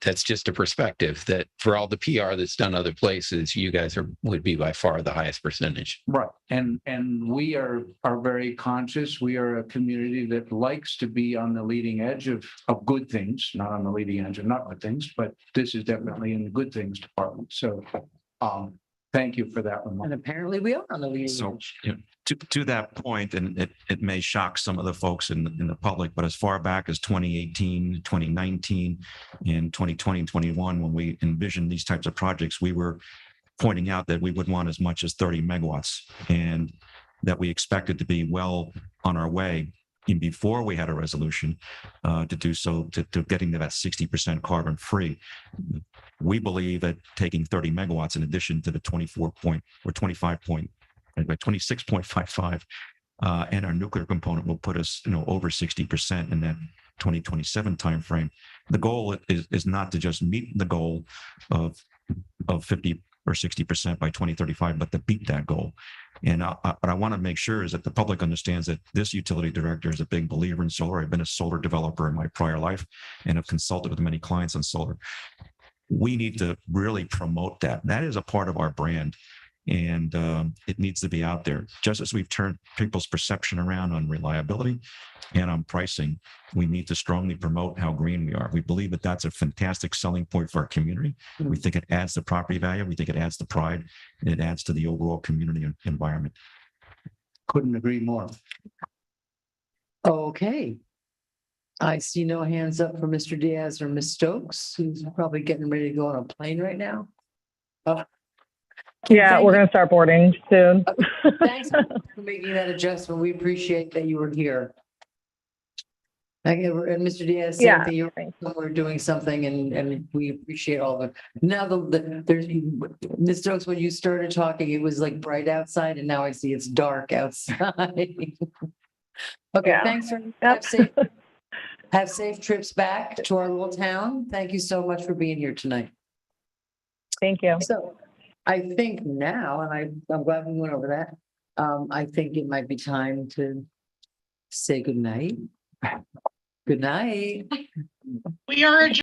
that's just a perspective that for all the PR that's done other places, you guys would be by far the highest percentage. Right. And we are very conscious. We are a community that likes to be on the leading edge of good things, not on the leading edge of not good things, but this is definitely in the good things department. So thank you for that one. And apparently we are on the leading So, edge. to that point, and it may shock some of the folks in the public, but as far back as 2018, 2019, and 2020 and 21, when we envisioned these types of projects, we were pointing out that we would want as much as 30 megawatts, and that we expected to be well on our way even before we had a resolution to do so, to getting to that 60% carbon free. We believe that taking 30 megawatts in addition to the 26.55 and our nuclear component will put us, over 60% in that 2027 timeframe. The goal is not to just meet the goal of 50 or 60% by 2035, but to beat that goal. And what I want to make sure is that the public understands that this utility director is a big believer in solar. I've been a solar developer in my prior life and have consulted with many clients on solar. We need to really promote that. That is a part of our brand. And it needs to be out there. Just as we've turned people's perception around on reliability and on pricing, we need to strongly promote how green we are. We believe that that's a fantastic selling point for our community. We think it adds to property value. We think it adds to pride, and it adds to the overall community environment. Couldn't agree more. Okay. I see no hands up for Mr. Diaz or Ms. Stokes, who's probably getting ready to go on a plane right now. Yeah, we're going to start boarding soon. Thanks for making that adjustment. We appreciate that you were here. And Mr. Diaz, Yeah, we're doing something and we appreciate all of it. Now there's Ms. Stokes, when you started talking, it was like bright outside and now I see it's dark outside. Okay, Yeah. thanks for have safe trips back to our little town. Thank you so much for being here tonight. Thank you. So I think now, and I'm glad we went over that. I think it might be time to say good night. Good night. We are adjourned.